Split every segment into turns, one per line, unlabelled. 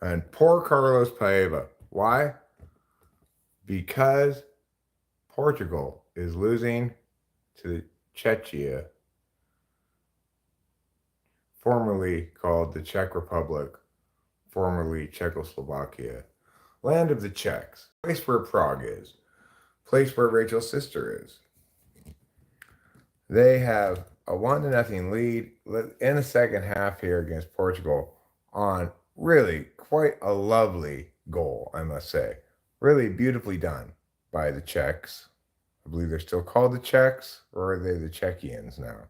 And poor Carlos Paiva. Why? Because Portugal is losing to Czechia, formerly called the Czech Republic, formerly Czechoslovakia, land of the Czechs, place where Prague is, place where Rachel's sister is. They have a 1-0 lead in the second half here against Portugal on really quite a lovely goal, I must say. Really beautifully done by the Czechs. I believe they're still called the Czechs, or are they the Czechians now?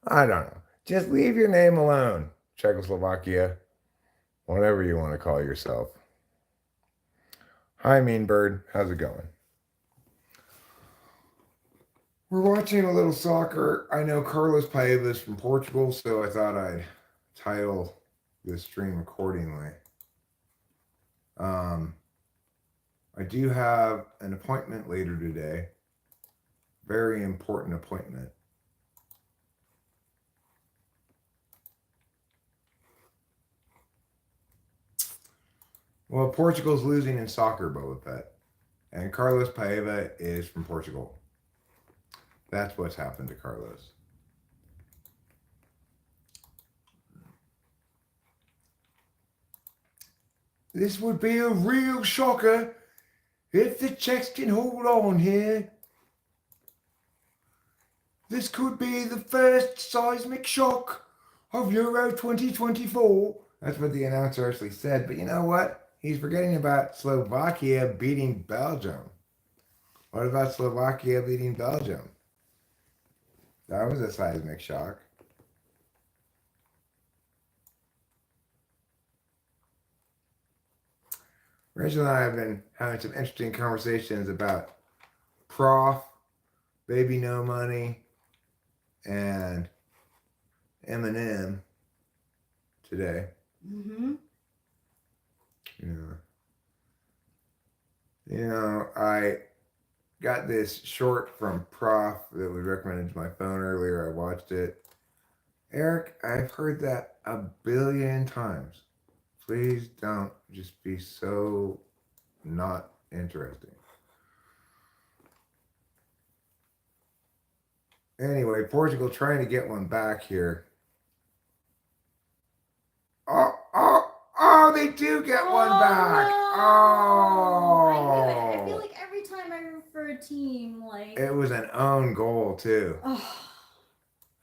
I don't know. Just leave your name alone, Czechoslovakia, whatever you want to call yourself. Hi, Mean Bird. How's it going? We're watching a little soccer. I know Carlos Paeva is from Portugal, so I thought I'd title this stream accordingly. I do have an appointment later today. Very important appointment. Well, Portugal's losing in soccer, Boba Fett. And Carlos Paeva is from Portugal. That's what's happened to Carlos. This would be a real shocker if the Czechs can hold on here. This could be the first seismic shock of Euro 2024. That's what the announcer actually said. But you know what? He's forgetting about Slovakia beating Belgium. What about Slovakia beating Belgium? That was a seismic shock. Rachel and I have been having some interesting conversations about Prof, Baby No Money, and Eminem today. I got this short from Prof that was recommended to my phone earlier. I watched it. Eric, I've heard that 1 billion times. Please don't just be so not interesting. Anyway, Portugal trying to get one back here. Oh, they do get one back.
No.
Oh.
I feel like every time I root for a team, like...
It was an own goal, too.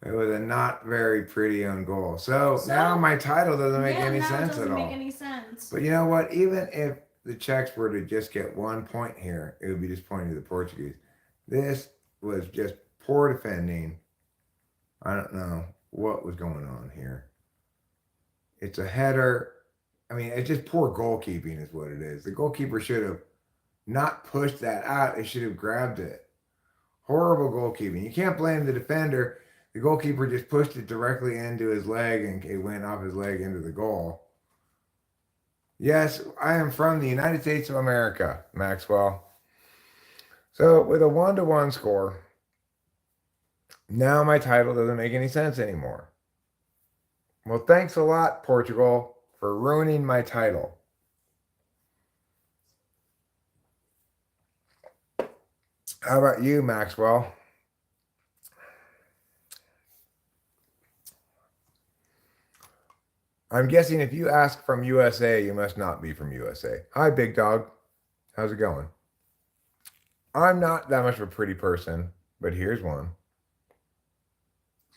It was a not very pretty own goal. So now my title doesn't make any sense at all.
Make any sense.
But you know what? Even if the Czechs were to just get 1 point here, it would be disappointing to the Portuguese. This was just poor defending. I don't know what was going on here. It's a header. I mean, it's just poor goalkeeping is what it is. The goalkeeper should have not pushed that out. It should have grabbed it. Horrible goalkeeping. You can't blame the defender. The goalkeeper just pushed it directly into his leg and it went off his leg into the goal. Yes, I am from the United States of America, Maxwell. So with a 1-1 score, now my title doesn't make any sense anymore. Well, thanks a lot, Portugal, for ruining my title. How about you, Maxwell? I'm guessing if you ask from USA, you must not be from USA. Hi, big dog. How's it going? I'm not that much of a pretty person, but here's one.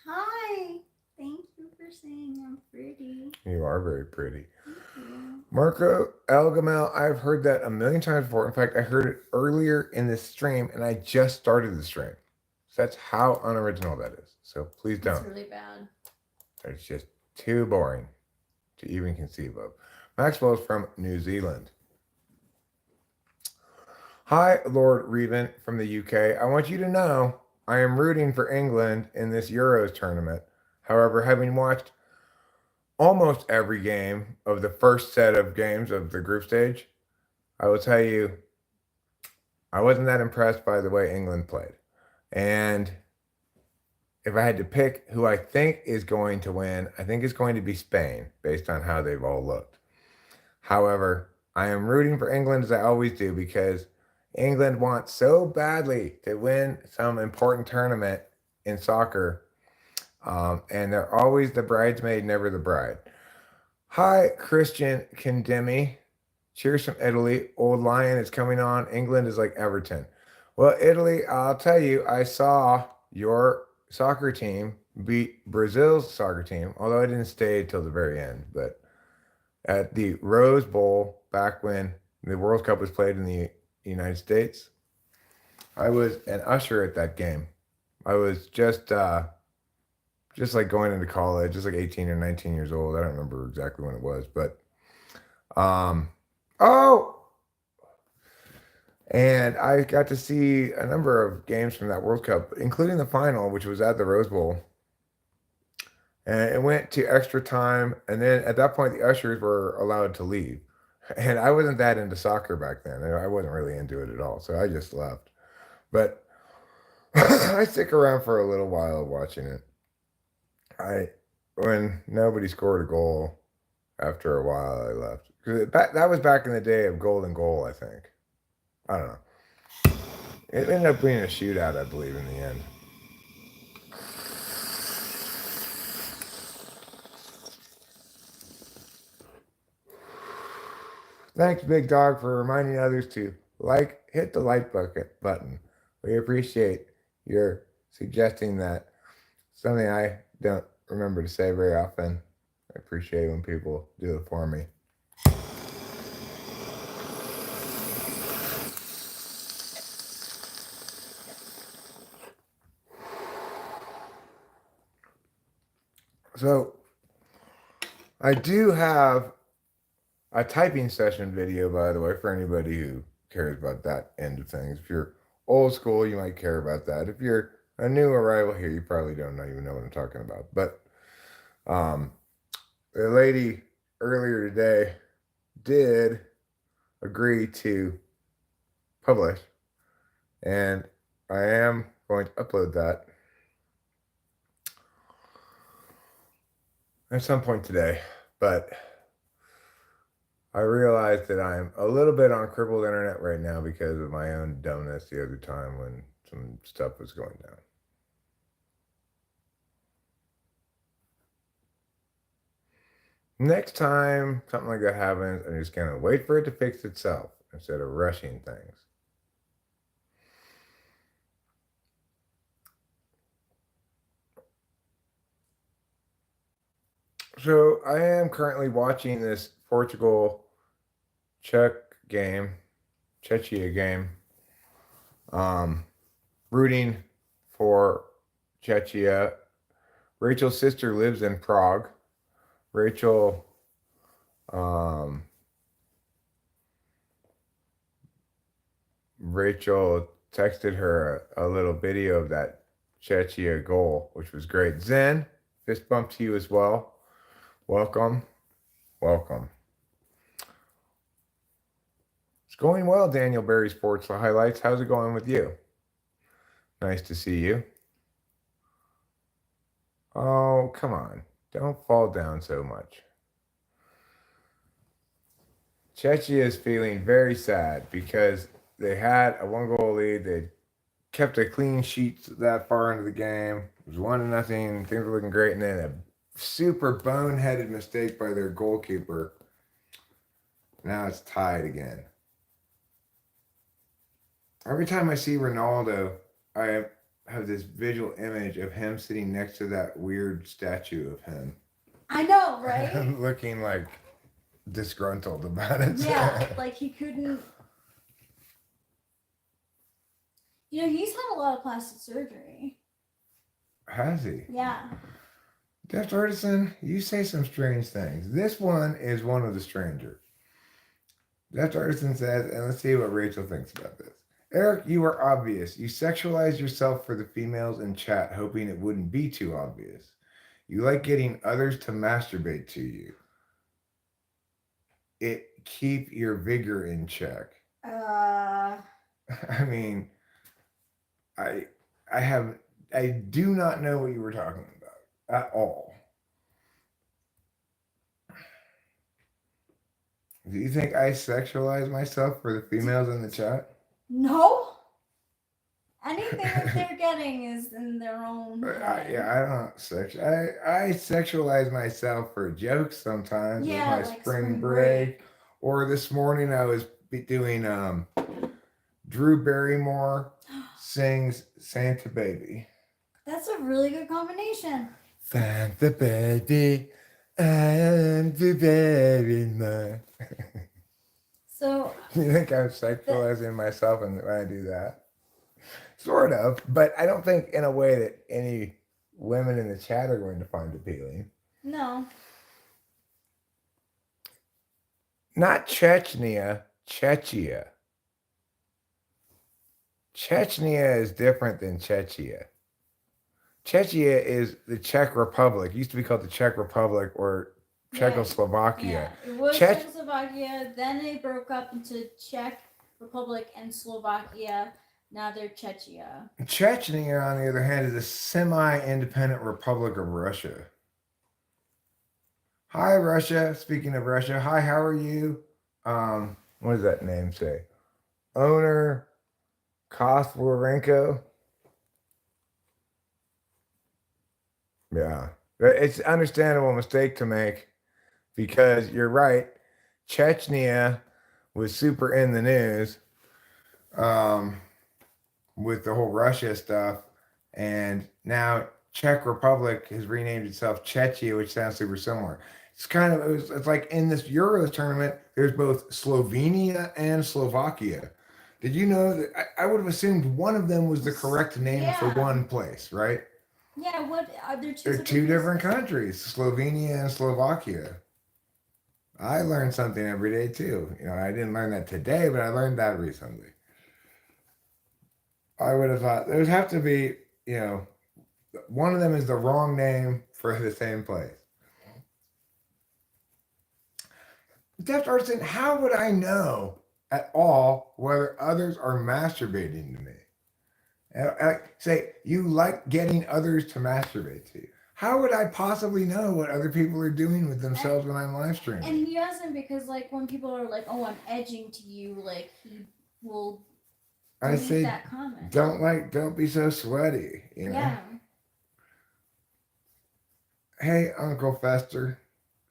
Hi. Thank you for saying I'm pretty.
You are very pretty.
Thank you.
Marco Elgamel, I've heard that 1 million times before. In fact, I heard it earlier in this stream, and I just started the stream. So that's how unoriginal that is. So please don't.
It's really bad.
It's just too boring to even conceive of. Maxwell is from New Zealand. Hi, Lord Reven from the UK. I want you to know I am rooting for England in this Euros tournament. However, having watched almost every game of the first set of games of the group stage, I will tell you, I wasn't that impressed by the way England played. And if I had to pick who I think is going to win, I think it's going to be Spain, based on how they've all looked. However, I am rooting for England as I always do because England wants so badly to win some important tournament in soccer. And they're always the bridesmaid, never the bride. Hi, Christian Condemi. Cheers from Italy. Old Lion is coming on. England is like Everton. Well, Italy, I'll tell you, I saw your soccer team beat Brazil's soccer team, although I didn't stay till the very end. But at the Rose Bowl, back when the World Cup was played in the United States, I was an usher at that game. I was just like going into college, just like 18 or 19 years old. I don't remember exactly when it was, but um oh, and I got to see a number of games from that World Cup, including the final, which was at the Rose Bowl. And it went to extra time, and then at that point the ushers were allowed to leave. And I wasn't that into soccer back then. I wasn't really into it at all, so I just left. But I stick around for a little while watching it. I when nobody scored a goal after a while, I left. 'Cause that was back in the day of golden goal, I think. I don't know. It ended up being a shootout, I believe, in the end. Thanks, Big Dog, for reminding others to hit the like button. We appreciate your suggesting that. Something I don't remember to say very often. I appreciate when people do it for me. So I do have a typing session video, by the way, for anybody who cares about that end of things. If you're old school, you might care about that. If you're a new arrival here, you probably don't even know what I'm talking about. But um, the lady earlier today did agree to publish, and I am going to upload that at some point today. But I realized that I'm a little bit on crippled internet right now because of my own dumbness the other time when some stuff was going down. Next time something like that happens, I'm just going to wait for it to fix itself instead of rushing things. So I am currently watching this Portugal Czech game, Czechia game, rooting for Czechia. Rachel's sister lives in Prague. Rachel Rachel texted her a little video of that Czechia goal, which was great. Zen, fist bump to you as well. Welcome. Welcome. It's going well, Daniel Berry Sports Highlights. How's it going with you? Nice to see you. Oh, come on. Don't fall down so much. Chechia is feeling very sad because they had a 1-goal lead. They kept a clean sheet that far into the game. It was 1-0. Things were looking great. And then a super boneheaded mistake by their goalkeeper. Now it's tied again. Every time I see Ronaldo, I have this visual image of him sitting next to that weird statue of him.
I know, right?
Looking like disgruntled about it.
Yeah, like he couldn't. You know, he's had a lot of plastic surgery.
Has he?
Yeah.
Jeff Artisan, you say some strange things. This one is one of the stranger. Jeff Artisan says, and let's see what Rachel thinks about this. Eric, you are obvious. You sexualize yourself for the females in chat, hoping it wouldn't be too obvious. You like getting others to masturbate to you. It keep your vigor in check. I mean, I do not know what you were talking about at all. Do you think I sexualize myself for the females in the chat?
No. Anything that they're getting is in their own head.
Yeah, I don't I sexualize myself for jokes sometimes with
Yeah,
my
like
spring break. Or this morning I was doing Drew Barrymore sings Santa Baby.
That's a really good combination.
Santa Baby, I am the baby man.
So
You think I'm sexualizing myself when I do that? Sort of, but I don't think in a way that any women in the chat are going to find appealing.
no.
Not Chechnya, Chechnya. Chechnya is different than Czechia. Czechia is the Czech Republic. It used to be called the Czech Republic or Czechoslovakia.
Yeah, it was
Czech-
Czechoslovakia. Then they broke up into Czech Republic and Slovakia. Now they're Czechia.
Chechnya, on the other hand, is a semi-independent republic of Russia. Hi, Russia. Speaking of Russia, hi, how are you? What does that name say? Owner Kostwarenko. Yeah. It's an understandable mistake to make because you're right. Chechnya was super in the news with the whole Russia stuff. And now Czech Republic has renamed itself Czechia, which sounds super similar. It's kind of, it's like in this Euros tournament, there's both Slovenia and Slovakia. Did you know that I would have assumed one of them was the correct name for one place, right?
Yeah, what are there two?
They're two different countries, Slovenia and Slovakia. I learned something every day too. You know, I didn't learn that today, but I learned that recently. I would have thought there would have to be, you know, one of them is the wrong name for the same place. Deft Artisan, how would I know at all whether others are masturbating to me? Say, you like getting others to masturbate to you. How would I possibly know what other people are doing with themselves when I'm live streaming?
And he doesn't, because like when people are like, "Oh, I'm edging to you," like he will.
I say,
that comment.
Don't be so sweaty. You know.
Yeah.
Hey, Uncle Fester,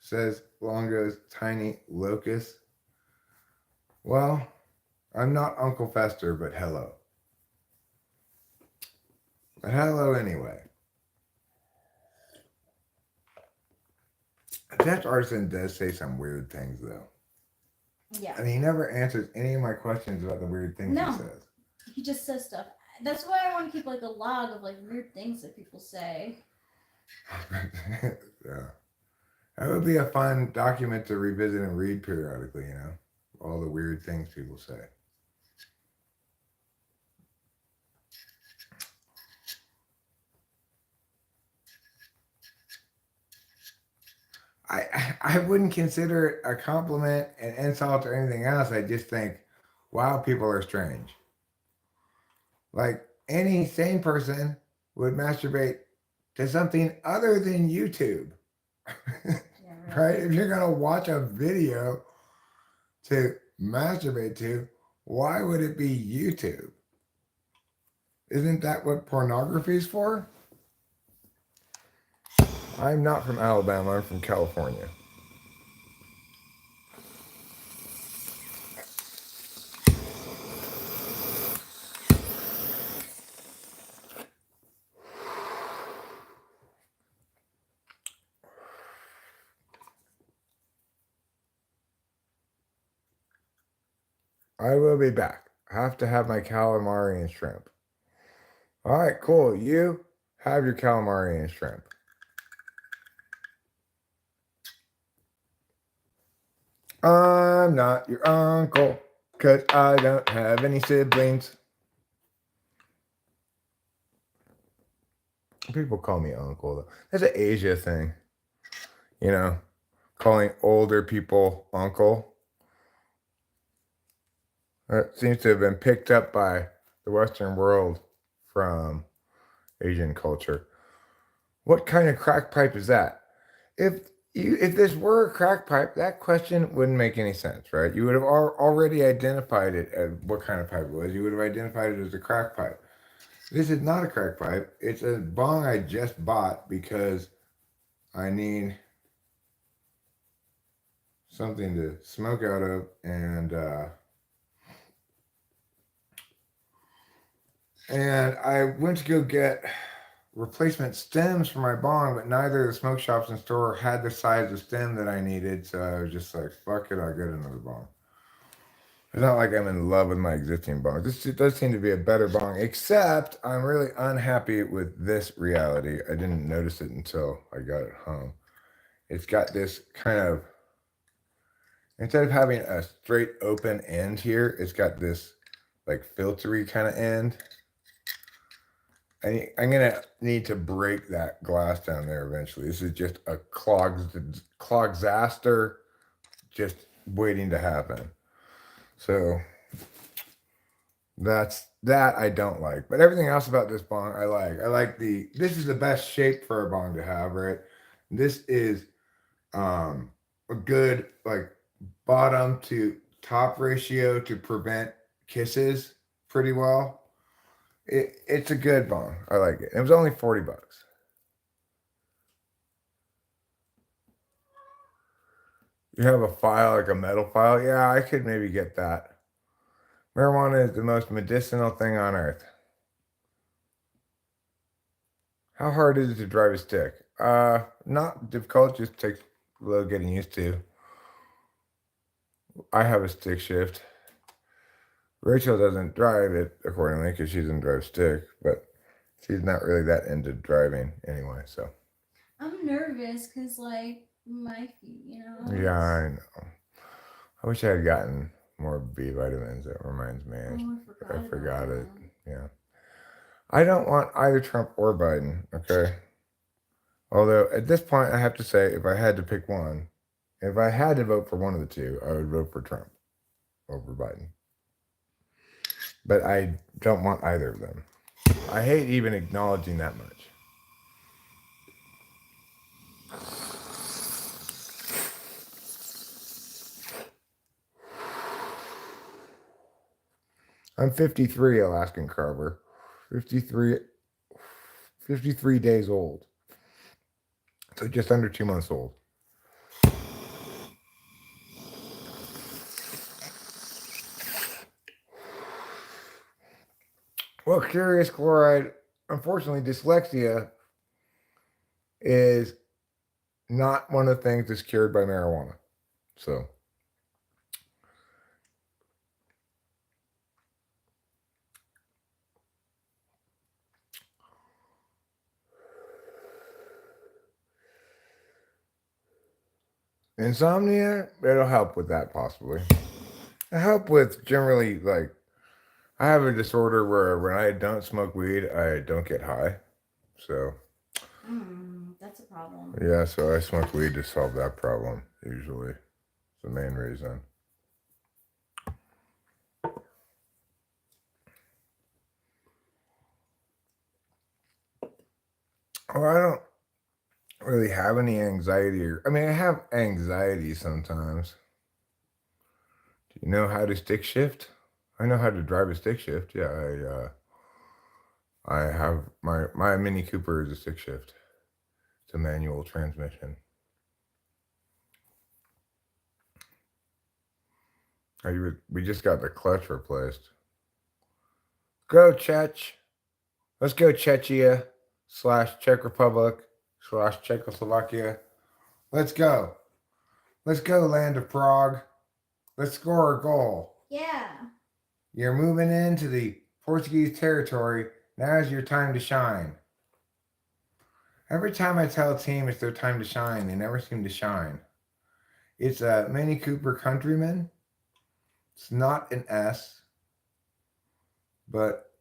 says Longo's tiny locust. Well, I'm not Uncle Fester, but hello. But hello anyway. That Artisan does say some weird things, though.
Yeah.
And he never answers any of my questions about the weird things he says.
He just says stuff. That's why I want to keep like a log of like weird things that people say.
Yeah. That would be a fun document to revisit and read periodically, you know? All the weird things people say. I wouldn't consider it a compliment, an insult, or anything else. I just think, wow, people are strange. Like any sane person would masturbate to something other than YouTube. Yeah, right? If you're going to watch a video to masturbate to, why would it be YouTube? Isn't that what pornography is for? I'm not from Alabama, I'm from California. I will be back. I have to have my calamari and shrimp. All right, cool. You have your calamari and shrimp. I'm not your uncle, because I don't have any siblings. People call me uncle, though. That's an Asia thing. You know, calling older people uncle. That seems to have been picked up by the Western world from Asian culture. What kind of crack pipe is that? If if this were a crack pipe, that question wouldn't make any sense, right? You would have already identified it as what kind of pipe it was. You would have identified it as a crack pipe. This is not a crack pipe. It's a bong I just bought because I need something to smoke out of, and I went to go get replacement stems for my bong, but neither of the smoke shops in store had the size of stem that I needed, so I was just like, fuck it, I'll get another bong. It's not like I'm in love with my existing bong. This does seem to be a better bong, except I'm really unhappy with this reality. I didn't notice it until I got it home. It's got this kind of, instead of having a straight open end here, it's got this like filtery kind of end. I'm gonna need to break that glass down there eventually. This is just a clogzaster just waiting to happen. So that I don't like. But everything else about this bong I like. This is the best shape for a bong to have, right? This is a good like bottom to top ratio to prevent kisses pretty well. It's a good bong. I like it. It was only $40. You have a file, like a metal file? Yeah, I could maybe get that. Marijuana is the most medicinal thing on earth. How hard is it to drive a stick? Not difficult, just takes a little getting used to. I have a stick shift. Rachel doesn't drive it accordingly because she doesn't drive stick, but she's not really that into driving anyway, so.
I'm nervous because, like, my feet,
Yeah, I know. I wish I had gotten more B vitamins. That reminds me.
Oh,
I forgot it.
that.
Yeah. I don't want either Trump or Biden, okay? Although at this point, I have to say, if I had to pick one, if I had to vote for one of the two, I would vote for Trump over Biden. But I don't want either of them. I hate even acknowledging that much. I'm 53, Alaskan Carver. 53, 53 days old. So just under 2 months old. Well, curious chloride, unfortunately, dyslexia is not one of the things that's cured by marijuana. So, insomnia, it'll help with that possibly. It'll help with generally, like, I have a disorder where when I don't smoke weed, I don't get high. So,
That's a problem.
yeah, so I smoke weed to solve that problem, usually. It's the main reason. Oh, I don't really have any anxiety. I mean, I have anxiety sometimes. Do you know how to stick shift? I know how to drive a stick shift. Yeah, I have my Mini Cooper is a stick shift. It's a manual transmission. We just got the clutch replaced. Go Czech. Let's go Czechia / Czech Republic / Czechoslovakia. Let's go. Let's go, land of Prague. Let's score a goal.
Yeah.
You're moving into the Portuguese territory. Now's your time to shine. Every time I tell a team it's their time to shine, they never seem to shine. It's a Mini Cooper Countryman. It's not an S, but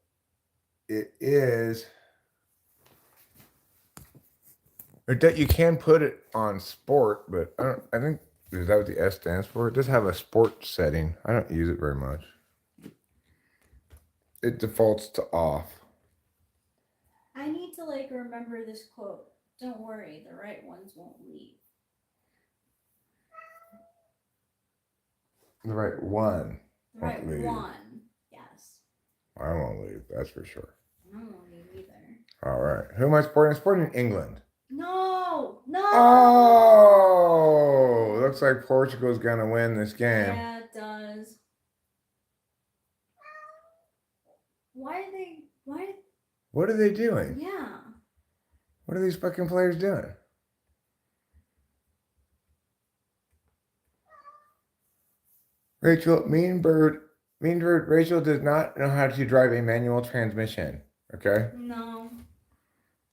it is. You can put it on sport, but I think, is that what the S stands for? It does have a sport setting. I don't use it very much. It defaults to off.
I need to, like, remember this quote. Don't worry, the right ones won't leave.
The right one.
The right
leave.
one. Yes.
I won't leave, that's for sure.
I won't leave either.
All right. Who am I supporting? I'm supporting England.
No! No!
Oh! Looks like Portugal's going to win this game.
Yeah, it does. Why?
What are they doing?
Yeah.
What are these fucking players doing? Rachel, Mean Bird, Rachel does not know how to drive a manual transmission. Okay?
No.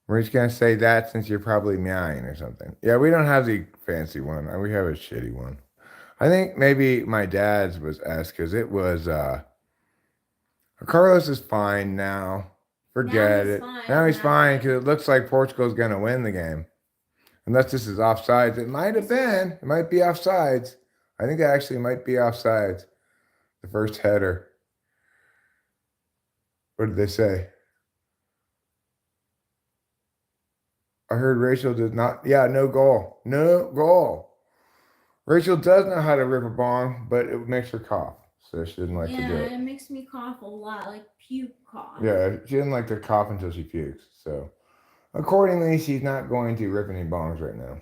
We're just going to say that since you're probably meowing or something. Yeah, we don't have the fancy one. We have a shitty one. I think maybe my dad's was S because it was, Carlos is fine now. Forget it. Now he's fine because it looks like Portugal's going to win the game. Unless this is offsides. It might have been. It might be offsides. I think it actually might be offsides. The first header. What did they say? I heard Rachel did not. Yeah, no goal. No goal. Rachel does know how to rip a bong, but it makes her cough. So she didn't like to do it.
Yeah, it makes me cough a lot, like puke cough.
Yeah, she didn't like to cough until she pukes. So accordingly, she's not going to rip any bongs right now.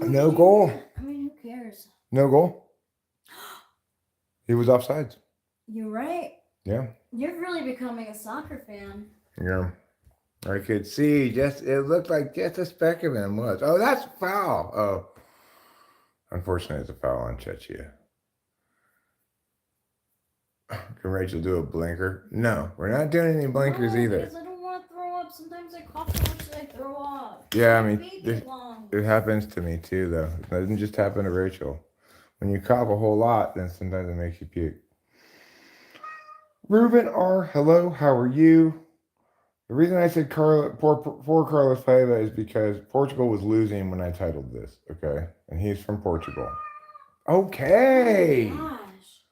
No goal.
I mean, who cares?
No goal. He was offsides.
You're right.
Yeah.
You're really becoming a soccer fan.
Yeah. I could see it looked like just a speck of him was. Oh, that's foul. Oh. Unfortunately, it's a foul on Chechia. Can Rachel do a blinker? No, we're not doing any blinkers either.
Because I don't want to throw up. Sometimes I cough so much that I throw up.
Yeah, I mean, it happens to me too, though. It doesn't just happen to Rachel. When you cough a whole lot, then sometimes it makes you puke. Ruben R., hello, how are you? The reason I said poor Carlos Paiva is because Portugal was losing when I titled this, okay? And he's from Portugal. Okay!
Oh my gosh.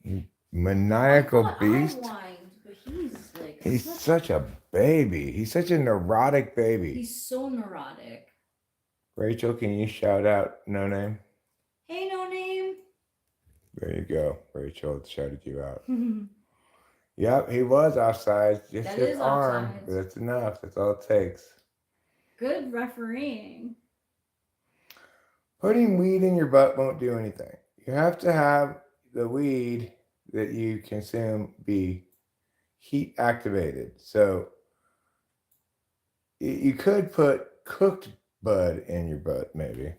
You maniacal beast.
I whined, but he's like...
He's such a baby. He's such a neurotic baby.
He's so neurotic.
Rachel, can you shout out No Name?
Hey, No Name.
There you go. Rachel shouted you out. Yep, he was offside. Just his arm. But that's enough. That's all it takes.
Good refereeing.
Putting weed in your butt won't do anything. You have to have the weed that you consume be heat activated. So you could put cooked bud in your butt, maybe,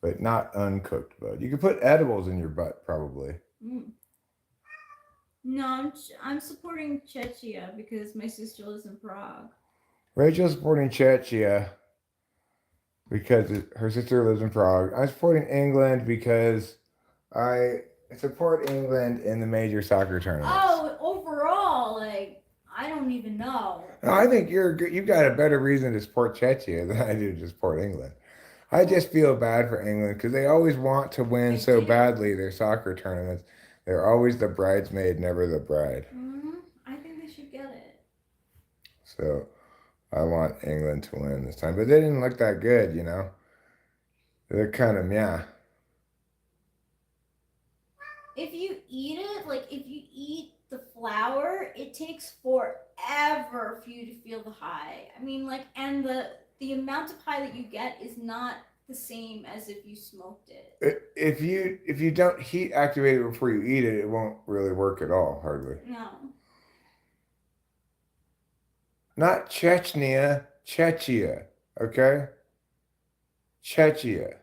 but not uncooked bud. You could put edibles in your butt, probably.
No, I'm supporting Chechia because my sister lives in Prague.
Rachel's supporting Chechia because her sister lives in Prague. I'm supporting England because I support England in the major soccer tournaments.
Oh, overall, like, I don't even know.
No, I think you've got a better reason to support Chechia than I do to support England. I just feel bad for England because they always want to win so badly their soccer tournaments. They're always the bridesmaid, never the bride.
I think they should get it.
So I want England to win this time. But they didn't look that good, you know. They're kind of meh.
If you eat it, like if you eat the flour, it takes forever for you to feel the high. I mean, like, and the amount of high that you get is not the same as if you smoked it.
If you don't heat activate it before you eat it, it won't really work at all, hardly.
No.
Not Chechnya, Chechia, okay? Chechia.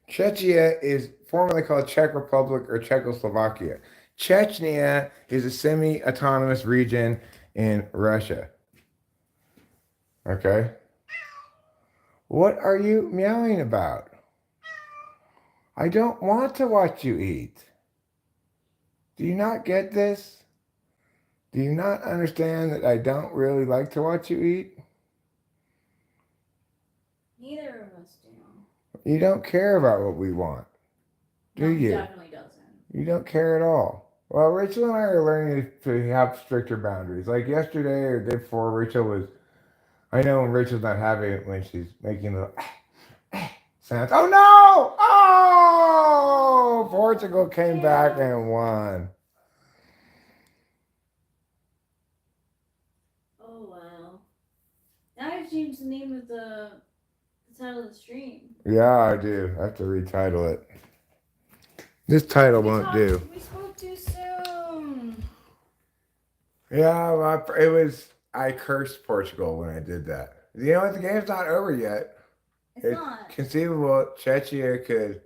Chechia is formerly called Czech Republic or Czechoslovakia. Chechnya is a semi-autonomous region in Russia. Okay? What are you meowing about? I don't want to watch you eat. Do you not get this? Do you not understand that I don't really like to watch you eat?
Neither of us do.
You don't care about what we want, do you?
He definitely doesn't.
You don't care at all. Well, Rachel and I are learning to have stricter boundaries. Like yesterday or the day before, Rachel was, I know when Rachel's not happy when she's making the sounds. Oh no! Oh, Portugal came back and won.
Oh wow! Now I've changed the name of the title of the stream.
Yeah, I do. I have to retitle it. This title won't do.
We spoke too soon.
Yeah, well, it was. I cursed Portugal when I did that. You know what? The game's not over yet.
It's not.
Conceivable Czechia could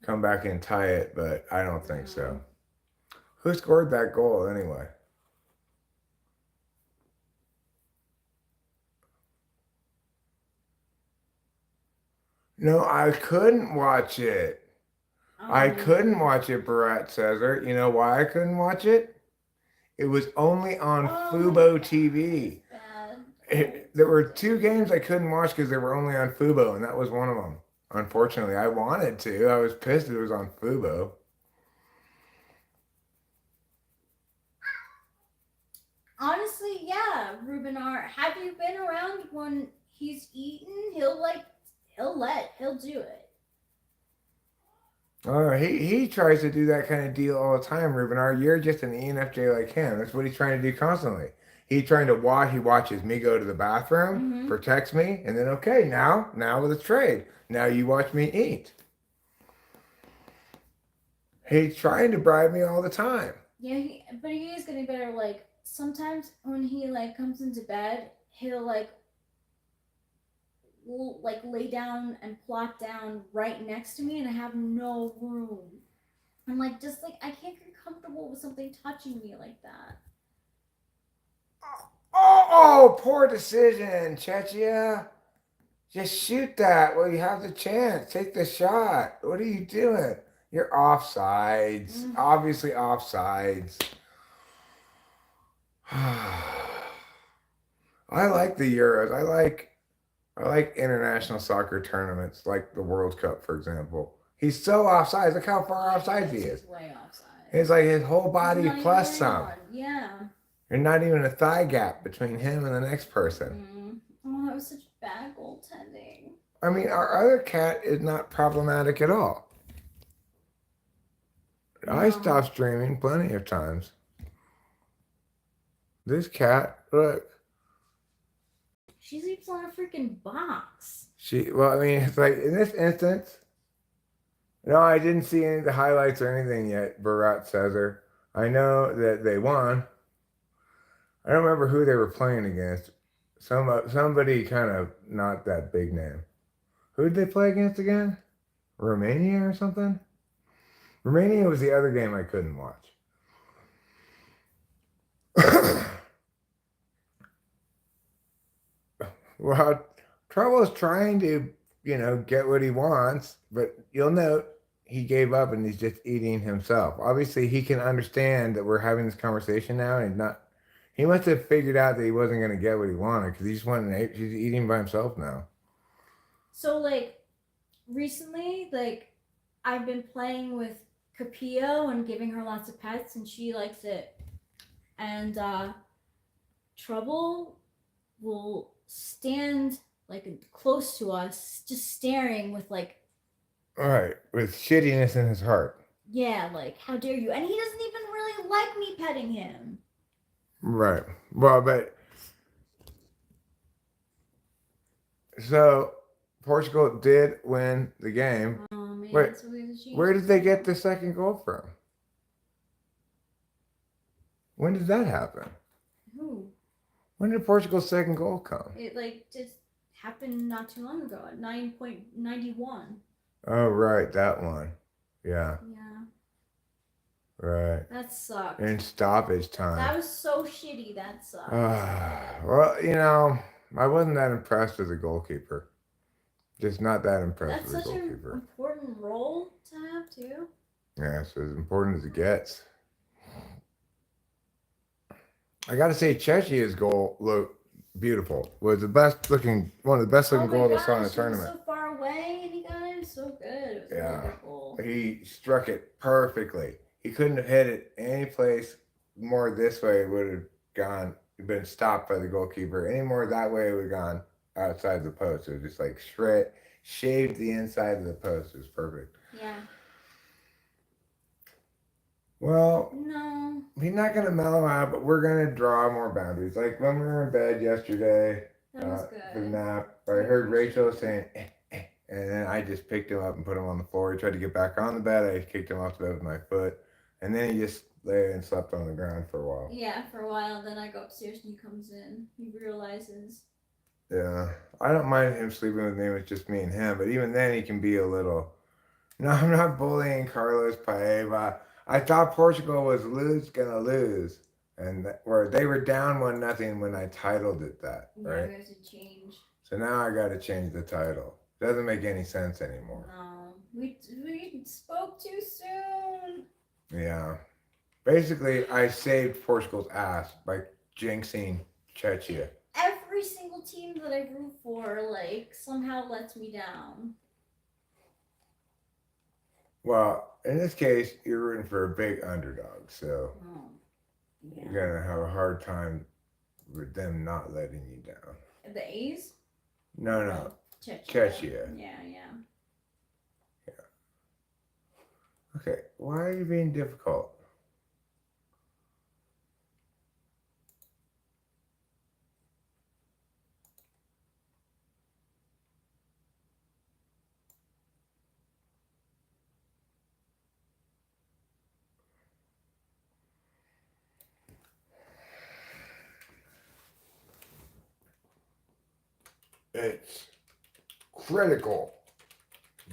come back and tie it, but I don't think so. Who scored that goal anyway? No, I couldn't watch it. I couldn't watch it, Barat Cesar. You know why I couldn't watch it? It was only on Fubo TV. There were 2 games I couldn't watch because they were only on Fubo, and that was one of them. Unfortunately, I wanted to. I was pissed it was on Fubo.
Honestly, yeah, Ruben R. Have you been around when he's eaten? He'll do it.
Oh, he tries to do that kind of deal all the time, Ruben R. You're just an ENFJ like him. That's what he's trying to do constantly. He's trying to watch. He watches me go to the bathroom, protects me, and then okay, now with a trade. Now you watch me eat. He's trying to bribe me all the time.
Yeah, but he is getting better. Like sometimes when he like comes into bed, he'll like lay down and plot down right next to me, and I have no room. I'm like, just like I can't get comfortable with something touching me like that.
Oh, poor decision, Chechia. Just shoot that while you have the chance. Take the shot. What are you doing? You're offsides. Obviously offsides. I like the Euros. I like international soccer tournaments, like the World Cup, for example. He's so offsides. Look how far offsides he is.
Way offside.
It's like his whole body plus some.
Yeah.
There's not even a thigh gap between him and the next person.
Oh, that was such bad goaltending.
I mean, our other cat is not problematic at all. No. I stopped streaming plenty of times. This cat, look.
She sleeps on a freaking box.
Well, I mean, it's like in this instance, no, I didn't see any of the highlights or anything yet, Barat Cesar. I know that they won. I don't remember who they were playing against. Somebody kind of not that big name. Who did they play against again? Romania or something? Romania was the other game I couldn't watch. Well, Trouble is trying to, get what he wants, but you'll note he gave up and he's just eating himself. Obviously, he can understand that we're having this conversation now, and he must have figured out that he wasn't going to get what he wanted because he just went and ate. He's eating by himself now.
So, recently, I've been playing with Capio and giving her lots of pets, and she likes it. And Trouble will stand close to us, just staring with
all right, with shittiness in his heart.
Yeah, how dare you? And he doesn't even really like me petting him.
Right. Well, but so Portugal did win the game.
Oh man!
Wait, where did they get the second goal from? When did that happen?
Who?
When did Portugal's second goal come?
It just happened not too long ago at 9.91.
Oh right, that one. Yeah.
Yeah.
Right.
That sucked.
In stoppage time.
That was so shitty. That sucked.
Well, I wasn't that impressed with the goalkeeper. Just not that impressed with the goalkeeper.
That's such an important role to have too.
Yeah, it's as important as it gets. I got to say, Chechia's goal looked beautiful. Was one of the best looking goals I saw in the tournament.
So far away, and he got it so good. It was
yeah,
wonderful.
He struck it perfectly. He couldn't have hit it any place more this way would have been stopped by the goalkeeper. Any more that way would have gone outside the post. It was just like shaved the inside of the post. It was perfect.
Yeah.
Well,
No.
he's not gonna mellow out, but we're gonna draw more boundaries. Like when we were in bed yesterday
That was
for the
good.
nap, I heard Rachel saying, and then I just picked him up and put him on the floor. He tried to get back on the bed. I kicked him off the bed with my foot, and then he just lay and slept on the ground for a while.
Yeah, for a while. Then I go upstairs and he comes in. He realizes.
Yeah, I don't mind him sleeping with me. It's just me and him. But even then, he can be a little. No, I'm not bullying Carlos Paeva. I thought Portugal was gonna lose, and where they were down 1-0 when I titled it that, right?
Yeah, there's a change.
So now I got to change the title. Doesn't make any sense anymore.
No, we spoke too soon.
Yeah, basically, I saved Portugal's ass by jinxing Czechia.
Every single team that I root for, like, somehow lets me down.
Well, in this case, you're rooting for a big underdog, so
Yeah.
you're gonna have a hard time with them not letting you down.
The A's?
No,
Czechia.
Czechia.
Yeah.
Okay, why are you being difficult? It's critical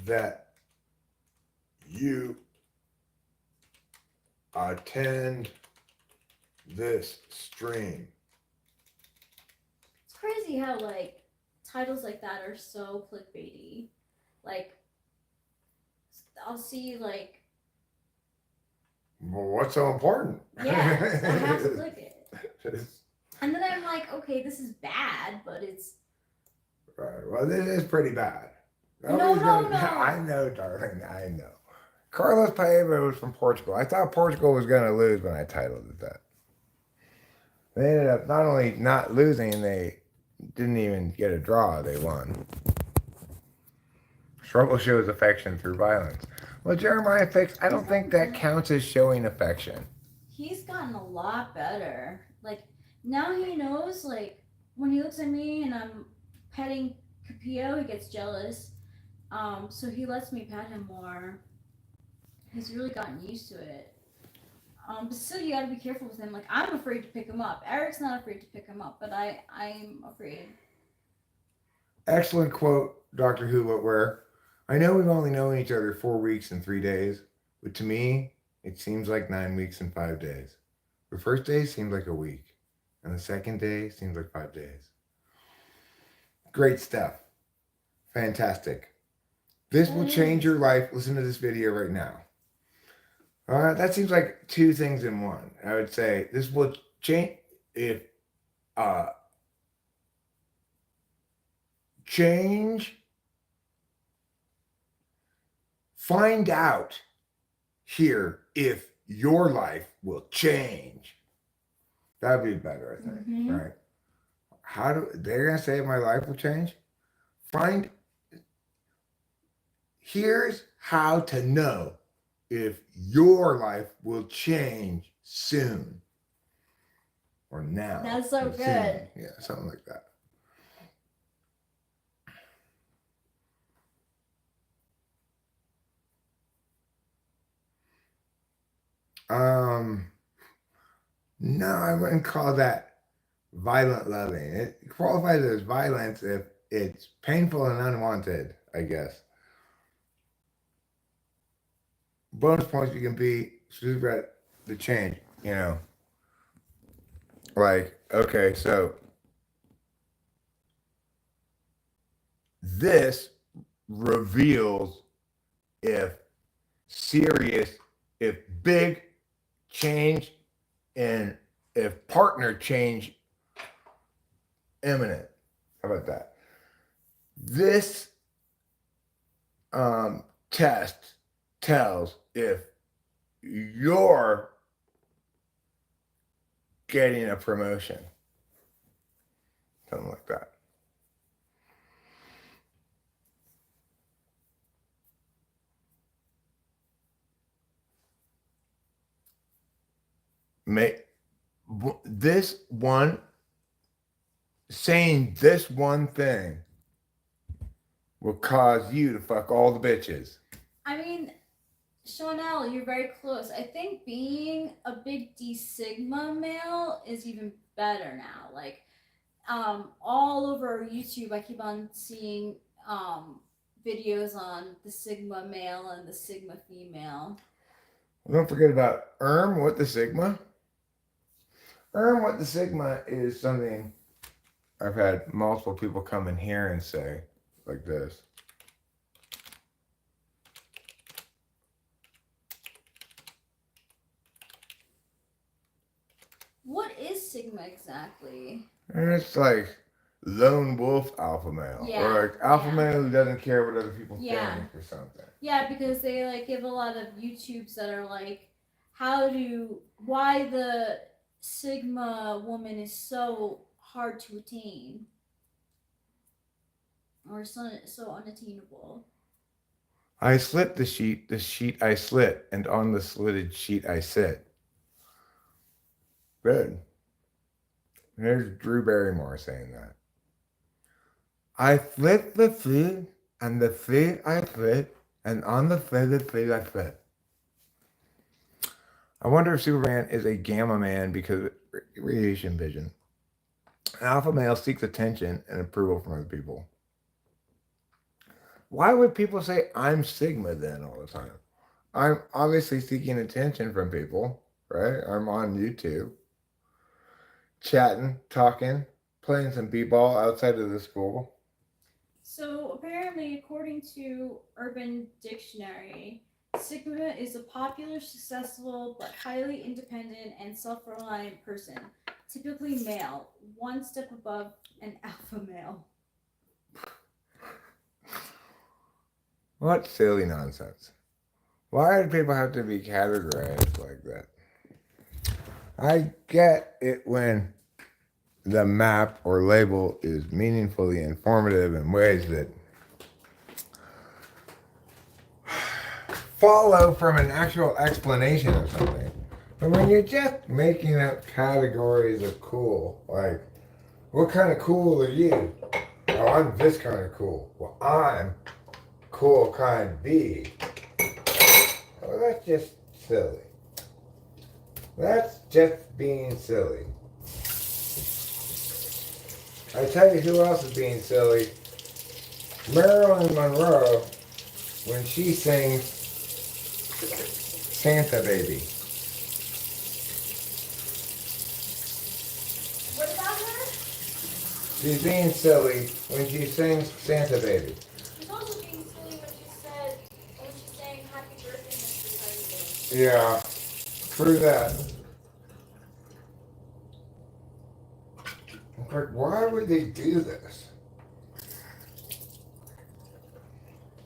that you attend this stream.
It's crazy how, like, titles like that are so clickbaity. Like, I'll see, like...
Well, what's so important?
Yeah, I have to click it. And then I'm like, okay, this is bad, but it's...
Right. Well, this is pretty bad.
No.
I know, darling. I know. Carlos Paeva was from Portugal. I thought Portugal was going to lose when I titled it that. They ended up not only not losing, they didn't even get a draw. They won. Struggle shows affection through violence. Well, Jeremiah Fix, I don't think that counts as showing affection.
He's gotten a lot better. Like, now he knows, like, when he looks at me and I'm petting Capillo, he gets jealous. So he lets me pet him more. He's really gotten used to it. But still, you gotta be careful with him. Like, I'm afraid to pick him up. Eric's not afraid to pick him up, but I'm afraid.
Excellent quote, Doctor Who Where I know we've only known each other 4 weeks and 3 days, but to me, it seems like 9 weeks and 5 days. The first day seemed like a week, and the second day seems like 5 days. Great stuff. Fantastic. This will change your life. Listen to this video right now. That seems like two things in one. I would say this will change if find out here if your life will change. That'd be better, I think. Right? They're gonna say my life will change? Here's how to know if your life will change soon or now.
That's so good.
Soon. Yeah, something like that. No, I wouldn't call that violent loving. It qualifies as violence if it's painful and unwanted, I guess. Bonus points you can be super at the change, you know. Like, okay, so this reveals if big change and if partner change imminent. How about that? This test tells if your getting a promotion. Something like that. Saying this one thing will cause you to fuck all the bitches.
I mean, Chanel, you're very close. I think being a big D Sigma male is even better now. Like, all over YouTube, I keep on seeing videos on the Sigma male and the Sigma female.
Don't forget about what the Sigma. What the Sigma is something I've had multiple people come in here and say, like this.
What is Sigma exactly?
And it's like lone wolf alpha male.
Yeah,
or like alpha
yeah.
male who doesn't care what other people
Yeah.
think or something.
Yeah, because they like give a lot of YouTubes that are like why the Sigma woman is so hard to attain. Or so unattainable.
I slit the sheet I slit, and on the slitted sheet I sit. Good. There's Drew Barrymore saying that. I flit the food, and the food I flit, and on the flitted food I flit. I wonder if Superman is a gamma man because of radiation vision. An alpha male seeks attention and approval from other people. Why would people say I'm Sigma then all the time? I'm obviously seeking attention from people, right? I'm on YouTube, chatting, talking, playing some b-ball outside of the school.
So apparently, according to Urban Dictionary, Sigma is a popular, successful, but highly independent and self-reliant person, typically male, one step above an alpha male.
What silly nonsense. Why do people have to be categorized like that? I get it when the map or label is meaningfully informative in ways that follow from an actual explanation of something. But when you're just making up categories of cool, like, what kind of cool are you? Oh, I'm this kind of cool. Well, I'm cool kind B. Well, that's just silly. That's just being silly. I tell you who else is being silly. Marilyn Monroe, when she sings Santa Baby.
What about her?
She's being silly when she sings Santa Baby.
She's also being silly when she's saying Happy Birthday, Mr. President.
Yeah, true that. Like, why would they do this?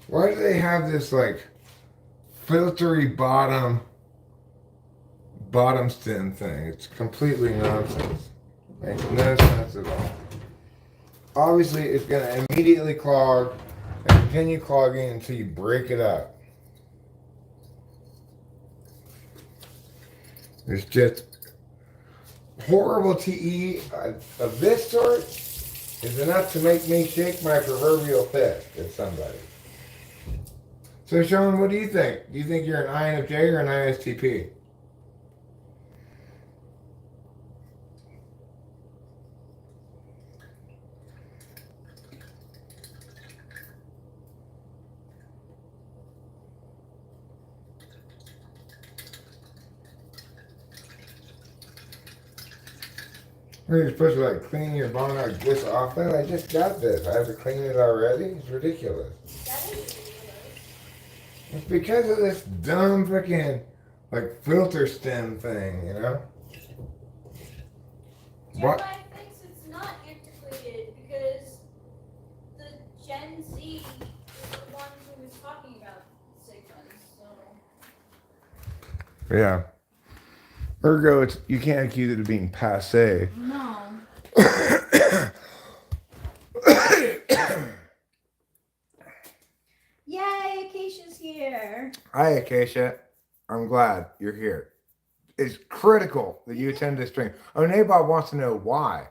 Why do they have this, like, filtery bottom stem thing? It's completely nonsense. Makes no sense at all. Obviously, it's going to immediately clog and continue clogging until you break it up. It's just horrible TE of this sort is enough to make me shake my proverbial fist at somebody. So, Sean, what do you think? Do you think you're an INFJ or an ISTP? You're supposed to like clean your bone out this often? I just got this. I have to clean it already? It's ridiculous.
That is ridiculous.
It's because of this dumb freaking like filter stem thing, you know? What?
Jeremiah thinks it's not antiquated because the Gen Z is the one who is talking about Sigmas, so.
Yeah. Ergo, you can't accuse it of being passe.
No. Yay, Acacia's here.
Hi, Acacia. I'm glad you're here. It's critical that you attend this training. Oh, Nabob wants to know why.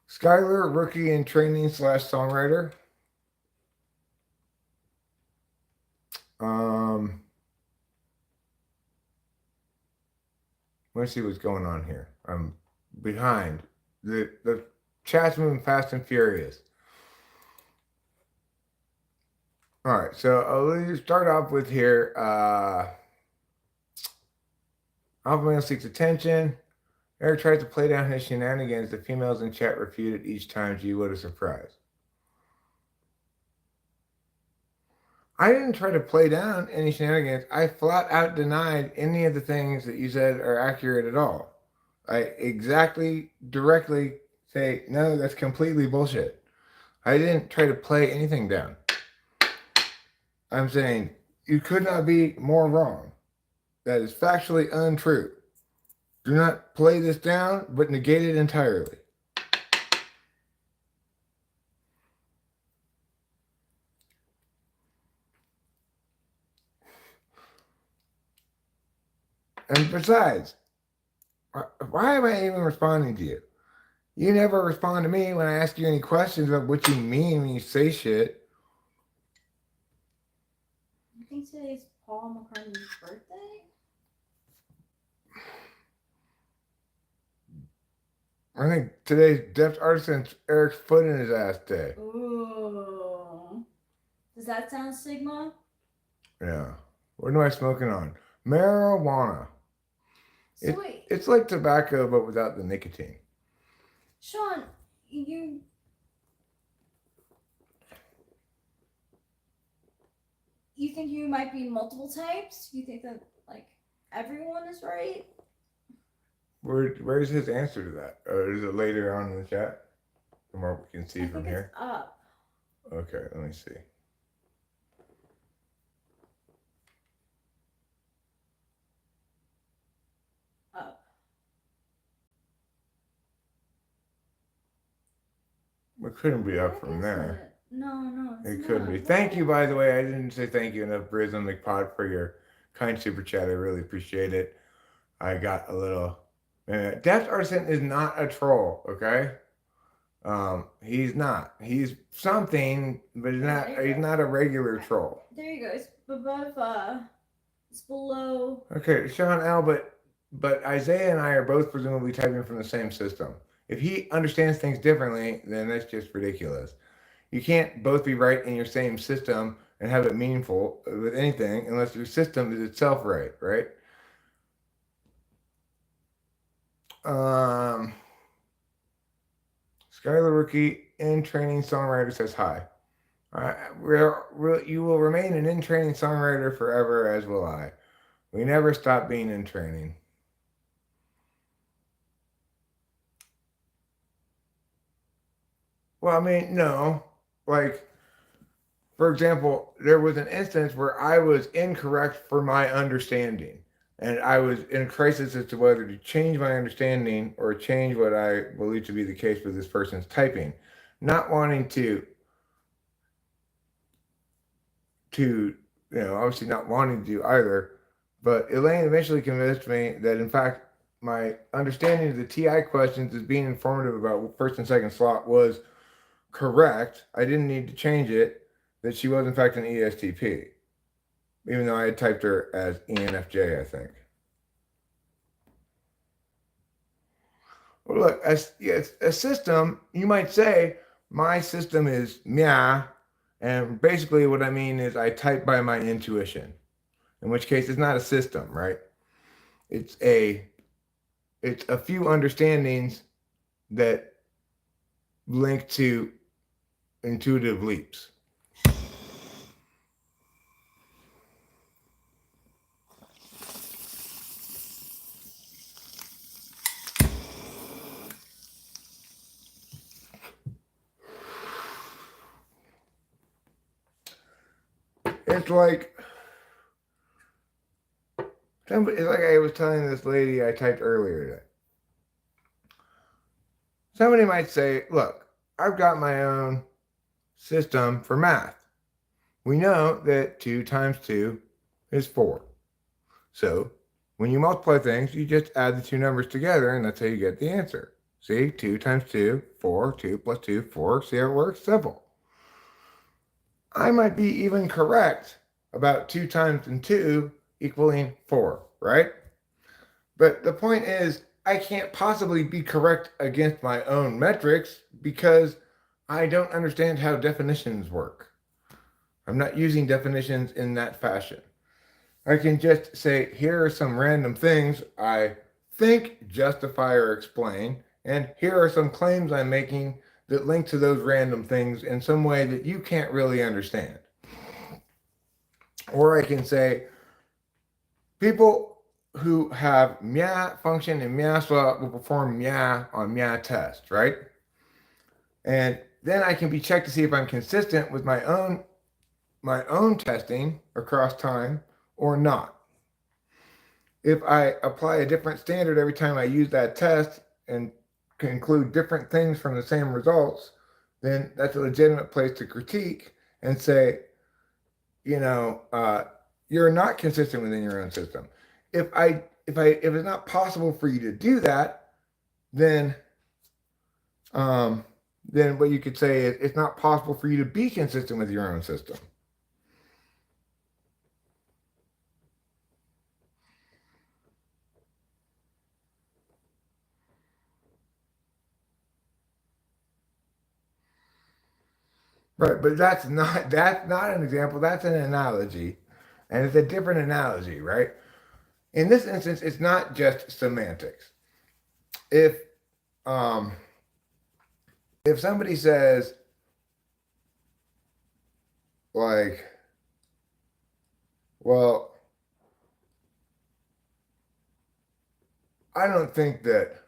Skylar, rookie in training / songwriter. Let's see what's going on here. I'm behind. The chat's moving fast and furious. All right, so let's start off with here. Alpha male seeks attention. Eric tries to play down his shenanigans. The females in chat refuted each time. Gee, what a surprise. I didn't try to play down any shenanigans. I flat out denied any of the things that you said are accurate at all. I directly say, no, that's completely bullshit. I didn't try to play anything down. I'm saying you could not be more wrong. That is factually untrue. Do not play this down, but negate it entirely. And besides, why am I even responding to you? You never respond to me when I ask you any questions about what you mean when you say shit.
I think today's Paul McCartney's birthday.
I think today's Deft Artisan's Eric's foot in his ass day.
Ooh. Does that sound Sigma?
Yeah. What am I smoking on? Marijuana.
So wait.
It's like tobacco, but without the nicotine.
Sean, you think you might be multiple types? You think that like everyone is right?
Where's his answer to that? Or is it later on in the chat? From what we can see
I
from
think
here?
It's up.
Okay, let me see.
Up.
It couldn't be up from there.
No,
it couldn't be. Thank you, by the way. I didn't say thank you enough, Brism McPod, for your kind super chat. I really appreciate it. I got a little. Deft Artisan is not a troll, okay? He's not. He's something, but he's not a regular troll.
There you go. It's above. It's below.
Okay, Sean L. But Isaiah and I are both presumably typing from the same system. If he understands things differently, then that's just ridiculous. You can't both be right in your same system and have it meaningful with anything unless your system is itself right, right? Skylar Rookie, in training songwriter, says hi. You will remain an in training songwriter forever, as will I. We never stop being in training. Well, I mean, no. Like, for example, there was an instance where I was incorrect for my understanding. And I was in a crisis as to whether to change my understanding or change what I believe to be the case with this person's typing. Not wanting to, obviously not wanting to do either. But Elaine eventually convinced me that, in fact, my understanding of the TI questions as being informative about first and second slot was correct. I didn't need to change it. That she was, in fact, an ESTP. Even though I had typed her as ENFJ, I think. Well, look, a system, you might say, my system is meh, and basically what I mean is I type by my intuition, in which case it's not a system, right? It's a few understandings that link to intuitive leaps. It's like Somebody, it's like I was telling this lady I typed earlier today. Somebody might say, look, I've got my own system for math. We know that 2 times 2 is 4. So when you multiply things, you just add the two numbers together, and that's how you get the answer. See, 2 times 2, 4, 2 plus 2, 4. See how it works? Simple. I might be even correct about 2 times 2 equaling 4, right? But the point is, I can't possibly be correct against my own metrics because I don't understand how definitions work. I'm not using definitions in that fashion. I can just say, here are some random things I think justify or explain, and here are some claims I'm making that link to those random things in some way that you can't really understand. Or I can say, people who have mya function and mya law will perform mya on mya test, right? And then I can be checked to see if I'm consistent with my own testing across time or not. If I apply a different standard every time I use that test and conclude different things from the same results, then that's a legitimate place to critique and say, you're not consistent within your own system. If it's not possible for you to do that, then what you could say is it's not possible for you to be consistent with your own system. Right, but that's not an example, that's an analogy. And it's a different analogy, right? In this instance, it's not just semantics. If somebody says, like, well, I don't think that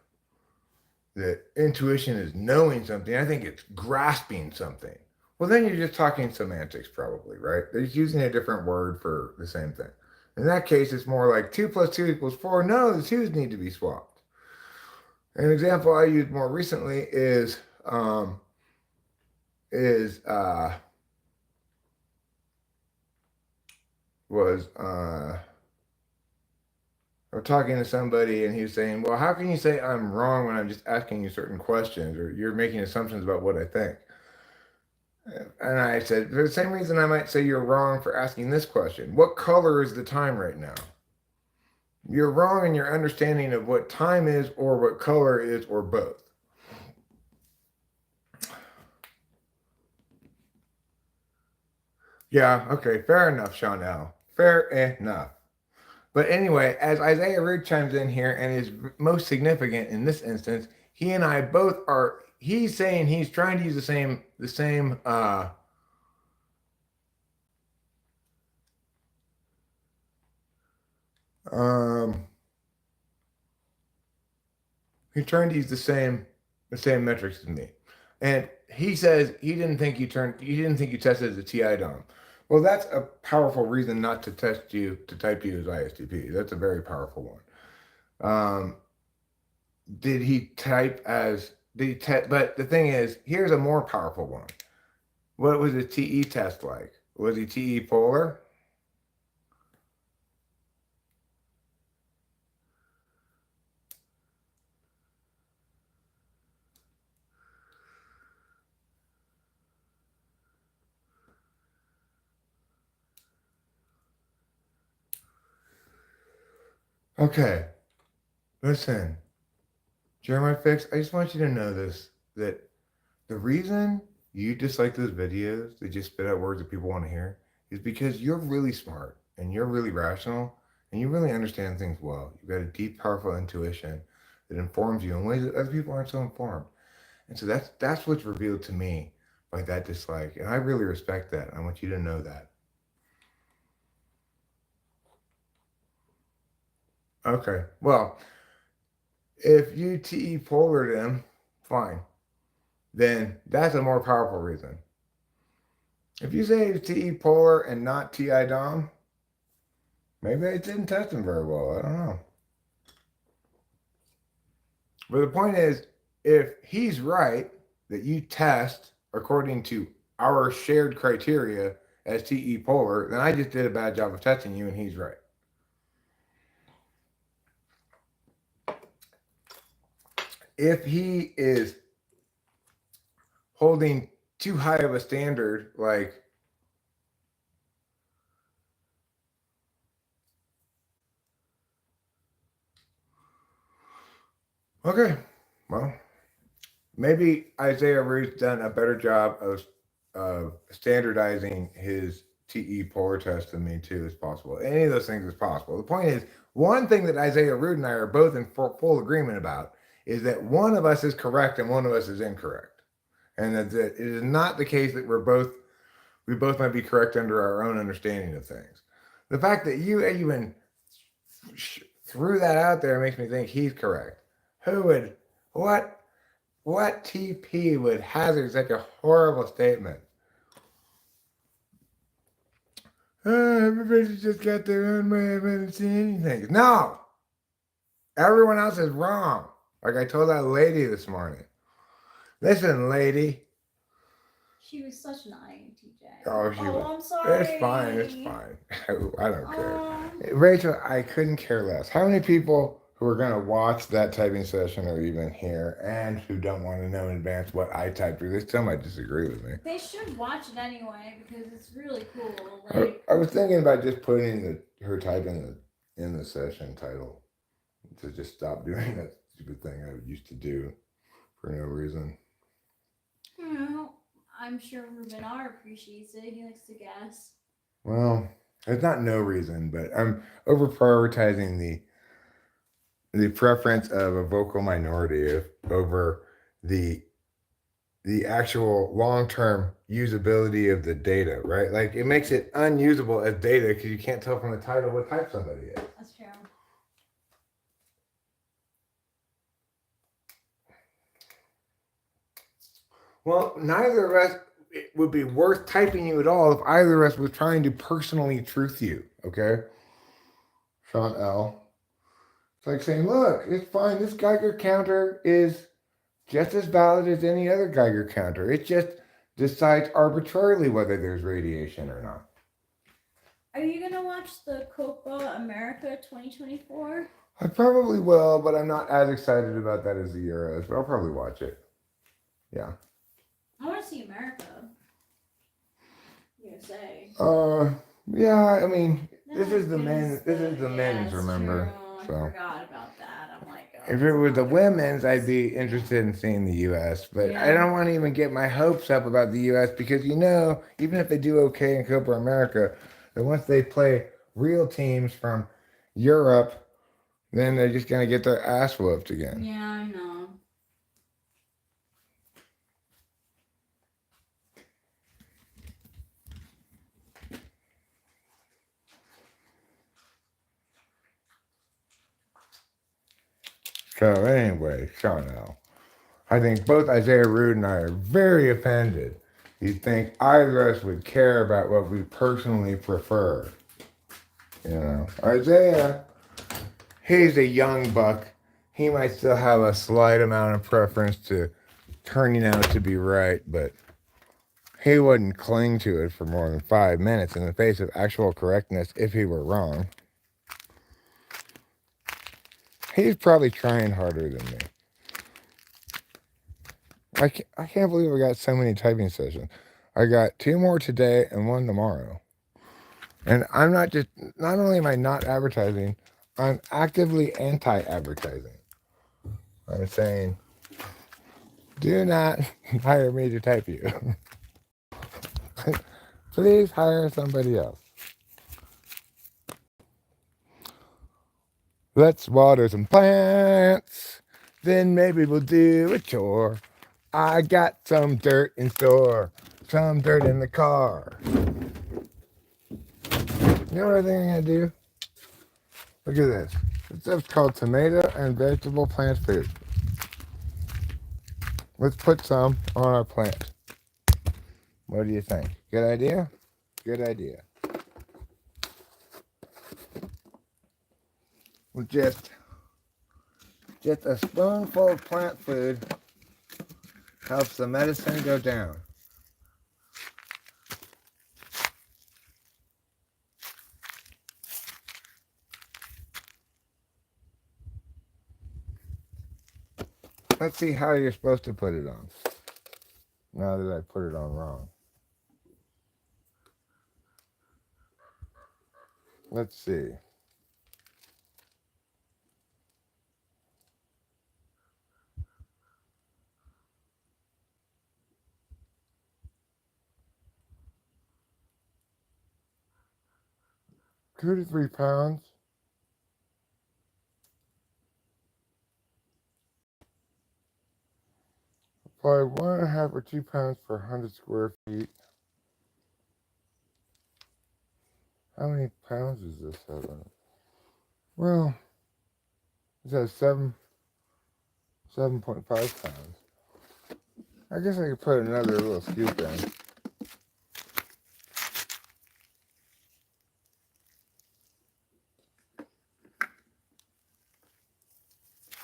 intuition is knowing something. I think it's grasping something. Well, then you're just talking semantics, probably, right? They're just using a different word for the same thing. In that case, it's more like 2 plus 2 equals 4. No, the 2's need to be swapped. An example I used more recently is I'm talking to somebody and he was saying, well, how can you say I'm wrong when I'm just asking you certain questions, or you're making assumptions about what I think? And I said, for the same reason I might say you're wrong for asking this question. What color is the time right now? You're wrong in your understanding of what time is or what color is or both. Yeah, okay, fair enough, Chanel. Fair enough. But anyway, as Isaiah Root chimes in here and is most significant in this instance, he and I both are, he's saying he's trying to use the same he's trying to use the same metrics as me. And he says he didn't think you tested as a TI DOM. Well, that's a powerful reason not to type you as ISTP. That's a very powerful one. Did he type as but the thing is, here's a more powerful one. What was the TE test like? Was he TE polar? Okay, listen, Jeremiah Fix, I just want you to know this, that the reason you dislike those videos that just spit out words that people want to hear is because you're really smart and you're really rational and you really understand things well. You've got a deep, powerful intuition that informs you in ways that other people aren't so informed. And so that's what's revealed to me by that dislike. And I really respect that. I want you to know that. Okay. Well, if you TE polared him, fine. Then that's a more powerful reason. If you say TE polar and not TI DOM, Maybe I didn't test him very well. I don't know. But the point is, if he's right that you test according to our shared criteria as TE polar, then I just did a bad job of testing you and he's right. If he is holding too high of a standard, like okay, well, maybe Isaiah Root's done a better job of standardizing his TE polar test than me too, as possible. Any of those things is possible. The point is, one thing that Isaiah Root and I are both in full agreement about is that one of us is correct and one of us is incorrect, and that it is not the case that we both might be correct under our own understanding of things. The fact that you even threw that out there makes me think he's correct. Who would what TP would hazard such a horrible statement? Everybody's just got their own way of understanding things. No, everyone else is wrong. Like I told that lady this morning. Listen, lady.
She was such an INTJ.
Oh,
I'm sorry.
It's fine. It's fine. I don't care. Rachel, I couldn't care less. How many people who are going to watch that typing session are even here and who don't want to know in advance what I typed through? They still might disagree with me.
They should watch it anyway because it's really cool.
I was thinking about just putting her typing in the session title to just stop doing that stupid thing I used to do for no reason.
I'm sure Ruben R appreciates it. He likes to guess.
Well, it's not no reason, but I'm over prioritizing the preference of a vocal minority over the actual long-term usability of the data, right? Like it makes it unusable as data because you can't tell from the title what type somebody is.
That's true.
Well, neither of us it would be worth typing you at all if either of us was trying to personally truth you, okay? Sean L. It's like saying, look, it's fine. This Geiger counter is just as valid as any other Geiger counter. It just decides arbitrarily whether there's radiation or not.
Are you going to watch the Copa America 2024?
I probably will, but I'm not as excited about that as the Euros, but I'll probably watch it. Yeah.
I want to see America. USA.
Yeah, I mean, this is the men's, remember?
True. So. I forgot about that. I'm like,
if it was the women's, I'd be interested in seeing the U.S., but I don't want to even get my hopes up about the U.S. because, even if they do okay in Copa America, that once they play real teams from Europe, then they're just going to get their ass whooped again.
Yeah, I know.
So anyway, Chanel, I think both Isaiah Root and I are very offended. You think either of us would care about what we personally prefer. Isaiah, he's a young buck. He might still have a slight amount of preference to turning out to be right, but he wouldn't cling to it for more than 5 minutes in the face of actual correctness if he were wrong. He's probably trying harder than me. I can't believe I got so many typing sessions. I got 2 more today and 1 tomorrow. And not only am I not advertising, I'm actively anti-advertising. I'm saying, do not hire me to type you. Please hire somebody else. Let's water some plants, then maybe we'll do a chore. I got some dirt in store, some dirt in the car. You know what I think I'm going to do? Look at this. This stuff's called tomato and vegetable plant food. Let's put some on our plant. What do you think? Good idea? Good idea. with just a spoonful of plant food helps the medicine go down. Let's see how you're supposed to put it on. Now that I put it on wrong. Let's see. Two to 3 pounds. Apply 1.5 or 2 pounds per 100 square feet. How many pounds is this have in it? Well, it says 7.5 pounds. I guess I could put another little scoop in.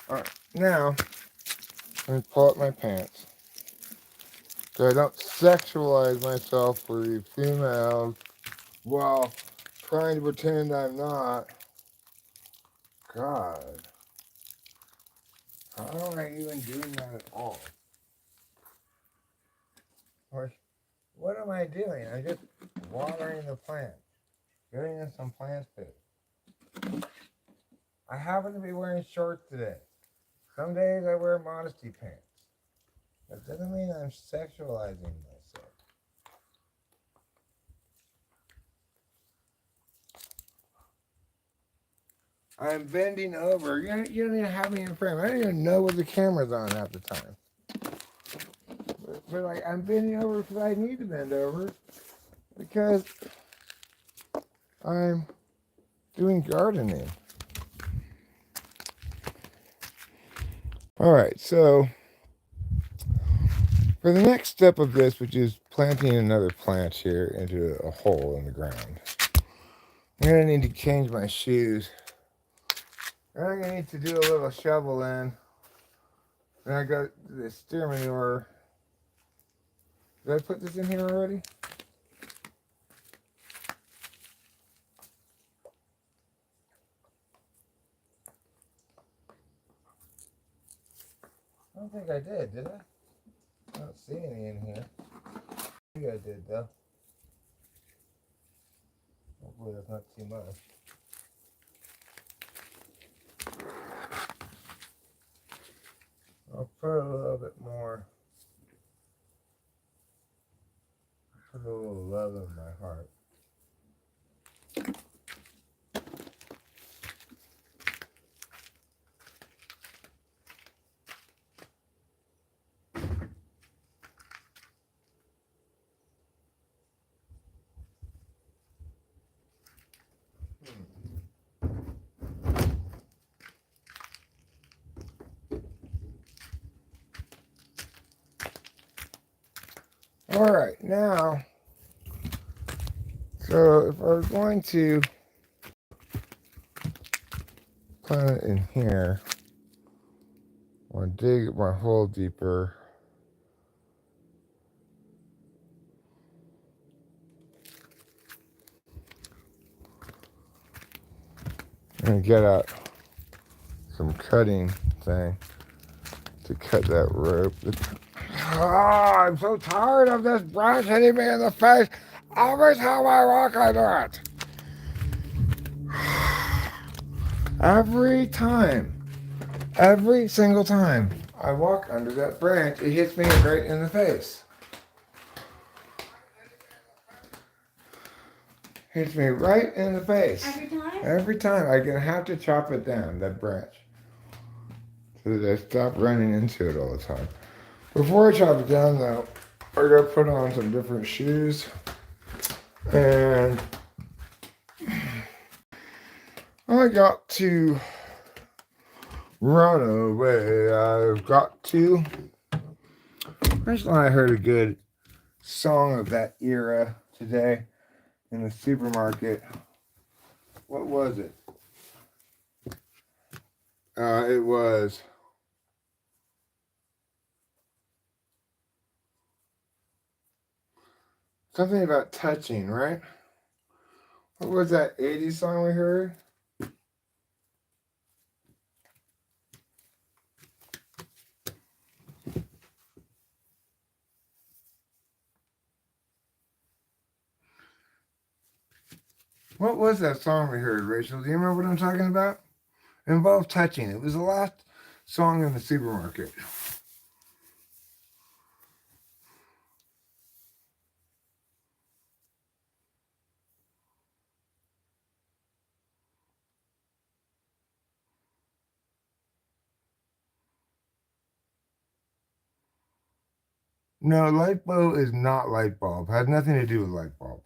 Alright, now let me pull up my pants so I don't sexualize myself for you females while trying to pretend I'm not. God. How am I even doing that at all? What am I doing? I'm just watering the plant. Getting in some plant food. I happen to be wearing shorts today. Some days I wear modesty pants. That doesn't mean I'm sexualizing myself. I'm bending over. You don't even have me in frame. I don't even know what the camera's on half the time. But like, I'm bending over because I need to bend over because I'm doing gardening. All right, so for the next step of this, which is planting another plant here into a hole in the ground, I'm going to need to change my shoes. I'm going to need to do a little shovel in. And I got the steer manure. Did I put this in here already? I don't think I did I? I don't see any in here. I think I did, though. Hopefully that's not too much. I'll put a little bit more. Put a little love in my heart. All right, now, so if I was going to plant it in here, I want to dig my hole deeper. And get out some cutting thing to cut that rope. I'm so tired of this branch hitting me in the face every time I walk under it. Every time. Every single time I walk under that branch, it hits me right in the face. Hits me right in the face.
Every time?
Every time. I'm going to have to chop it down, that branch. So that I stop running into it all the time. Before I chop it down, though, I got to put on some different shoes. And I got to run away. I've got to. Recently, I heard a good song of that era today in the supermarket. What was it? It was something about touching, right? What was that 80s song we heard? What was that song we heard, Rachel? Do you remember what I'm talking about? It involved touching. It was the last song in the supermarket. No, lipo is not light bulb. Has nothing to do with light bulb.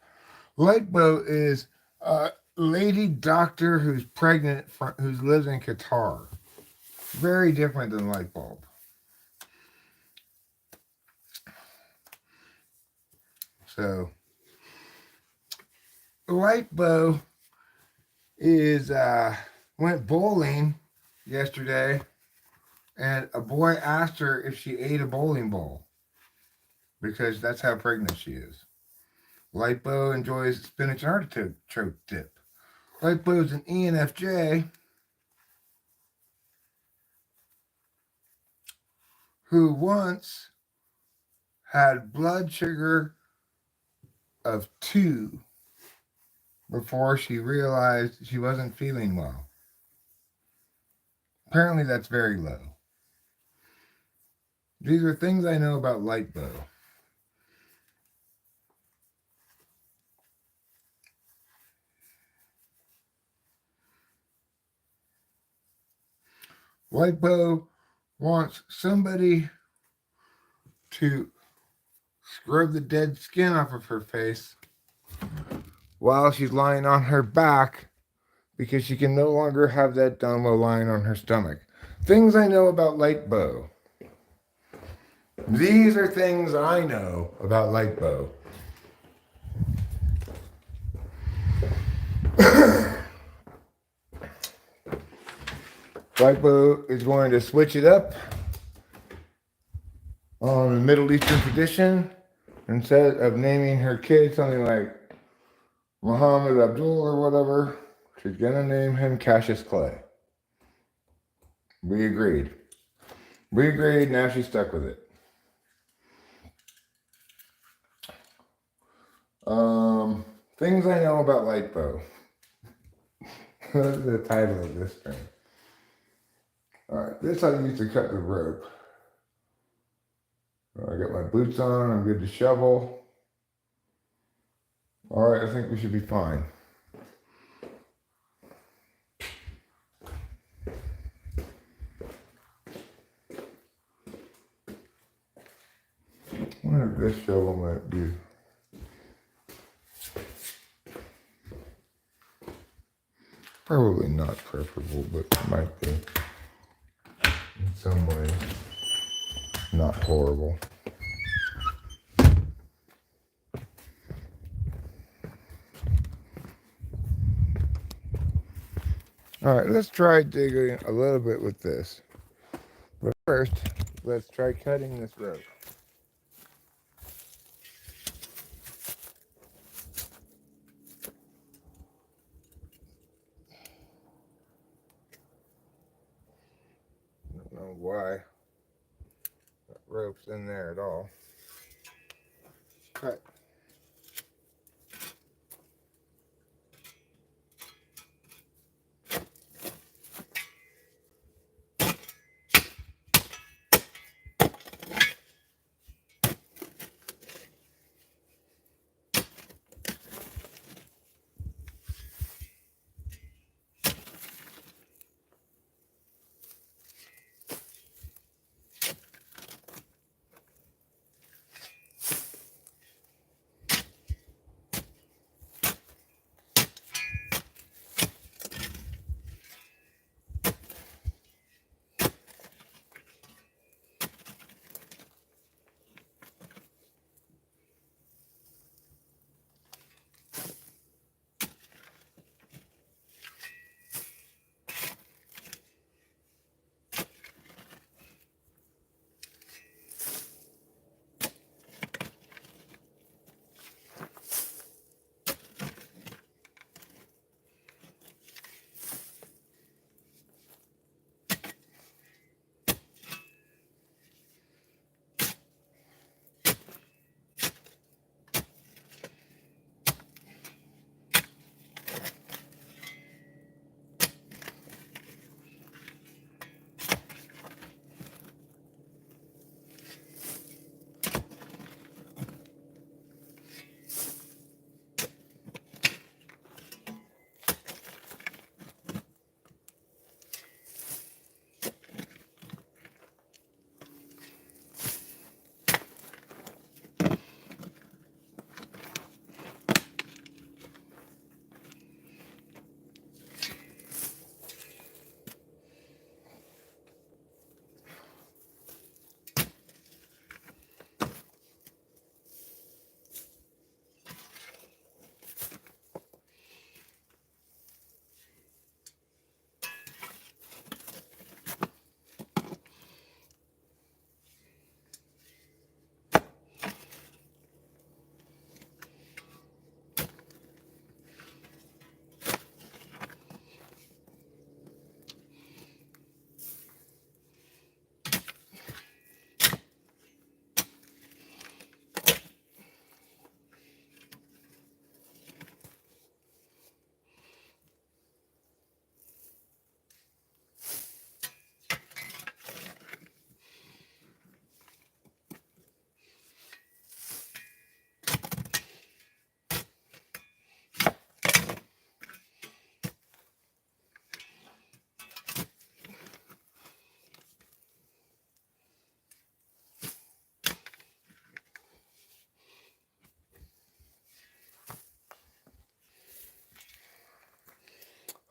Lipo is a lady doctor who's pregnant, who lives in Qatar. Very different than light bulb. So, lipo is went bowling yesterday, and a boy asked her if she ate a bowling ball because that's how pregnant she is. Lipo enjoys spinach and artichoke dip. Lipo is an ENFJ who once had blood sugar of 2 before she realized she wasn't feeling well. Apparently, that's very low. These are things I know about lipo. Lipo wants somebody to scrub the dead skin off of her face while she's lying on her back because she can no longer have that done while lying on her stomach. Things I know about lipo. These are things I know about lipo. Lipo is going to switch it up on the Middle Eastern tradition. Instead of naming her kid something like Muhammad Abdul or whatever, she's going to name him Cassius Clay. We agreed. Now she's stuck with it. Things I know about lipo. That's the title of this thing. Alright, this I used to cut the rope. I got my boots on, I'm good to shovel. Alright, I think we should be fine. I wonder if this shovel might be. Probably not preferable, but it might be. In some ways, not horrible. All right, let's try digging a little bit with this. But first, let's try cutting this rope. I don't know why that rope's in there at all. Cut.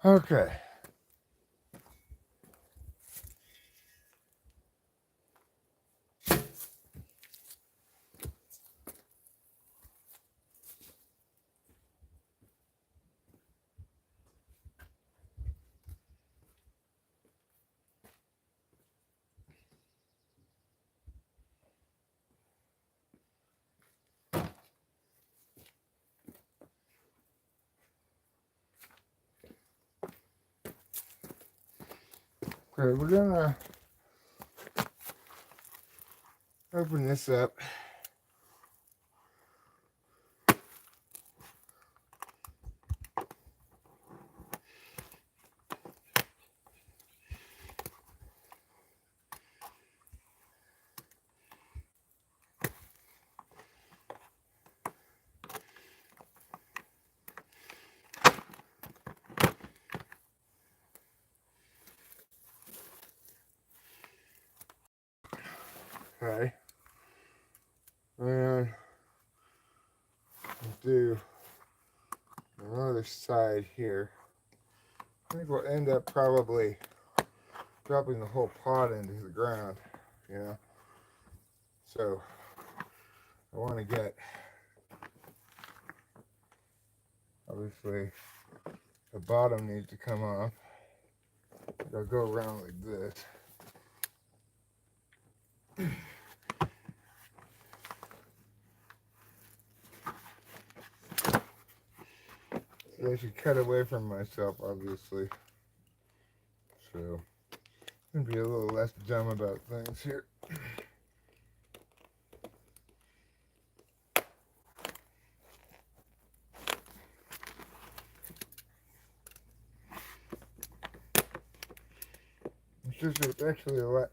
Okay. Okay, we're gonna open this up. Okay. And do another side here. I think we'll end up probably dropping the whole pot into the ground, you know. So I want to get, obviously, the bottom needs to come off. I'll go around like this. So I should cut away from myself, obviously. So I'm gonna be a little less dumb about things here. It's actually a lot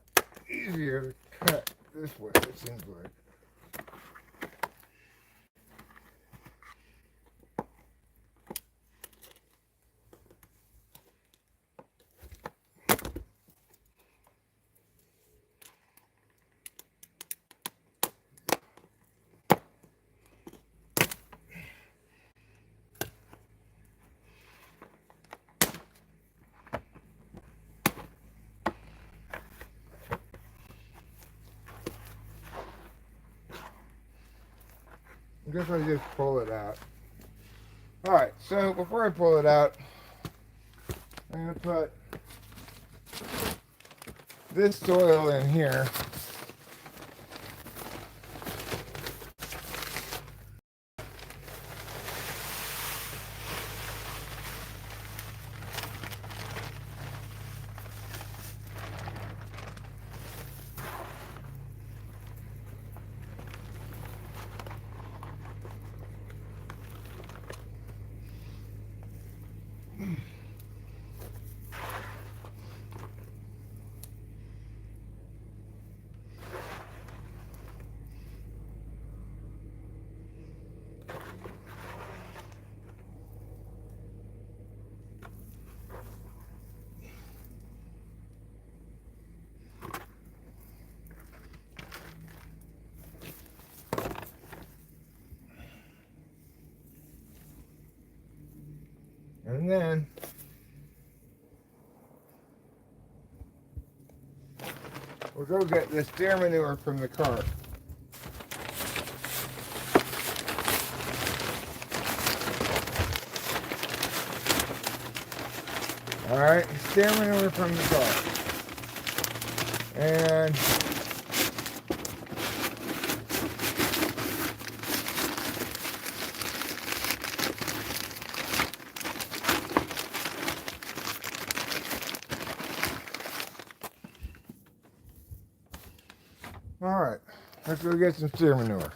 easier to cut this way, it seems like. I guess I just pull it out. Alright, so before I pull it out, I'm going to put this soil in here. And then we'll go get this deer manure from the cart. Alright, deer manure from the cart. And alright, let's go get some steer manure.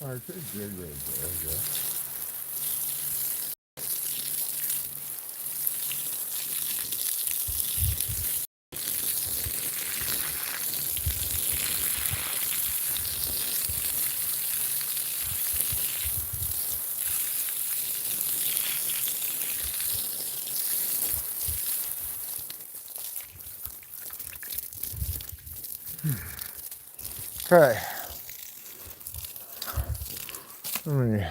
I could dig right there, I guess. Okay. Let me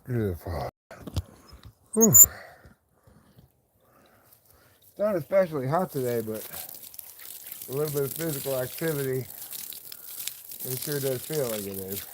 do the pot. Whew. It's not especially hot today, but a little bit of physical activity, it sure does feel like it is.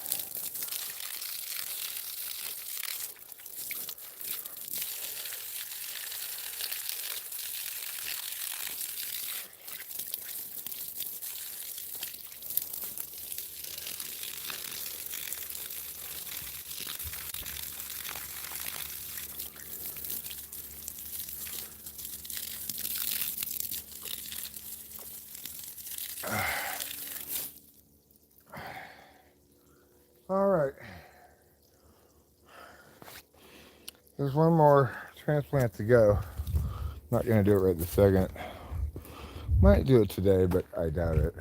All right. There's one more transplant to go. Not going to do it right this second. Might do it today, but I doubt it.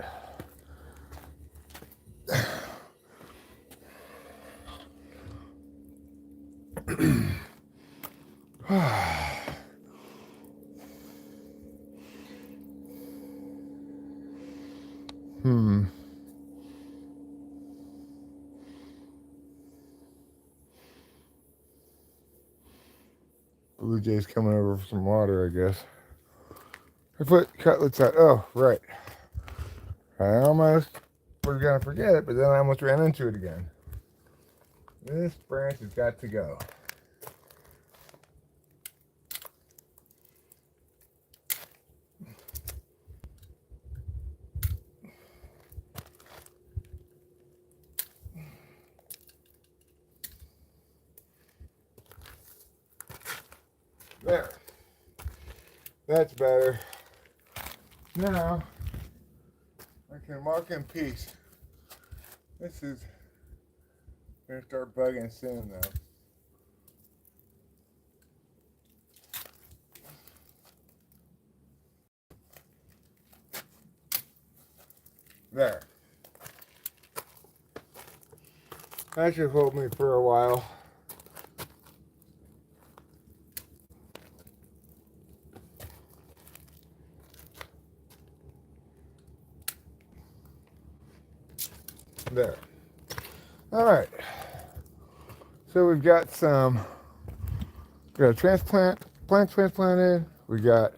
Blue Jay's coming over for some water, I guess. I put cutlets out. Oh, right. I almost was going to forget it, but then I almost ran into it again. This branch has got to go. There. That's better. Now, I can walk in peace. This is going to start bugging soon, though. There. That should hold me for a while. There. All right. So we've got a plant transplanted. We got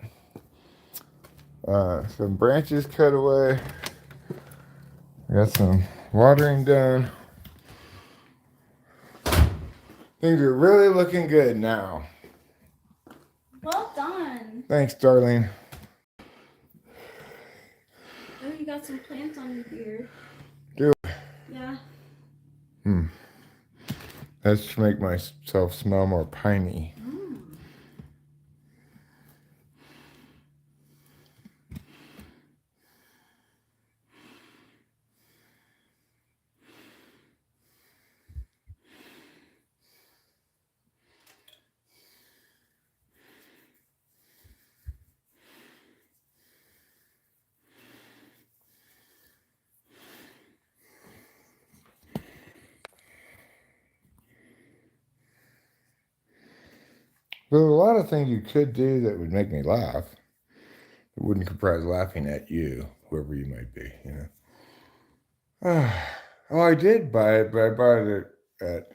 some branches cut away. We got some watering done. Things are really looking good now.
Well done.
Thanks, darling.
Oh, you got some plants on your beard.
Do it.
Yeah.
That should make myself smell more piney. There's a lot of things you could do that would make me laugh. It wouldn't comprise laughing at you, whoever you might be, you know. Oh, I did buy it, but I bought it at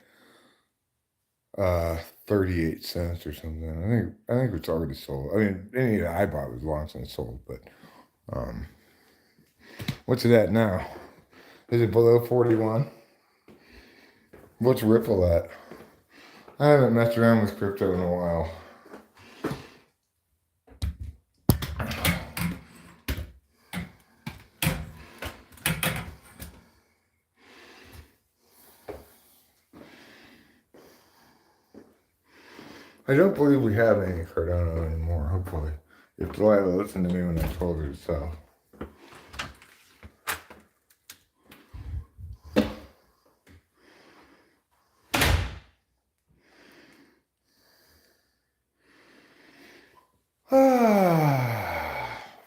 38 cents or something. I think it's already sold. I mean, any that I bought was long since sold, but what's it at now? Is it below 41? What's Ripple at? I haven't messed around with crypto in a while. I don't believe we have any Cardano anymore, hopefully. If Delilah listened to me when I told her to sell.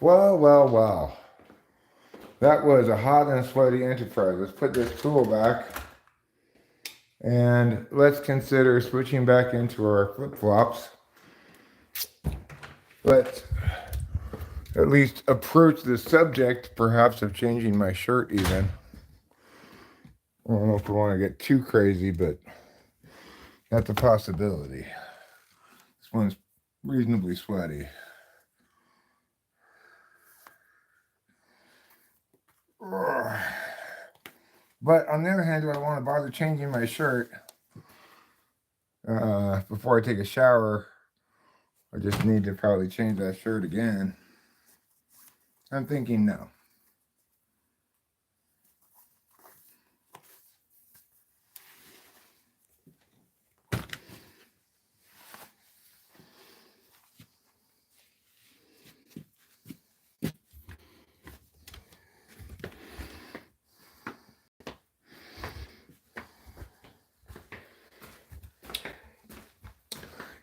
Well. That was a hot and sweaty enterprise. Let's put this tool back. And let's consider switching back into our flip-flops. Let's at least approach the subject, perhaps, of changing my shirt even. I don't know if we want to get too crazy, but that's a possibility. This one's reasonably sweaty. But on the other hand, do I want to bother changing my shirt before I take a shower? I just need to probably change that shirt again. I'm thinking no.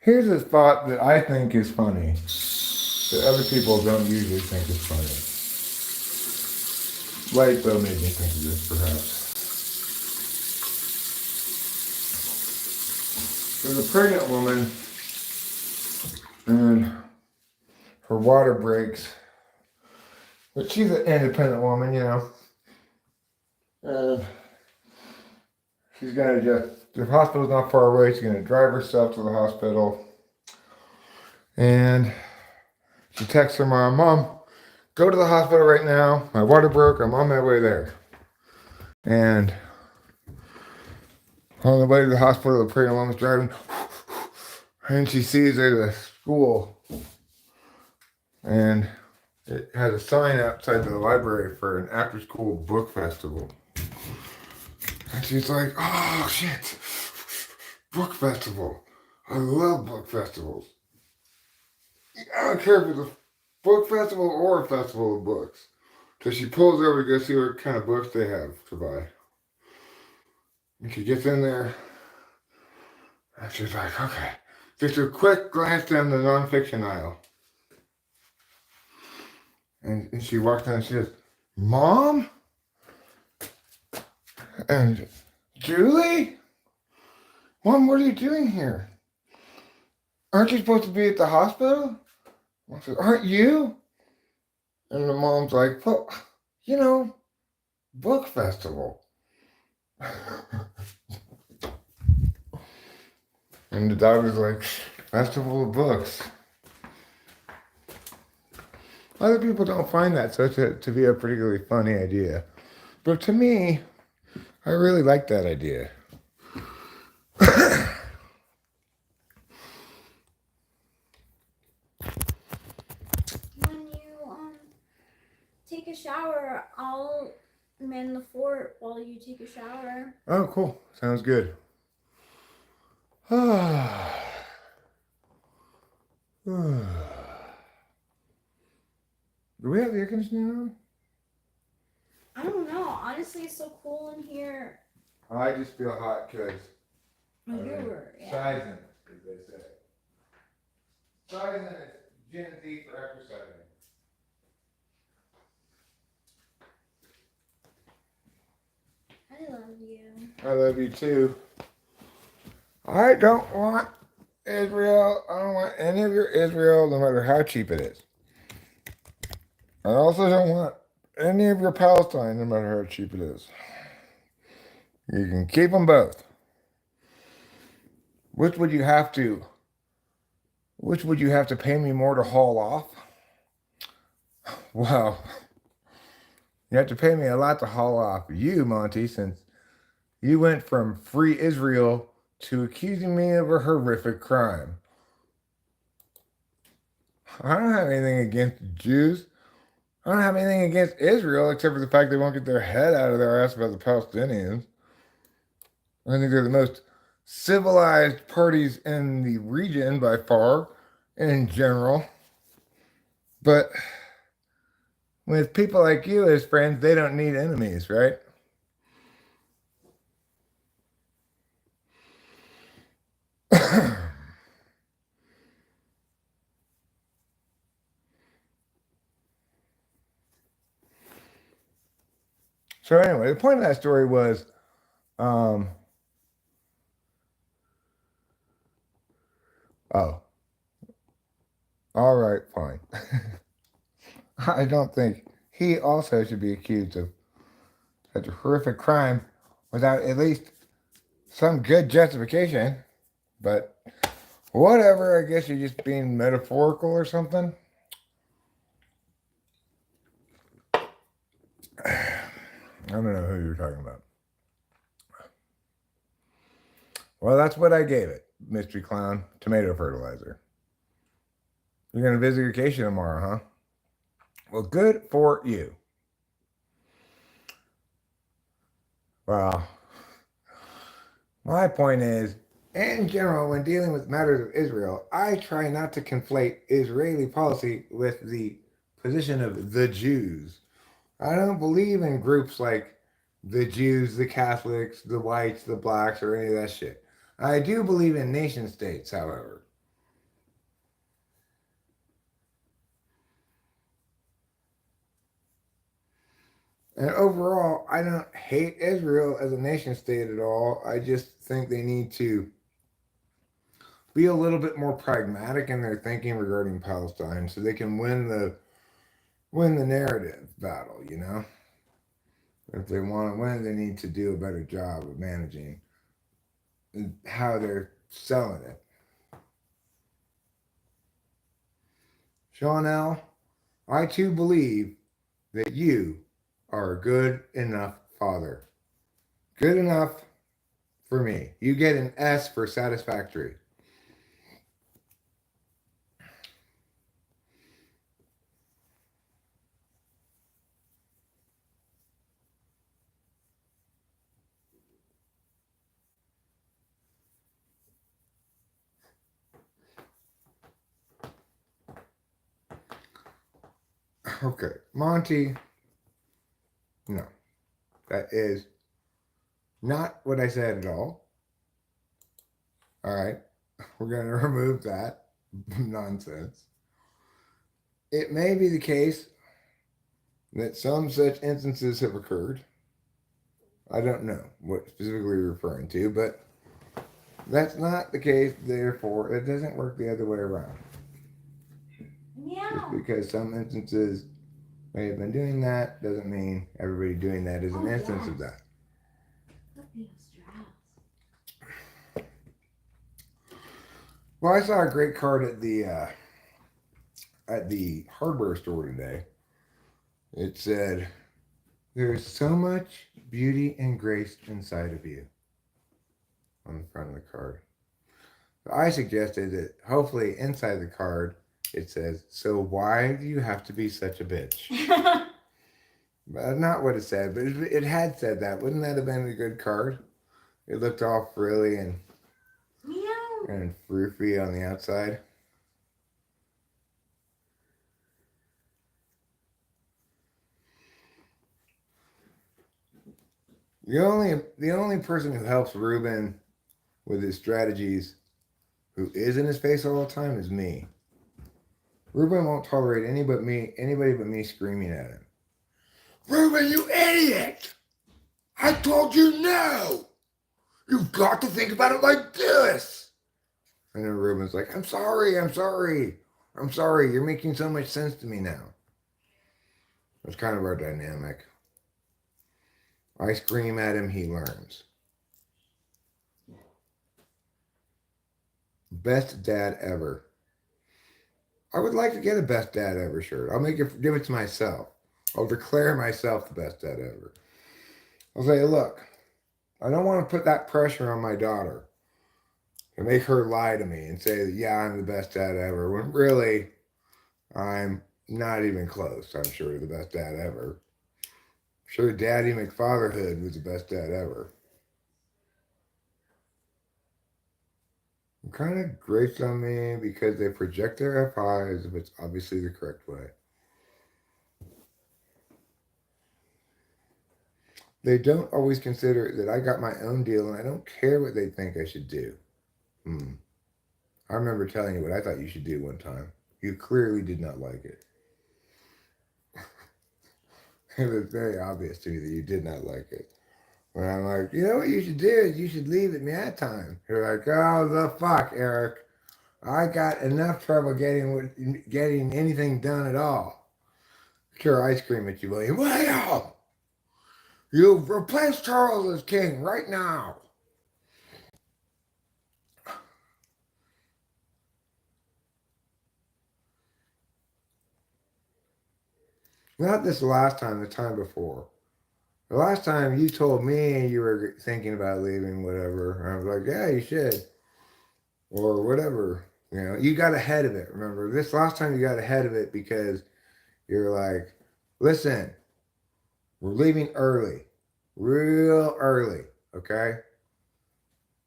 Here's a thought that I think is funny, that other people don't usually think is funny. Light though made me think of this, perhaps. There's a pregnant woman, and her water breaks. But she's an independent woman, you know. She's gonna the hospital's not far away. She's gonna drive herself to the hospital. And she texts her mom, go to the hospital right now. My water broke. I'm on my way there. And on the way to the hospital, the pregnant woman's driving. And she sees her at a school. And it has a sign outside the library for an after-school book festival. And she's like, oh, shit. Book festival. I love book festivals. I don't care if it's a book festival or a festival of books. So she pulls over to go see what kind of books they have to buy. And she gets in there. And she's like, okay. Just a quick glance down the nonfiction aisle. And she walks in and she says, Mom? And Julie? Mom, what are you doing here? Aren't you supposed to be at the hospital? I said, aren't you? And the mom's like, well, you know, book festival. And the daughter's like, festival of books. Other people don't find that to be a particularly funny idea. But to me, I really like that idea.
When you take a shower, I'll man the fort while you take a shower.
Oh, cool. Sounds good. Do we have the air conditioning on?
I don't know. Honestly, it's so cool in here.
I just feel hot because sizing, as they say. Sizing is Gen Z for exercising.
I love you.
I love you too. I don't want Israel. I don't want any of your Israel, no matter how cheap it is. I also don't want any of your Palestine, no matter how cheap it is. You can keep them both. Which would you have to pay me more to haul off? Well, you have to pay me a lot to haul off you, Monty, since you went from free Israel to accusing me of a horrific crime. I don't have anything against Jews. I don't have anything against Israel except for the fact they won't get their head out of their ass about the Palestinians. I think they're the most civilized parties in the region by far, in general. But with people like you as friends, they don't need enemies, right? So anyway, the point of that story was, oh, all right, fine. I don't think he also should be accused of such a horrific crime without at least some good justification. But whatever, I guess you're just being metaphorical or something. I don't know who you're talking about. Well, that's what I gave it, Mystery Clown. Tomato fertilizer. You're going to visit your vacation tomorrow, huh? Well, good for you. Well, my point is, in general, when dealing with matters of Israel, I try not to conflate Israeli policy with the position of the Jews. I don't believe in groups like the Jews, the Catholics, the whites, the blacks, or any of that shit. I do believe in nation states, however. And overall, I don't hate Israel as a nation state at all. I just think they need to be a little bit more pragmatic in their thinking regarding Palestine so they can win the narrative battle, you know? If they want to win, they need to do a better job of managing how they're selling it. Sean L., I too believe that you are a good enough father. Good enough for me. You get an S for satisfactory. Okay, Monty, no, that is not what I said at all. All right, we're going to remove that nonsense. It may be the case that some such instances have occurred. I don't know what specifically you're referring to, but that's not the case. Therefore, it doesn't work the other way around.
Yeah.
Just because some instances may have been doing that doesn't mean everybody doing that is an instance of that. Well, I saw a great card at the hardware store today. It said, "There's so much beauty and grace inside of you," on the front of the card. So I suggested that hopefully inside the card it says, "So why do you have to be such a bitch?" Not what it said, but it had said that. Wouldn't that have been a good card? It looked all frilly and froofy on the outside. The only person who helps Ruben with his strategies, who is in his face all the time, is me. Ruben won't tolerate anybody but me screaming at him. "Ruben, you idiot! I told you no! You've got to think about it like this!" And then Ruben's like, I'm sorry. You're making so much sense to me now." That's kind of our dynamic. I scream at him, he learns. Best dad ever. I would like to get a best dad ever shirt. I'll give it to myself. I'll declare myself the best dad ever. I'll say, look, I don't want to put that pressure on my daughter to make her lie to me and say that, yeah, I'm the best dad ever, when really I'm not even close, I'm sure, to the best dad ever. I'm sure Daddy McFatherhood was the best dad ever. It kind of grates on me because they project their FI as if it's obviously the correct way. They don't always consider that I got my own deal and I don't care what they think I should do. I remember telling you what I thought you should do one time. You clearly did not like it. It was very obvious to me that you did not like it. When I'm like, you know what you should do is you should leave at meal time. You're like, oh the fuck, Eric. I got enough trouble getting anything done at all. Sure, ice cream at you, William. Well, you replace Charles as king right now. Not this last time, the time before. The last time you told me you were thinking about leaving, whatever, I was like, yeah, you should. Or whatever. You know, you got ahead of it. Remember, this last time you got ahead of it because you're like, listen, we're leaving early, real early, okay?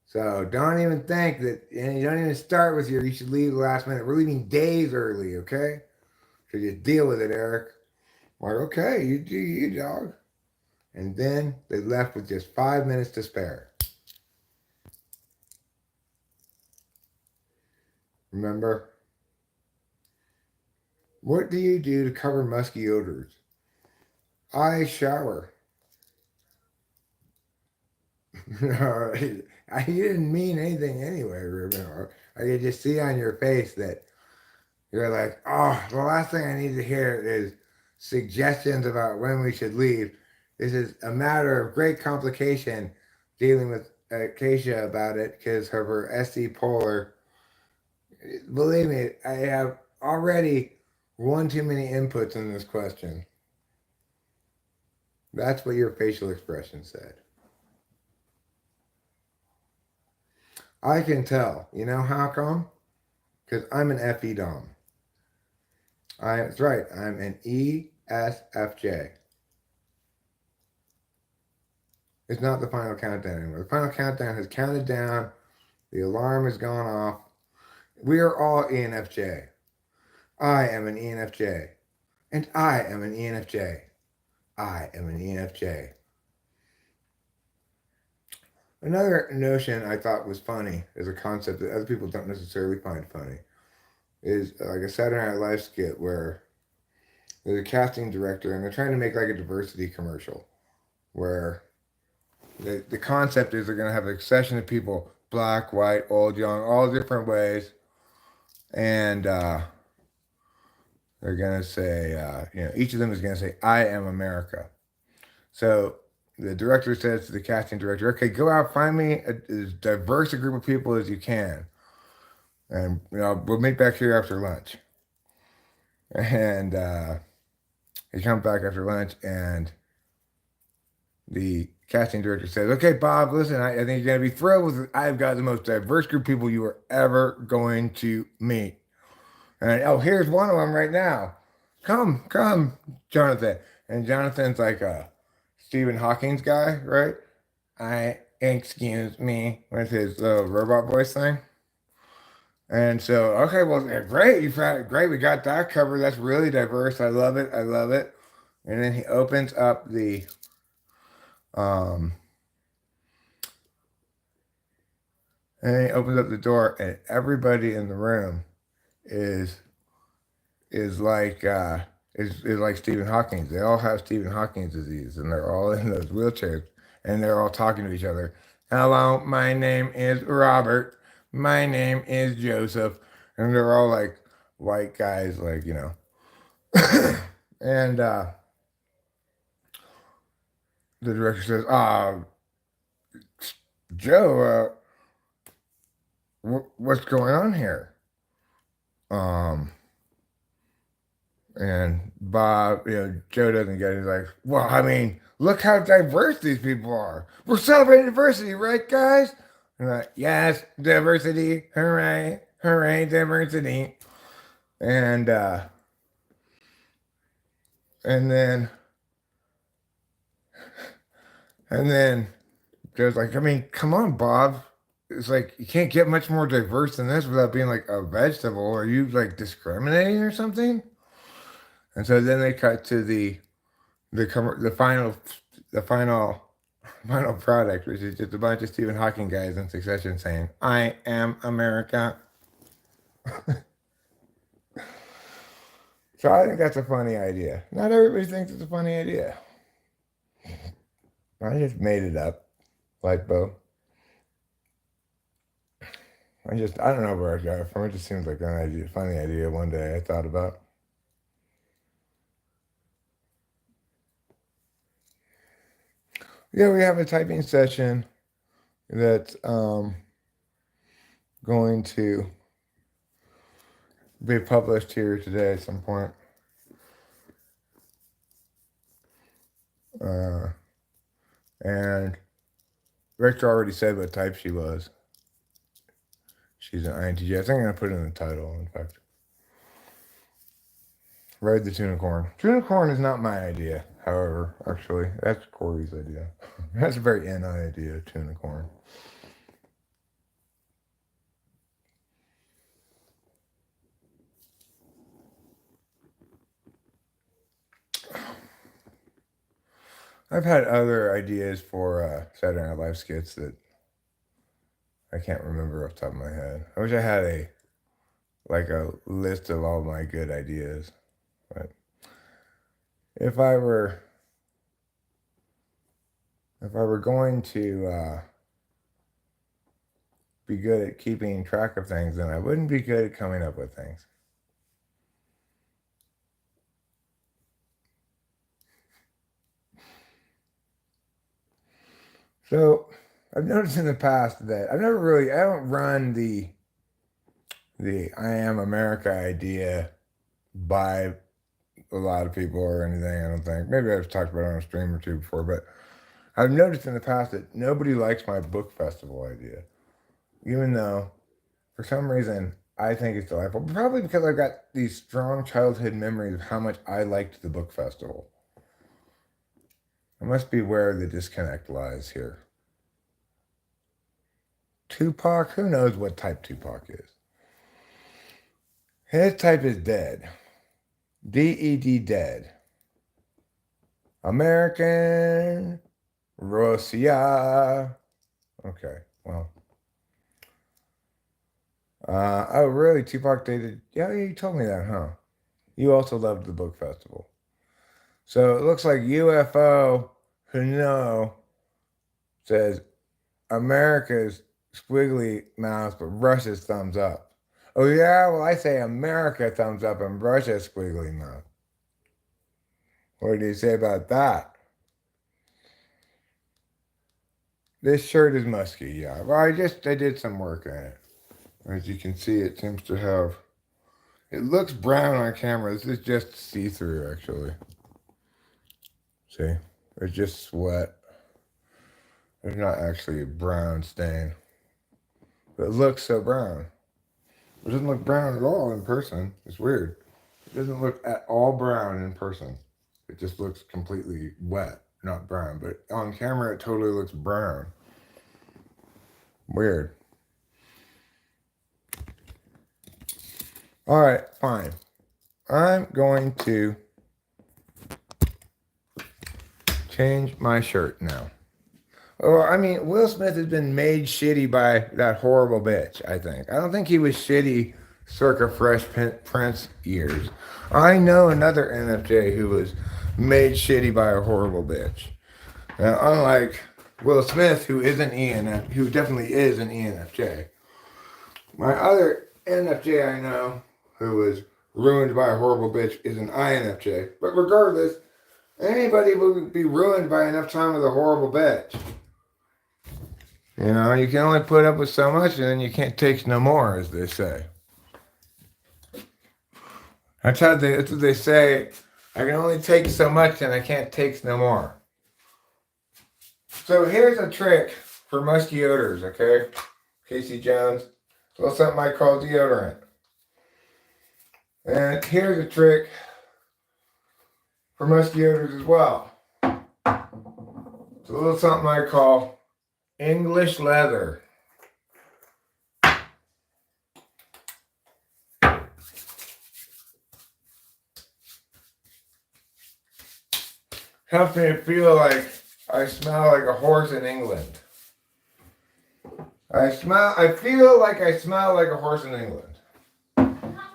So don't even think that, and you don't even start with you should leave the last minute. We're leaving days early, okay? So just deal with it, Eric. I'm like, okay, you do you, dog. And then they left with just 5 minutes to spare. Remember? What do you do to cover musky odors? I shower. No, I didn't mean anything anyway, Ruben. I could just see on your face that you're like, oh, the last thing I need to hear is suggestions about when we should leave. This is a matter of great complication dealing with Acacia about it because of her SC polar. Believe me, I have already one too many inputs in this question. That's what your facial expression said. I can tell. You know how come? Because I'm an FE Dom. That's right. I'm an ESFJ. It's not the final countdown anymore. The final countdown has counted down. The alarm has gone off. We are all ENFJ. I am an ENFJ. And I am an ENFJ. I am an ENFJ. Another notion I thought was funny as a concept that other people don't necessarily find funny is like a Saturday Night Live skit where there's a casting director and they're trying to make like a diversity commercial where the concept is they're going to have a succession of people, black, white, old, young, all different ways. And they're going to say, each of them is going to say, I am America. So the director says to the casting director, okay, go out, find me as diverse a group of people as you can. And, we'll meet back here after lunch. And he comes back after lunch and the casting director says, okay, Bob, listen, I think you're going to be thrilled with it. I've got the most diverse group of people you are ever going to meet. And, here's one of them right now. Come, Jonathan. And Jonathan's like a Stephen Hawking's guy, right? Excuse me, with his little robot voice thing. And so, okay, well, great. Great. We got that covered. That's really diverse. I love it. And then he opens up um, the door, and everybody in the room is like is like Stephen Hawking. They all have Stephen Hawking's disease, and they're all in those wheelchairs, and they're all talking to each other. Hello, my name is Robert. My name is Joseph, and they're all like white guys, like and the director says, Joe, what's going on here? Um, and Bob, Joe doesn't get it. He's like, well, I mean, look how diverse these people are. We're celebrating diversity, right, guys? And I'm like, yes, diversity, hooray, hooray, diversity. And and then and then Joe's like, I mean, come on, Bob. It's like you can't get much more diverse than this without being like a vegetable. Are you like discriminating or something? And so then they cut to the final product, which is just a bunch of Stephen Hawking guys in succession saying, "I am America." So So I think that's a funny idea. Not everybody thinks it's a funny idea. I just made it up, light bulb. I don't know where I got it from. It just seems like an idea, funny idea one day I thought about. Yeah, we have a typing session that's going to be published here today at some point. And Rachel already said what type she was. She's an INTJ. I think I'm going to put it in the title, in fact. Ride the tuna corn. Tuna corn is not my idea, however, actually. That's Corey's idea. That's a very NI idea, tuna corn. I've had other ideas for Saturday Night Live skits that I can't remember off the top of my head. I wish I had a list of all my good ideas. But if I were going to be good at keeping track of things, then I wouldn't be good at coming up with things. So I've noticed in the past that I don't run the I am America idea by a lot of people or anything, I don't think. Maybe I've talked about it on a stream or two before, but I've noticed in the past that nobody likes my book festival idea. Even though, for some reason, I think it's delightful. Probably because I've got these strong childhood memories of how much I liked the book festival. I must be where the disconnect lies here. Tupac? Who knows what type Tupac is? His type is dead. D-E-D, dead. American Russia. Okay, well. Oh, really? Tupac dated? Yeah, you told me that, huh? You also loved the book festival. So it looks like UFO, who know, says America's squiggly mouth, but Russia's thumbs up. Oh, yeah? Well, I say America thumbs up and Russia's squiggly mouth. What do you say about that? This shirt is musky, yeah. Well, I did some work on it. As you can see, it seems to have, it looks brown on camera. This is just see-through, actually. See? It's just sweat. There's not actually a brown stain. But it looks so brown. It doesn't look brown at all in person. It's weird. It doesn't look at all brown in person. It just looks completely wet, not brown. But on camera, it totally looks brown. Weird. All right, fine. I'm going to change my shirt now. Oh, I mean, Will Smith has been made shitty by that horrible bitch, I think. I don't think he was shitty circa Fresh Prince years. I know another NFJ who was made shitty by a horrible bitch. Now, unlike Will Smith, who definitely is an ENFJ. My other NFJ I know who was ruined by a horrible bitch is an INFJ. But regardless, anybody will be ruined by enough time with a horrible bitch. You know, you can only put up with so much and then you can't take no more, as they say. That's what they say. I can only take so much and I can't take no more. So here's a trick for musky odors, okay? Casey Jones. It's a little something I call deodorant. And here's a trick for musky odors as well. It's a little something I call English leather. Helps me feel like I smell like a horse in England. I feel like I smell like a horse in England.
I'm coming.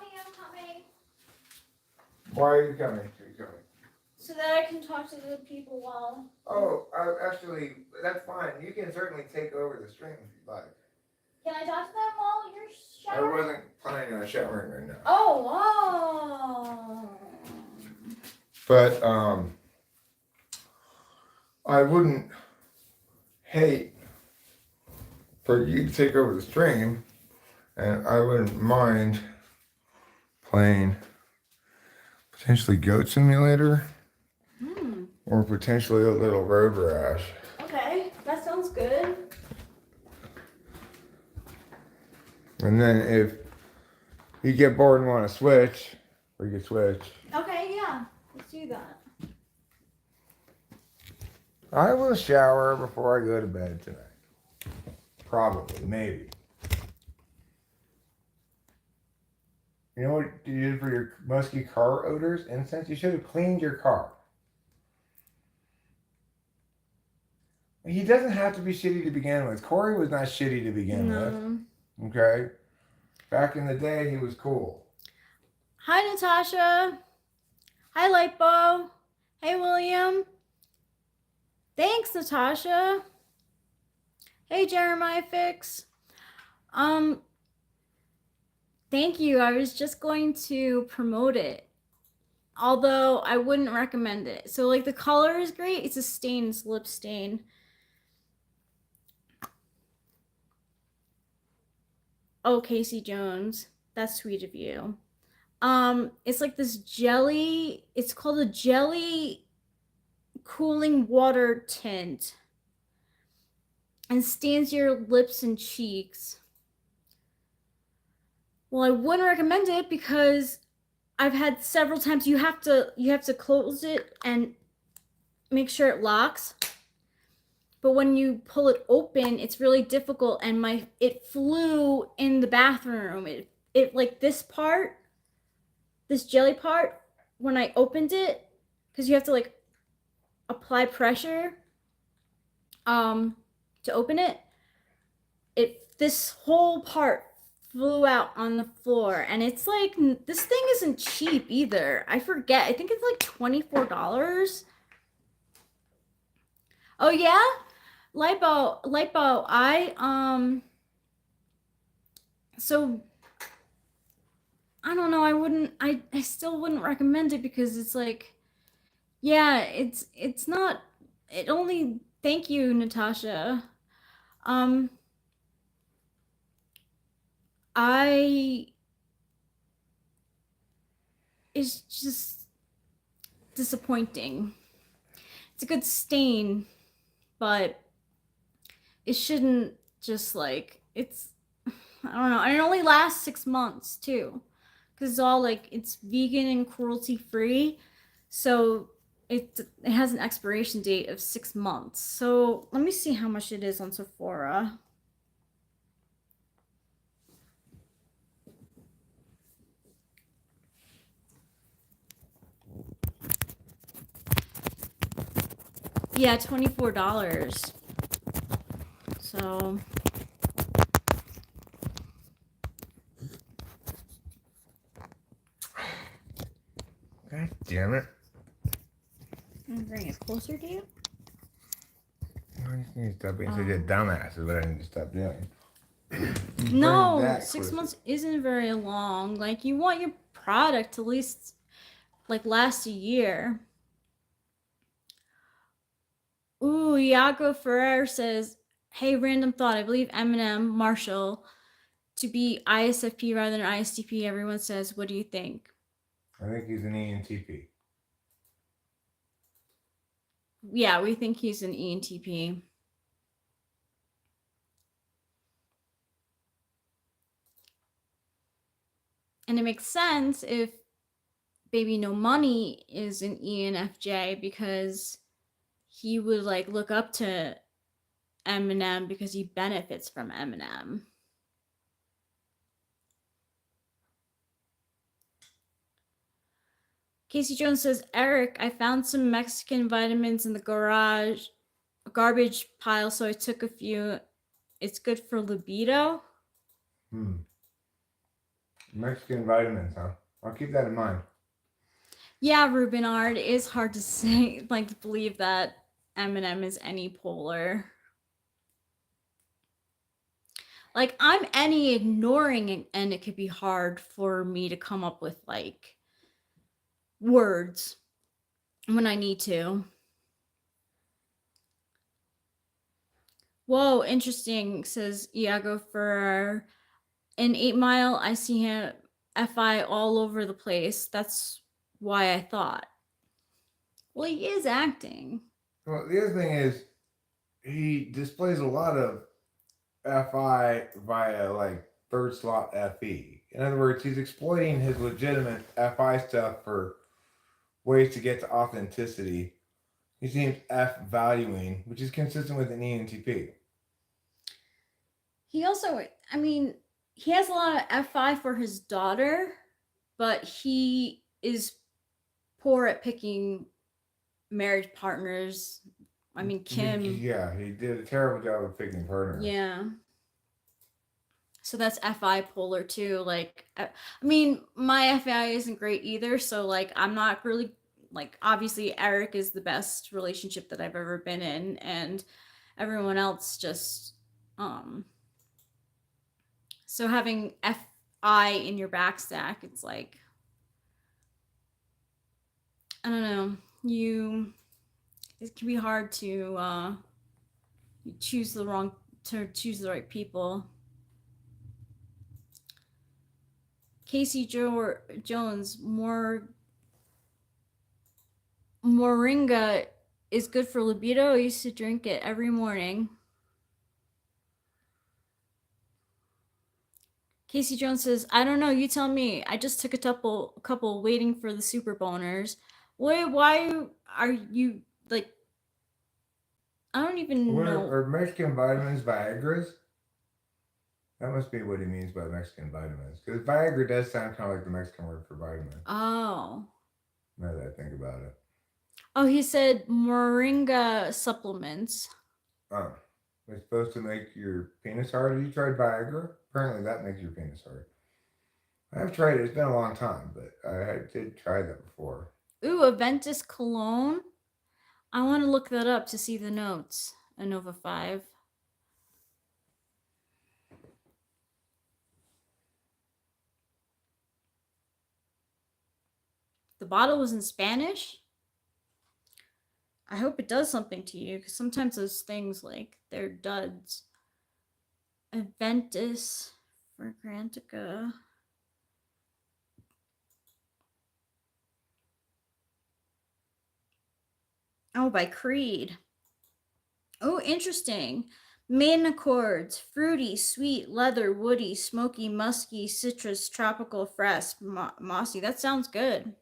Why are you coming?
So that I can talk to the people while.
Oh, actually, that's fine. You can certainly take over the stream if you'd like.
Can I talk to them while you're
I
showering?
wasn't planning on showering right now.
Oh, wow.
But I wouldn't hate for you to take over the stream, and I wouldn't mind playing potentially Goat Simulator or potentially a little Road Rash.
Okay, that sounds good.
And then if you get bored and want to switch, we could switch.
Okay, yeah, let's do that.
I will shower before I go to bed tonight. Probably, maybe. You know what you did for your musky car odors? Incense? You should have cleaned your car. He doesn't have to be shitty to begin with. Corey was not shitty to begin with. Okay? Back in the day, he was cool.
Hi, Natasha. Hi, Lightbo. Hey, William. Thanks, Natasha. Hey, Jeremiah Fix. Thank you. I was just going to promote it. Although I wouldn't recommend it. So like the color is great. It's a stain, it's lip stain. Oh, Casey Jones. That's sweet of you. It's like this jelly. It's called a jelly cooling water tint. And stains your lips and cheeks. Well, I wouldn't recommend it because I've had several times you have to close it and make sure it locks. But when you pull it open, it's really difficult, and it flew in the bathroom. It like this part, this jelly part, when I opened it, because you have to like apply pressure to open it, this whole part flew out on the floor, and it's like, this thing isn't cheap either. I forget. I think it's like $24. Oh yeah? Lipo, so I don't know, I still wouldn't recommend it because it's like, yeah, it's not, it only, thank you, Natasha. It's just disappointing. It's a good stain, but it shouldn't just like, I don't know. And it only lasts 6 months too, because it's all like, it's vegan and cruelty free. So it has an expiration date of 6 months. So let me see how much it is on Sephora. Yeah, $24. So
God damn it.
I'm gonna bring it closer to you.
I just need to stop being such a dumbass is what I need to stop doing.
No, 6 months isn't very long. Like, you want your product to at least like last a year. Ooh, Iago Ferrer says, hey, random thought. I believe Eminem Marshall to be ISFP rather than ISTP. Everyone says, what do you think?
I think he's an ENTP.
Yeah, we think he's an ENTP. And it makes sense if Baby No Money is an ENFJ because he would like look up to Eminem because he benefits from Eminem. Casey Jones says, Eric, I found some Mexican vitamins in the garbage pile, so I took a few. It's good for libido.
Mexican vitamins, huh? I'll keep that in mind.
Yeah, Rubenard, it is hard to say, like, to believe that Eminem is any polar. Like, I'm any ignoring, and it could be hard for me to come up with, like, words when I need to. Whoa, interesting, says Iago for in 8 Mile. I see him FI all over the place. That's why I thought. Well, he is acting.
Well, the other thing is, he displays a lot of FI via like third slot FE. In other words, he's exploiting his legitimate FI stuff for ways to get to authenticity. He seems F valuing, which is consistent with an ENTP.
He also, I mean, he has a lot of FI for his daughter, but he is poor at picking marriage partners. I mean, Kim.
Yeah, he did a terrible job of picking partners.
Yeah. So that's FI polar too. Like, I mean, my FI isn't great either. So, like, I'm not really, like, obviously, Eric is the best relationship that I've ever been in. And everyone else just, so having FI in your backstack, it's like, I don't know, it can be hard to choose the right people. Casey Jones, moringa is good for libido. I used to drink it every morning. Casey Jones says, I don't know, you tell me. I just took a couple waiting for the super boners. Why are you, like, I don't even know.
Are Mexican vitamins Viagra's? That must be what he means by Mexican vitamins. Because Viagra does sound kind of like the Mexican word for vitamin.
Oh.
Now that I think about it.
Oh, he said moringa supplements.
Oh. It's supposed to make your penis hard. Have you tried Viagra? Apparently that makes your penis hard. I've tried it. It's been a long time, but I did try that before.
Ooh, Aventus cologne. I want to look that up to see the notes. Anova 5. The bottle was in Spanish. I hope it does something to you, because sometimes those things, like, they're duds. Aventus Fragrantica. Oh, by Creed. Oh, interesting. Main accords: fruity, sweet, leather, woody, smoky, musky, citrus, tropical, fresh, mossy. That sounds good.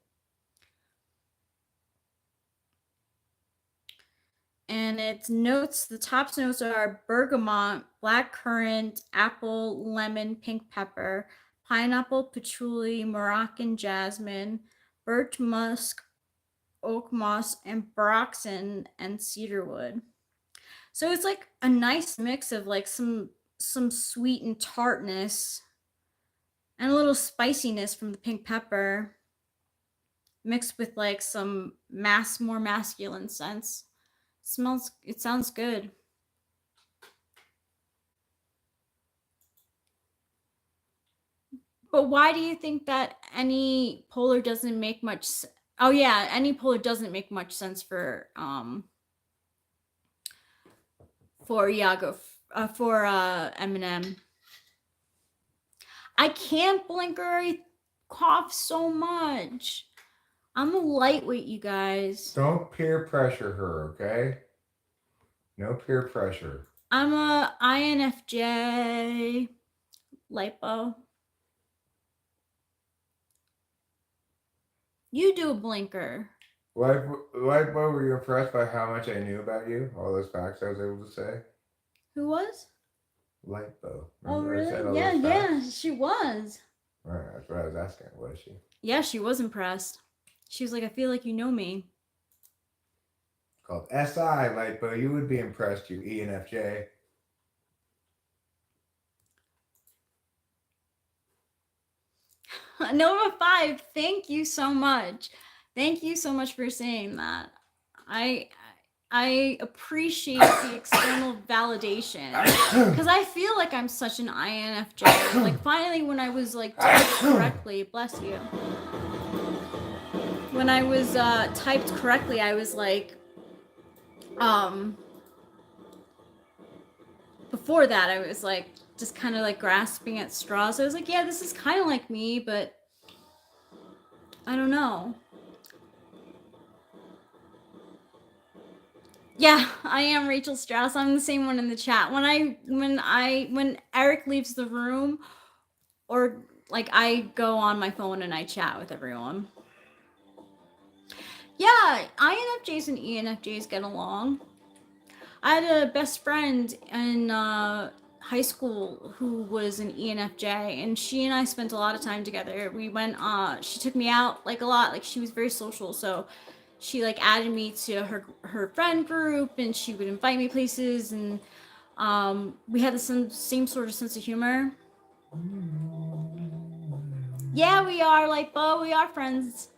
And its notes, the top notes are bergamot, black currant, apple, lemon, pink pepper, pineapple, patchouli, Moroccan jasmine, birch musk, oak moss, and broxen and cedarwood. So it's like a nice mix of, like, some sweet and tartness and a little spiciness from the pink pepper, mixed with, like, some more masculine scents. It sounds good. But why do you think that any polar doesn't make much Oh yeah, any polar doesn't make much sense for Iago, for Eminem. I can't blink or I cough so much. I'm a lightweight, you guys.
Don't peer pressure her, okay? No peer pressure.
I'm a INFJ lipo. You do a blinker.
Lipo, were you impressed by how much I knew about you? All those facts I was able to say?
Who was?
Lipo.
Oh, really? Yeah, she was.
Right, that's what I was asking. Was she?
Yeah, she was impressed. She was like, I feel like you know me.
Called SI Lipo. You would be impressed, you ENFJ.
Nova 5, thank you so much. Thank you so much for saying that. I I appreciate the external validation because I feel like I'm such an INFJ. Like finally, when I was like typed correctly, bless you. When I was typed correctly, I was like, um, before that, I was like just kind of like grasping at straws. I was like, yeah, this is kind of like me, but I don't know. Yeah, I am Rachel Strauss. I'm the same one in the chat. When Eric leaves the room, or like I go on my phone and I chat with everyone. Yeah, INFJs and ENFJs get along. I had a best friend in high school who was an ENFJ, and she and I spent a lot of time together. We went, she took me out like a lot. Like she was very social, so she like added me to her friend group, and she would invite me places, and we had the same sort of sense of humor. Yeah, we are like Bo. We are friends.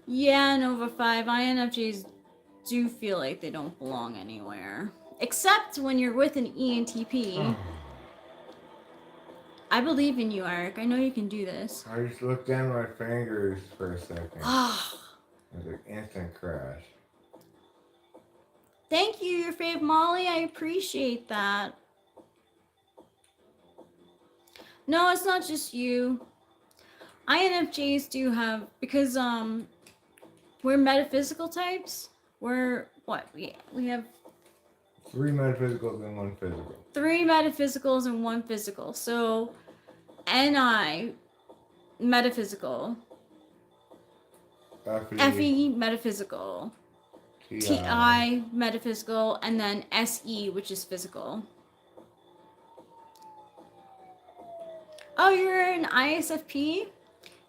Yeah, Nova 5. INFJs do feel like they don't belong anywhere. Except when you're with an ENTP. I believe in you, Eric. I know you can do this.
I just looked down my fingers for a second.
Ah,
It was an instant crash.
thank you, your fave Molly. I appreciate that. No, it's not just you. INFJs do have, because we're metaphysical types. We're what? We have
3 metaphysicals and 1 physical.
3 metaphysicals and 1 physical. So NI metaphysical, FE metaphysical, TI metaphysical, and then SE, which is physical. Oh, you're an ISFP?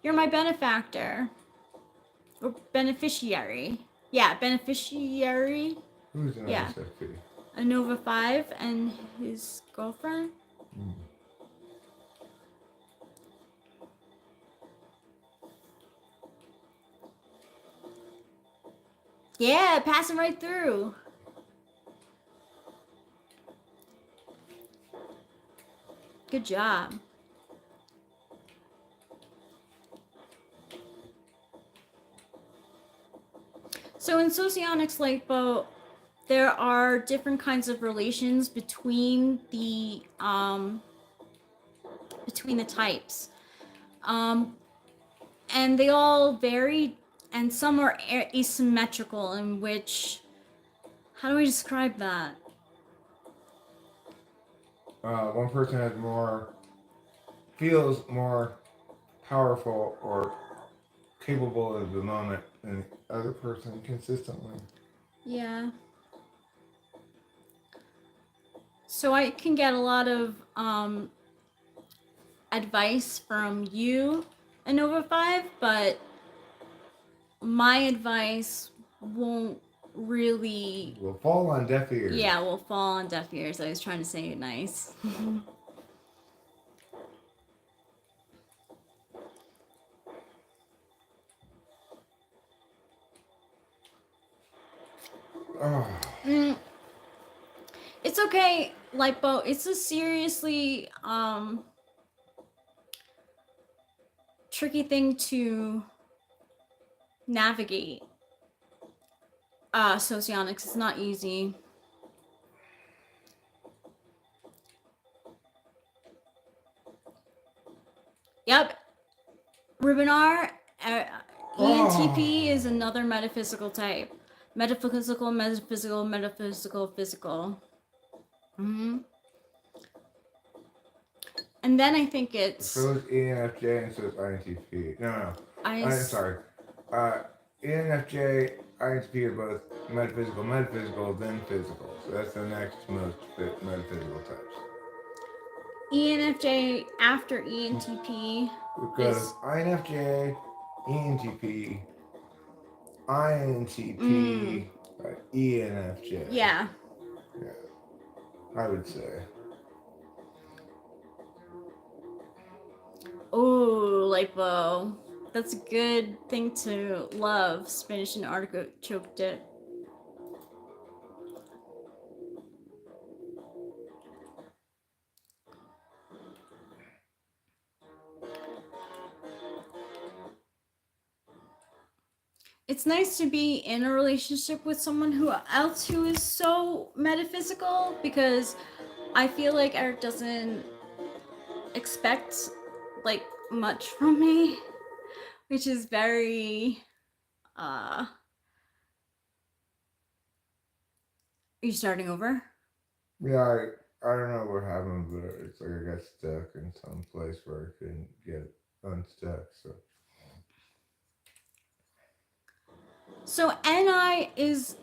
You're my benefactor. Or beneficiary. Yeah, beneficiary.
Who's an
Yeah.
ISFP?
A Nova 5 and his girlfriend. Yeah, passing right through. Good job. So in Socionics, like, Bo, there are different kinds of relations between the types, and they all vary, and some are asymmetrical. In which, how do we describe that?
One person has feels more powerful or capable of the moment than the other person consistently.
Yeah. So I can get a lot of advice from you, a Nova 5, but my advice won't really...
Will fall on deaf ears.
Yeah, will fall on deaf ears. I was trying to say it nice. It's okay, Lipo. It's a seriously tricky thing to navigate. Socionics is not easy. Yep. Rubinar, ENTP is another metaphysical type. Metaphysical, metaphysical, metaphysical, physical. And then I think it's...
So it's ENFJ and so it's INTP. No. I'm sorry. ENFJ, INTP are both metaphysical, then physical. So that's the next most metaphysical types.
ENFJ after ENTP.
Because INFJ, ENTP, INTP, ENFJ.
Yeah.
Yeah. I would say.
Oh, lipo. That's a good thing to love. Spinach and artichoke dip. It's nice to be in a relationship with someone who is so metaphysical, because I feel like Eric doesn't expect like much from me, which is very are you starting over?
Yeah, I don't know what happened, but it's like I got stuck in some place where I couldn't get unstuck.
So Ni is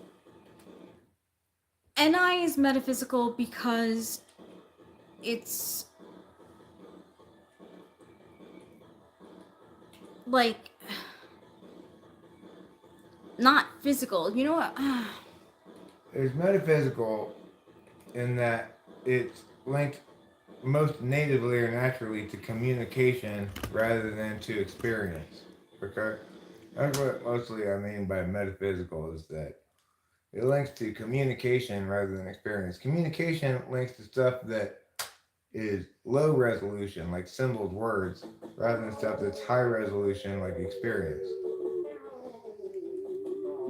metaphysical because it's like not physical. You know what?
It's metaphysical in that it's linked most natively or naturally to communication rather than to experience. Okay? That's what mostly I mean by metaphysical, is that it links to communication rather than experience. Communication links to stuff that is low resolution, like symbols, words, rather than stuff that's high resolution, like experience.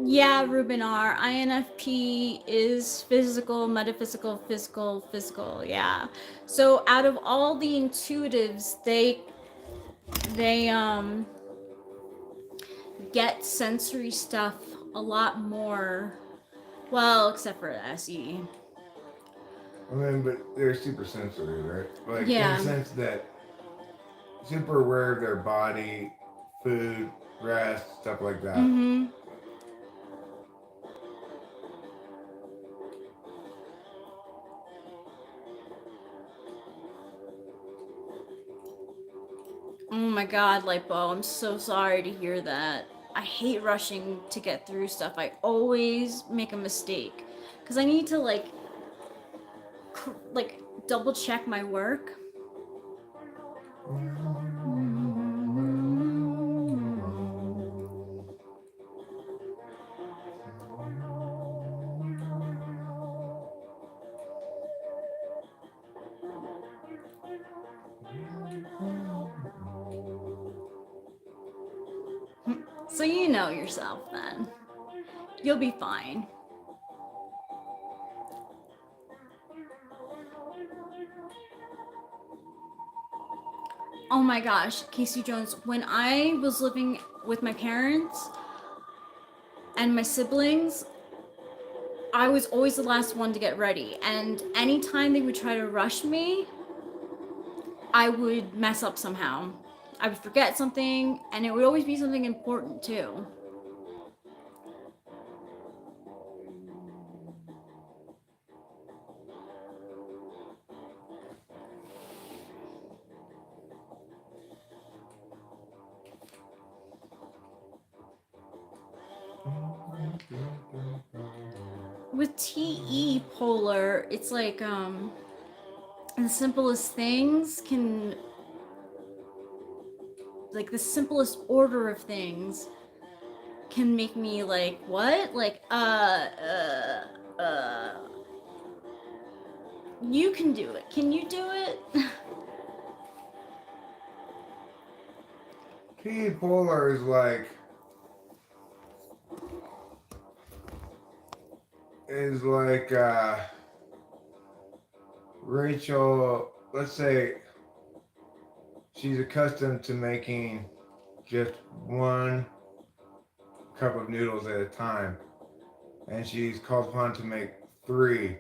Yeah, Ruben R. INFP is physical, metaphysical, physical, physical. Yeah. So out of all the intuitives, they get sensory stuff a lot more. Well, except for the SE.
I mean, but they're super sensory, right? Like, in the
Yeah.
sense that super aware of their body, food, rest, stuff like that.
Mm-hmm. Oh my god, Lipo, I'm so sorry to hear that. I hate rushing to get through stuff. I always make a mistake. Because I need to, like, double check my work. So you know yourself then. You'll be fine. Oh my gosh, Casey Jones, when I was living with my parents and my siblings, I was always the last one to get ready. And anytime they would try to rush me, I would mess up somehow. I would forget something, and it would always be something important too. With TE polar, it's like the simplest things can, like the simplest order of things can make me like, what? Like you can do it. Can you do it?
T polar is like Rachel, let's say she's accustomed to making just one cup of noodles at a time, and she's called upon to make three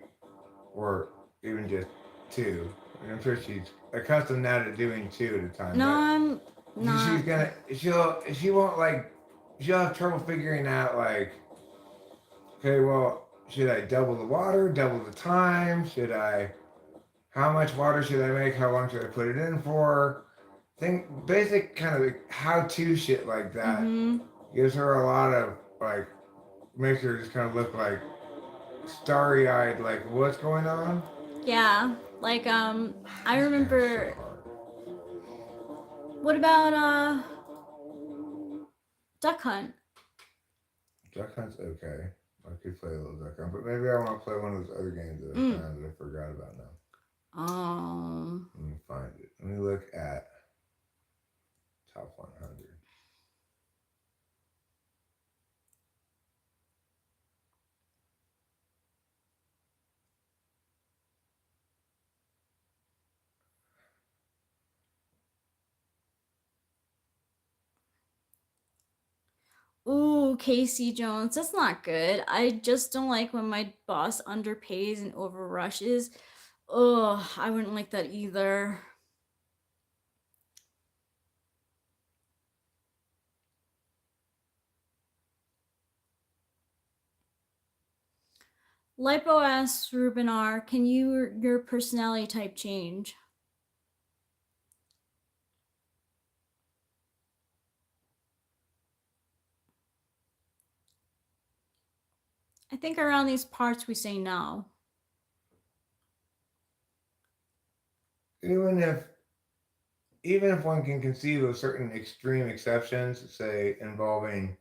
or even just two. And I'm sure she's accustomed now to doing two at a time.
No,
But
I'm
she's
not.
gonna she won't like she'll have trouble figuring out like, okay, well, should I double the water, double the time? Should I how much water should I make? How long should I put it in for? Think basic kind of like how to shit like that
Mm-hmm.
gives her a lot of like makes her just kind of look like starry eyed, like what's going on?
Yeah. Like I remember What about Duck Hunt?
Duck Hunt's okay. I could play a little Duck Hunt, but maybe I want to play one of those other games that I found that I forgot about now. Let me find it. Let me look at top 100.
Ooh, Casey Jones. That's not good. I just don't like when my boss underpays and overrushes. Ugh, I wouldn't like that either. Lipo asks Rubinar, can your personality type change? I think around these parts we say no.
Even if one can conceive of certain extreme exceptions, say involving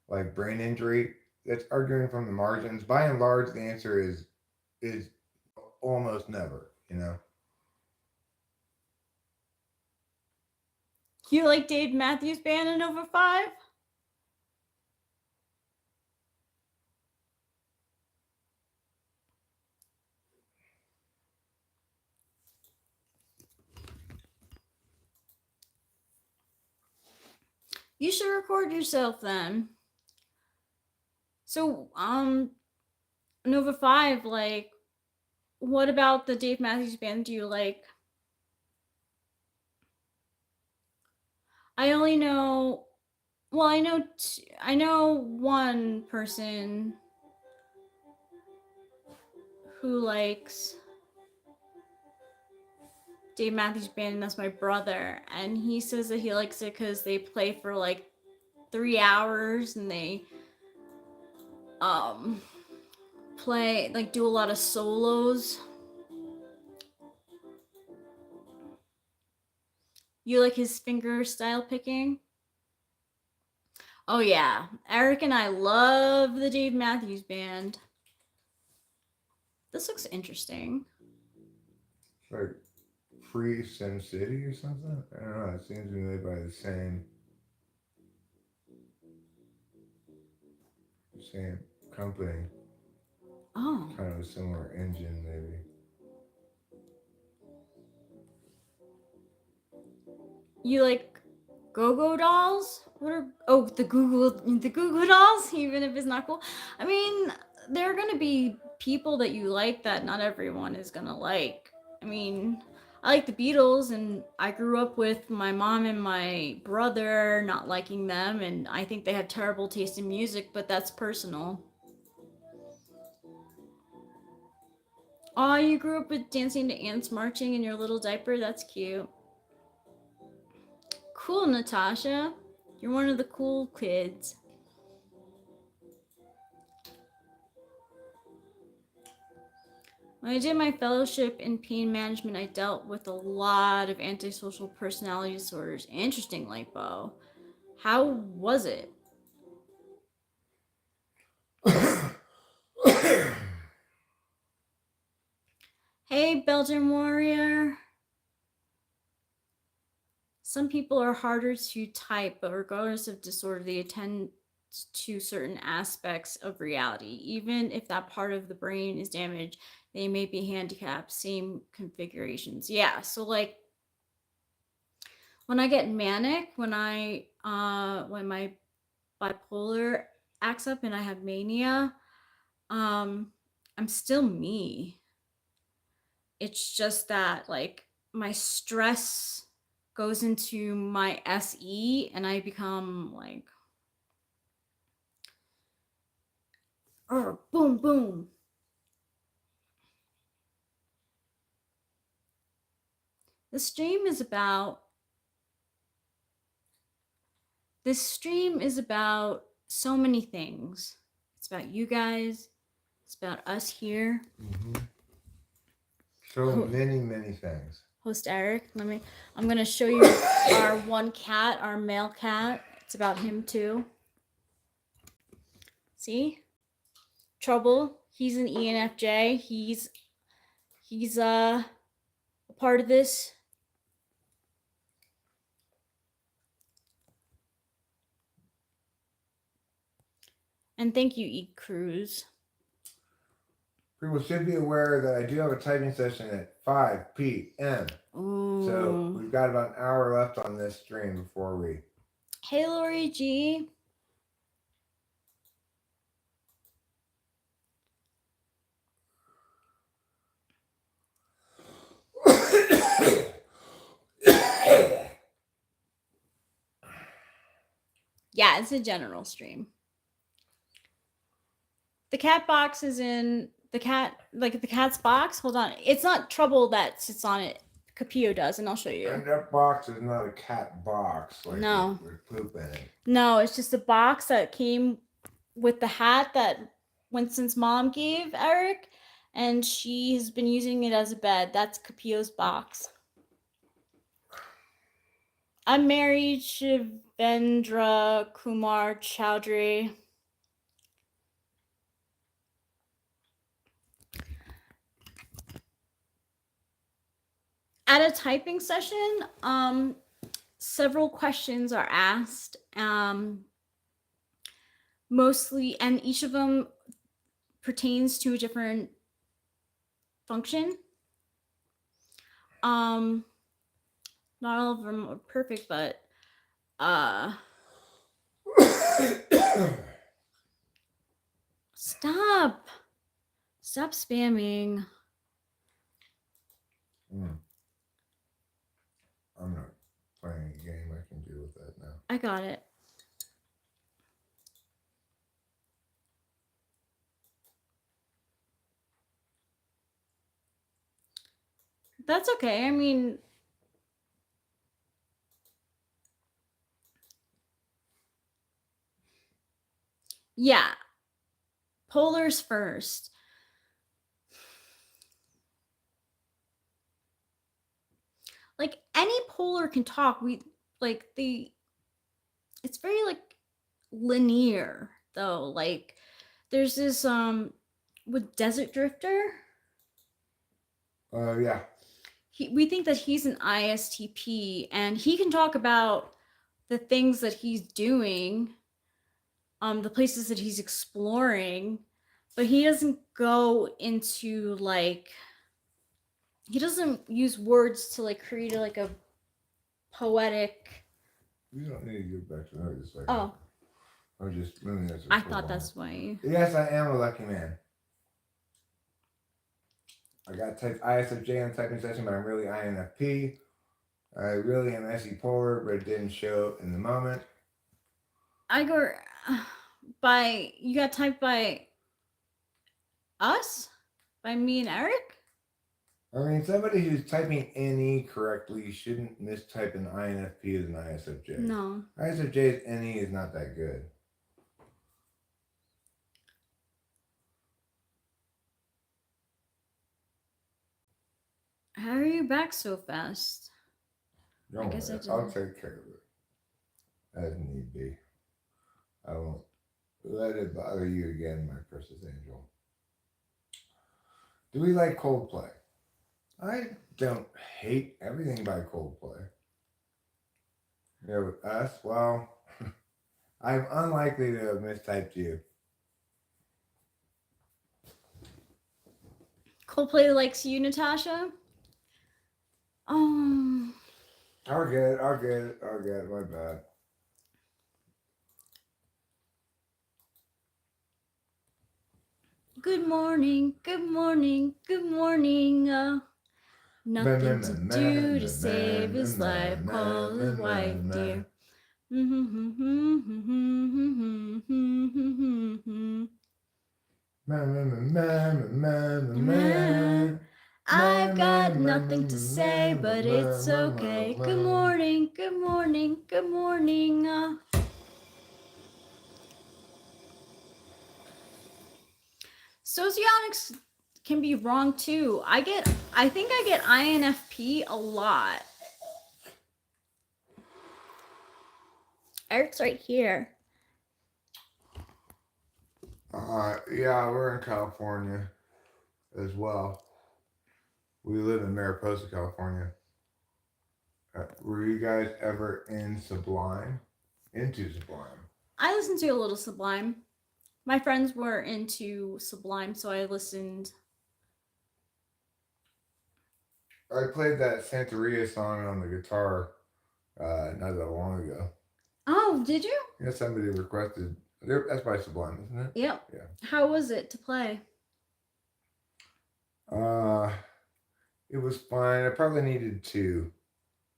like brain injury, that's arguing from the margins. By and large, the answer is almost never. You know.
You like Dave Matthews Band in over 5? You should record yourself then. So, Nova 5, like, what about the Dave Matthews Band do you like? I only know, well, I know one person who likes Dave Matthews Band, and that's my brother. And he says that he likes it because they play for like 3 hours and they play, like, do a lot of solos. You like his finger style picking? Oh yeah, Eric and I love the Dave Matthews Band. This looks interesting.
It's like Free Sim City or something. I don't know. It seems to be made by the same company.
Oh.
Kind of a similar engine, maybe.
You like Go-Go Dolls? What are the Google Dolls? Even if it's not cool. I mean, there are gonna be people that you like that not everyone is gonna like. I mean, I like the Beatles, and I grew up with my mom and my brother not liking them, and I think they have terrible taste in music, but that's personal. Oh, you grew up with dancing to ants marching in your little diaper? That's cute. Cool, Natasha. You're one of the cool kids. When I did my fellowship in pain management, I dealt with a lot of antisocial personality disorders. Interesting, Lipo. How was it? Hey, Belgian warrior. Some people are harder to type, but regardless of disorder, they attend to certain aspects of reality. Even if that part of the brain is damaged, they may be handicapped. Same configurations. Yeah, so like when I get manic, when my bipolar acts up and I have mania, I'm still me. It's just that like my stress goes into my SE and I become like boom boom. This stream is about so many things. It's about you guys. It's about us here.
Mm-hmm. So many things.
host Eric. I'm gonna show you our one cat, our male cat. It's about him too. See? Trouble. He's an ENFJ. He's a part of this. And thank you, E Cruz.
People should be aware that I do have a typing session at 5 p.m.
Ooh.
So we've got about an hour left on this stream before we.
Hey, Lori G. Yeah, it's a general stream. The cat box is in the cat's box. Hold on. It's not Trouble that sits on it. Capillo does, and I'll show you.
And that box is not a cat box. Like
no.
with poop in it.
No, it's just a box that came with the hat that Winston's mom gave Eric, and she has been using it as a bed. That's Capillo's box. I'm married, Shivendra Kumar Chowdhury. At a typing session, several questions are asked, mostly, and each of them pertains to a different function. Not all of them are perfect, but stop spamming.
I'm not playing a game. I can deal with that now.
I got it. That's okay. I mean, yeah. Polars first. Like any polar can talk. It's very like linear though. Like there's this with Desert Drifter.
Yeah.
We think that he's an ISTP, and he can talk about the things that he's doing, the places that he's exploring, but he doesn't go into like, he doesn't use words to like create like a poetic.
You don't need to get back to her this second.
Oh.
I'm just moving this.
I thought that's why.
Yes, I am a lucky man. I got type ISFJ on typing session, but I'm really INFP. I really am SE polar, but it didn't show in the moment.
I go by, you got typed by us? By me and Eric?
I mean, somebody who's typing NE correctly shouldn't mistype an INFP as an ISFJ.
No.
ISFJ's NE is not that good.
How are you back so fast?
Don't worry, I'll take care of it. As need be. I won't let it bother you again, my precious angel. Do we like Coldplay? I don't hate everything by Coldplay. You know, with us, well, I'm unlikely to have mistyped you.
Coldplay likes you, Natasha?
I'll get it, my bad.
Good morning. Nothing to do to save his life. Call his wife, dear. I've got nothing to say, but it's okay. Good morning. Socionics can be wrong too. I think I get INFP a lot. Eric's right here.
Yeah, we're in California as well. We live in Mariposa, California. Were you guys ever in Sublime? Into Sublime?
I listened to a little Sublime. My friends were into Sublime, so I listened.
I played that Santeria song on the guitar not that long ago.
Oh, did you?
Yeah, somebody requested. That's by Sublime, isn't it?
Yep.
Yeah.
How was it to play?
It was fine. I probably needed to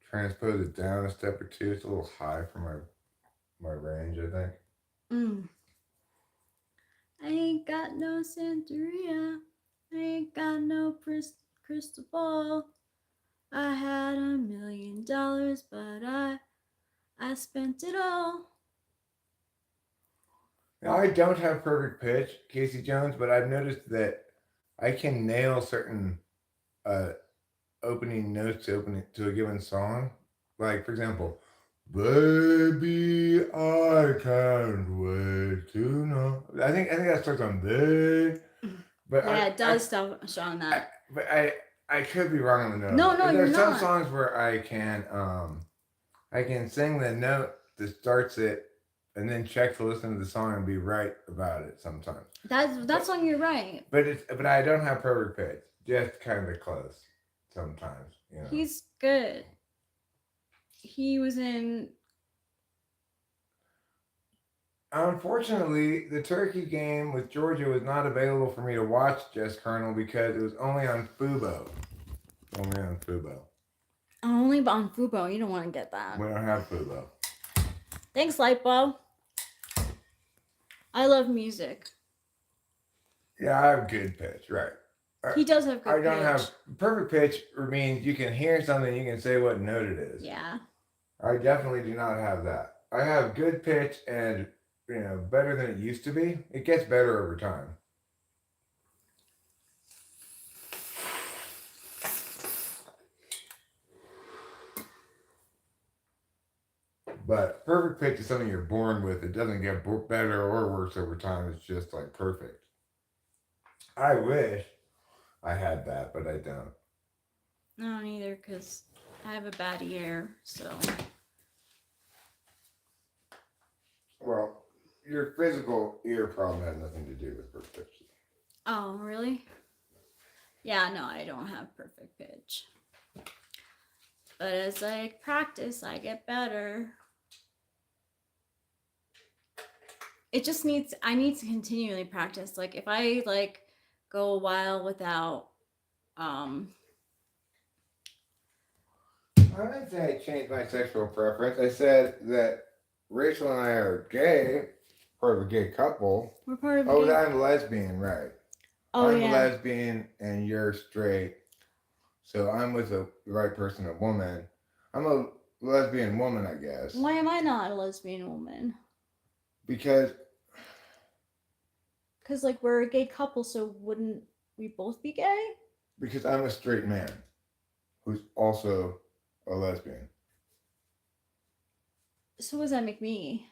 transpose it down a step or two. It's a little high for my range, I think.
I ain't got no Santeria. I ain't got no crystal ball. I had $1 million, but I spent it all.
Now, I don't have perfect pitch, Casey Jones, but I've noticed that I can nail certain opening notes to a given song. Like, for example, baby, I can't wait to know. I think that starts on baby. But
yeah, it does start on that.
But I could be wrong on the note.
No, you're
There's
not.
some songs where I can sing the note that starts it and then check to listen to the song and be right about it sometimes.
That song you're right.
But I don't have perfect pitch. Just kind of close sometimes. You know.
He's good. He was in.
Unfortunately, the turkey game with Georgia was not available for me to watch, Jess Colonel, because it was only on Fubo. Only on Fubo.
Only on Fubo. You don't want to get that.
We don't have Fubo.
Thanks, Lightbulb. I love music.
Yeah, I have good pitch, right.
He does have good pitch.
I don't have perfect pitch. Means you can hear something, you can say what note it is.
Yeah.
I definitely do not have that. I have good pitch and, better than it used to be. It gets better over time. But perfect pitch is something you're born with. It doesn't get better or worse over time. It's just like perfect. I wish I had that, but I don't.
I don't either, because I have a bad ear, so.
Well, your physical ear problem has nothing to do with perfect pitch.
Oh, really? Yeah, no, I don't have perfect pitch. But as I practice, I get better. It just I need to continually practice. Like, if I, go a while without,
I didn't say I changed my sexual preference. I said that Rachel and I are gay, part of a gay couple.
We're part of a
gay... I'm lesbian, right. I'm
yeah.
lesbian and you're straight. So I'm with the right person, a woman. I'm a lesbian woman, I guess.
Why am I not a lesbian woman?
Because,
we're a gay couple, so wouldn't we both be gay?
Because I'm a straight man who's also a lesbian.
So what does that make me?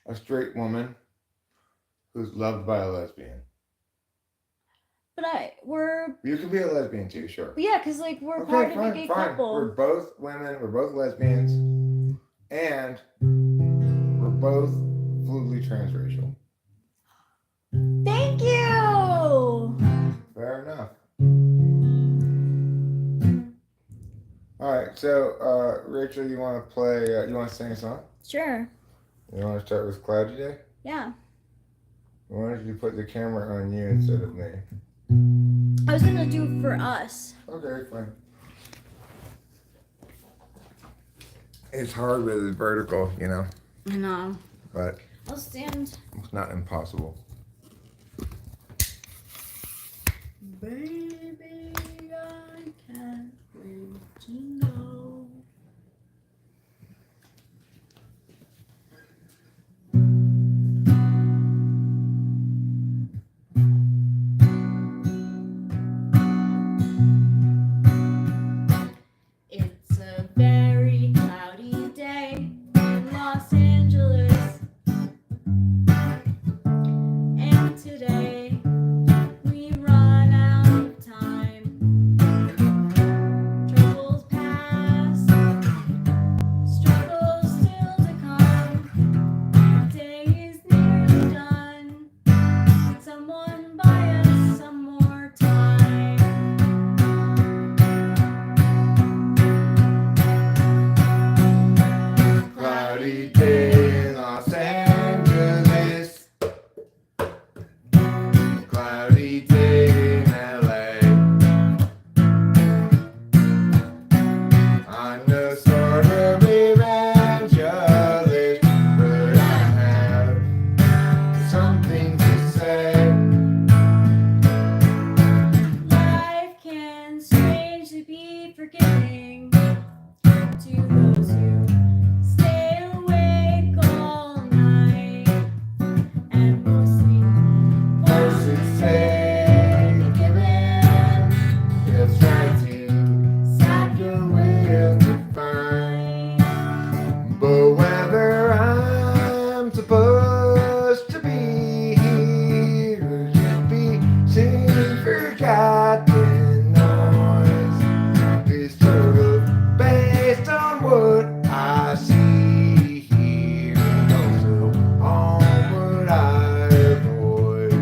A straight woman who's loved by a lesbian.
But
You can be a lesbian too, sure.
Yeah, because we're part of a gay couple.
We're both women, we're both lesbians, and we're both fluidly transracial.
Thank you!
Fair enough. Alright, so Rachel, you want to play, you want to sing a song?
Sure.
You want to start with Cloudy Day?
Yeah.
Why don't you put the camera on you instead of me?
I was gonna do it for us.
Okay, fine. It's hard with the vertical,
I know.
But
I'll stand.
It's not impossible.
Baby, I can't wait to know. today we run out of time. Troubles past, struggles still to come. The day is nearly done. Someone buy us some more time.
Cloudy day in Los Angeles. Cloudy day in LA. I'm no sort of evangelist, but I have something to say.
Life can strangely be forgiving to those who stay awake all night, and mostly
Voices say, given, just try to stop your will to find. But whether I'm supposed to be here or just be seen forgotten noise is sort of based on what I see here and also on what I avoid.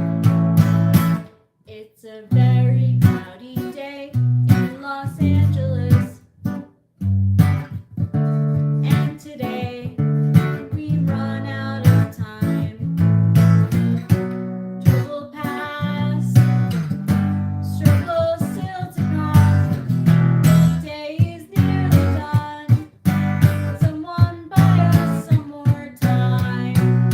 it's a very cloudy day in Los Angeles. And today we run out of time. Trouble past, struggle still to come. The day is nearly done. Someone buy us some more time.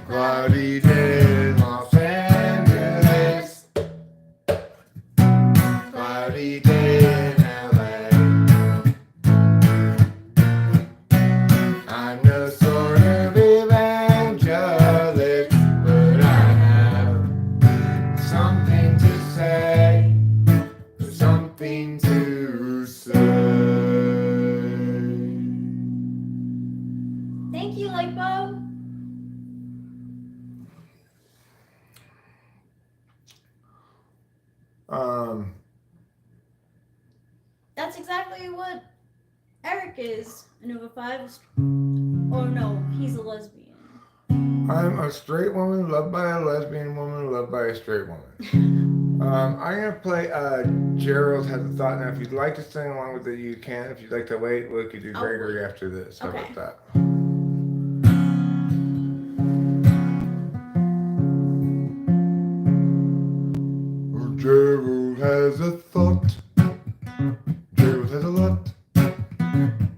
Cloudy day in Los Angeles. Cloudy day in LA. I'm no sort of evangelist, but I have something to say. Something to say.
Thank you, Lightbulb. That's exactly what Eric is. A Nova 5 is. Oh no, he's a lesbian.
I'm a straight woman loved by a lesbian woman loved by a straight woman. I'm gonna play Gerald Has a Thought. Now if you'd like to sing along with it you can. If you'd like to wait, we could do
I'll
Gregory
wait.
after this. How
Okay.
about that? Gerald has a thought. Gerald has a lot.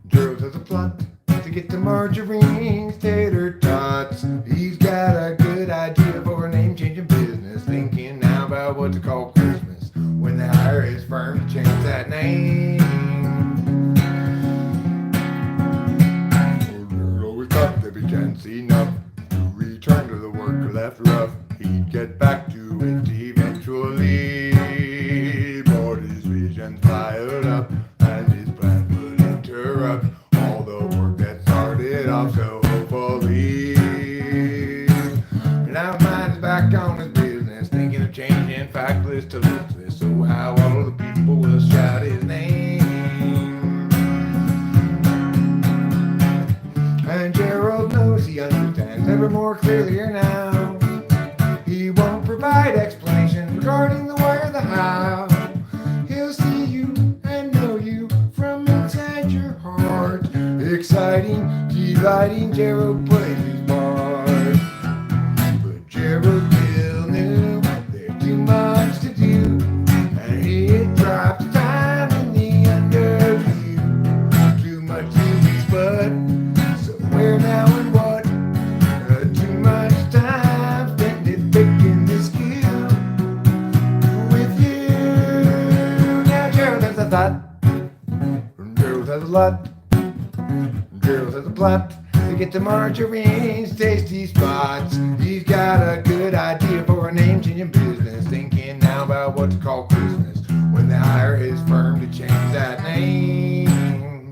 Gerald has a plot to get to Marjorie's tater tots. He's got a good idea for a name changing business. Thinking now about what to call Christmas when they hire his firm to change that name. Gerald always thought there'd be chance enough to return to the work left rough. He'd get back to it eventually. But his vision fired up and his plan would interrupt all the work that started off so hopefully. Now mind is back on his business, thinking of changing factless to listless, so how all the people will shout his name. And Gerald knows he understands ever more clearly now. He won't provide explanation regarding the why or the how. He'll see you and know you from inside your heart. Exciting, delighting, Gerald plays his part. But Gerald still knew there's too much to do, and he drops time in the underview. Too much to be spud, so where now and what? Too much time spent it picking this skill with you. Now Gerald has a thought. Gerald has a lot. Gerald has a plot to get to Marjorie's tasty spots. He's got a good idea for a name changing business. Thinking now about what to call Christmas when they hire his firm to change that name.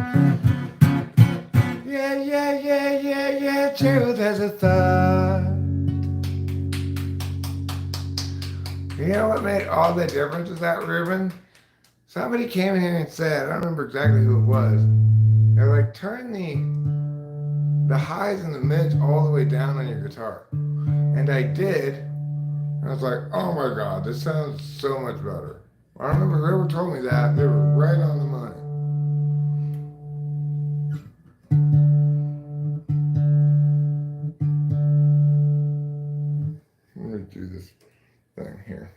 Yeah, yeah. Chores has a thought. You know what made all the difference with that ribbon? Somebody came in here and said, I don't remember exactly who it was. They're like, turn the highs and the mids all the way down on your guitar. And I did. I was like, oh my God, this sounds so much better. I remember whoever told me that, they were right on the money. Let me do this thing here.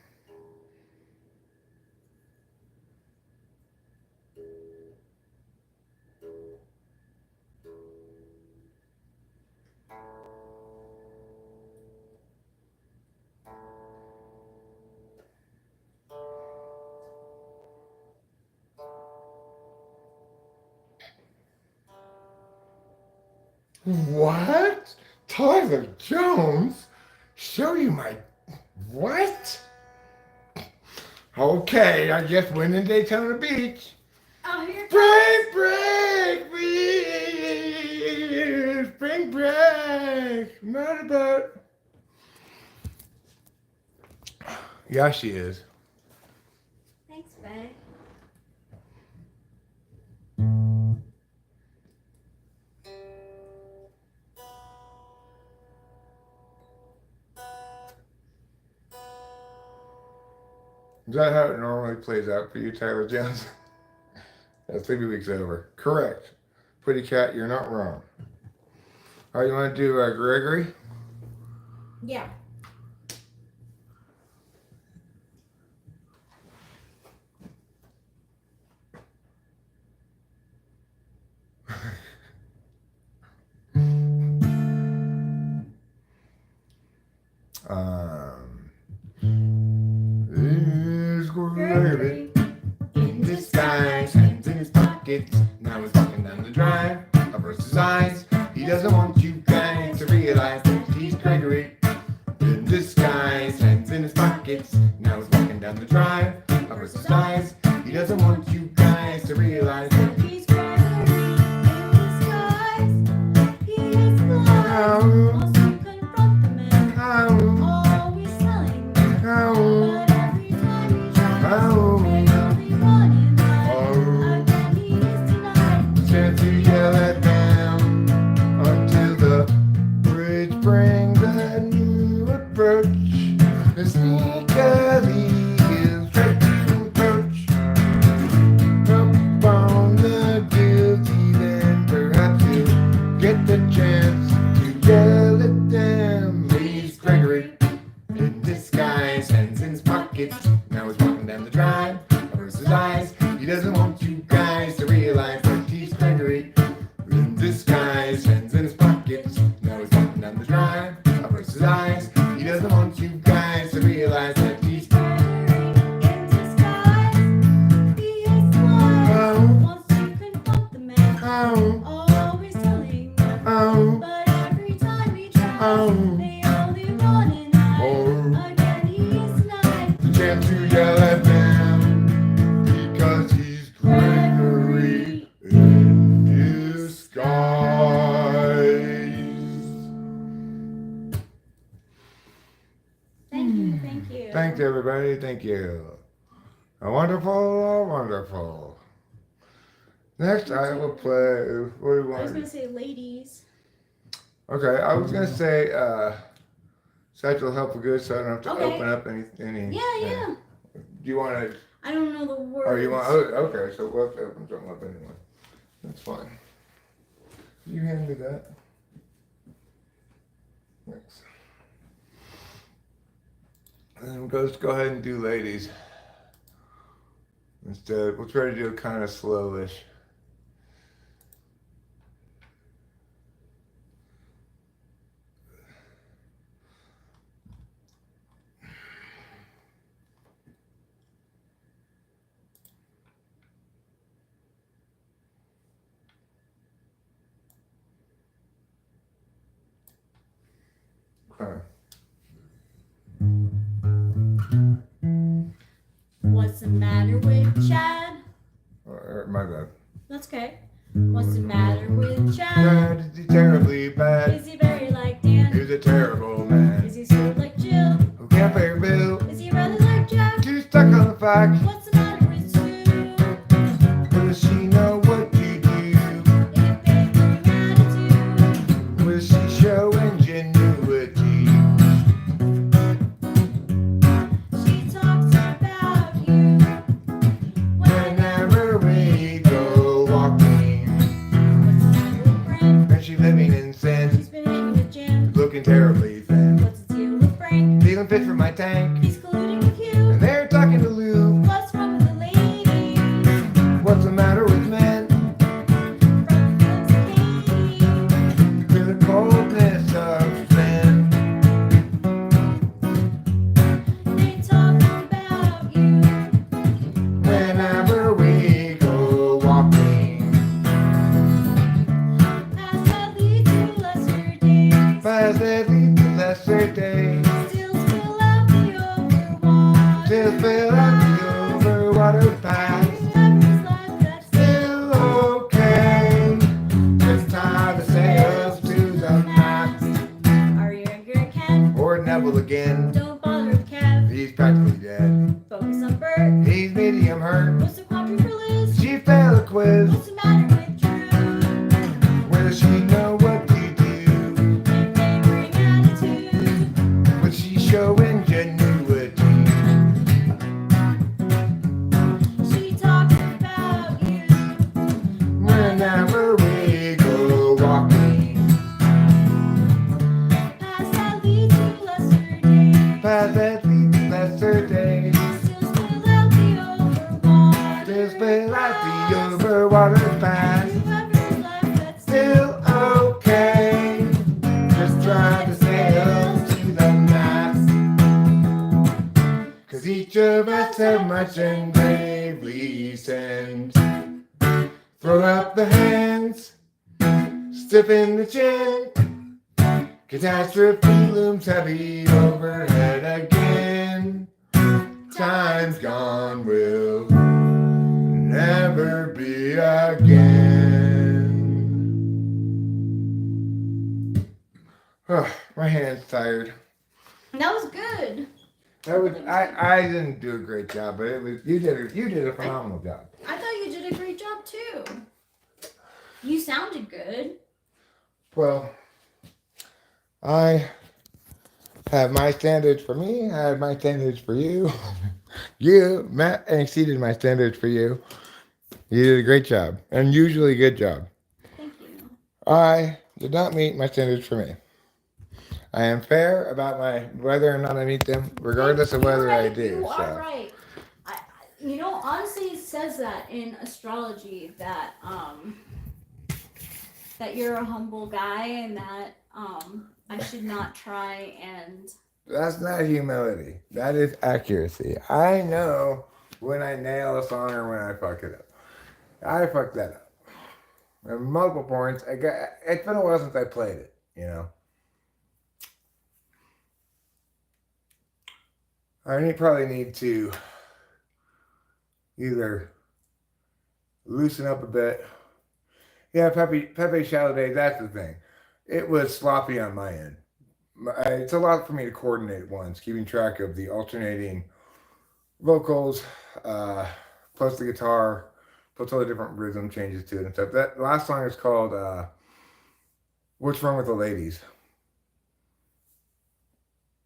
What? Tyler Jones? Show you my... What? Okay, I just went to Daytona Beach.
Oh, here
Spring break! Motorboat. Yeah, she is.
Thanks, babe.
Is that how it normally plays out for you, Tyler Jones? That's 3 weeks over. Correct. Pretty cat, you're not wrong. All right, you want to do Gregory?
Yeah.
Here's Gregory in disguise, hands in his pockets. Now he's walking down the drive. Upwards his eyes. He doesn't want you guys to realize that he's Gregory in disguise, hands in his pockets. Now he's walking down the drive. Upwards his eyes. He doesn't want you guys to realize that
He's Gregory in disguise. He is blind. Wants to confront the man. Always telling them. But every time he tries, they only run and hide. Again he is denied.
chance to yell at them until the bridge brings a new approach. The sneakily is ready to approach. Up on the guilty, then perhaps you'll get the chance to yell at them. He's Gregory in disguise, hands in his pockets. Now he's walking down the drive. Covers his eyes. He doesn't want you guys to realize that he's Gregory in disguise, hands in his pockets. Now he's walking down the drive. Covers his eyes. He doesn't want you guys to realize that he's
Gregory in disguise. He is blind. Wants to confront the man. Always telling them. But every time he tries, they only run and hide. Again he is denied.
the chance to yell at them because he's Gregory in disguise.
Thank you, thank you.
Thanks, everybody. Thank you. A wonderful. Next, I will play. What do you
I was
want?
gonna say ladies.
Okay, I was gonna say Satchel Help for Good, so I don't have to
Okay.
open up any.
Yeah.
Do you want to?
I don't know the words.
Oh, you want? Oh, okay, so we'll have to open something up anyway. That's fine. You hand me that. Thanks. And let's go ahead and do ladies. Instead, we'll try to do it kind of slowish. Okay.
What's the matter with Chad?
My bad.
That's okay. What's the matter with Chad?
terribly bad?
Is he very like Dan?
He's a terrible man.
Is he sort of like Jill?
Who can't pay her bill?
Is he rather like Jack?
Too stuck on the fact.
What's the matter with Sue?
Does she know what to do?
They have bickering attitude.
Will she show ingenuity?
She talks about you
Whenever we go walking,
What's the matter with Brent?
and she's living in sin,
She's been hitting the gym.
looking terribly thin.
What's the deal with Frank?
Feeling fit for my tank,
He's colluding with you.
and they're talking to Lou.
What's wrong with the lady?
What's the matter with men?
From Phillips and Katie.
To the coldness of sin.
They talk about you.
Whenever we go walking,
Past that lead to lesser days.
past every lesser day,
Still spill out the overwater.
till fill out the overwater pass.
Whoever's life that's
Still okay. Just tie the sails to the mast.
Are you angry at Ken?
Or Neville again.
Don't bother with Kev.
He's practically dead.
Focus on Bert.
He's medium hurt.
What's the quandary for Liz?
She failed a quiz.
What's the matter with Drew?
Will she know what to do?
Bickering attitude.
Will she show ingenuity?
She talks about you.
Whenever we go walking,
Past that lead to lesser days.
past every lesser day,
Still spill out the overwater.
till spill out the overwater pass.
Whoever's life that's
Still okay. Just try to sail to the mast. 'Cause each of us have much and bravely sinned. Throw up the hands, stiffen the chin. Catastrophe looms heavy overhead again. Time's gone will never be again. My hand's tired.
That was good.
That was I didn't do a great job, but it was you did a phenomenal job.
I thought you did a great job too. You sounded good.
Well, I have my standards for me. I have my standards for you. You, Matt, exceeded my standards for you. You did a great job, unusually good job.
Thank you.
I did not meet my standards for me. I am fair about whether or not I meet them, regardless of whether I do.
You are
So.
right. Honestly, it says that in astrology that that you're a humble guy and that I should not try and.
That's not humility. That is accuracy. I know when I nail a song or when I fuck it up. I fucked that up. At multiple points. It's been a while since I played it, you know. I probably need to either loosen up a bit. Yeah, Pepe Shallow Day, that's the thing. It was sloppy on my end. It's a lot for me to coordinate at once, keeping track of the alternating vocals, plus the guitar, plus all the different rhythm changes to it and stuff. That last song is called What's Wrong with the Ladies?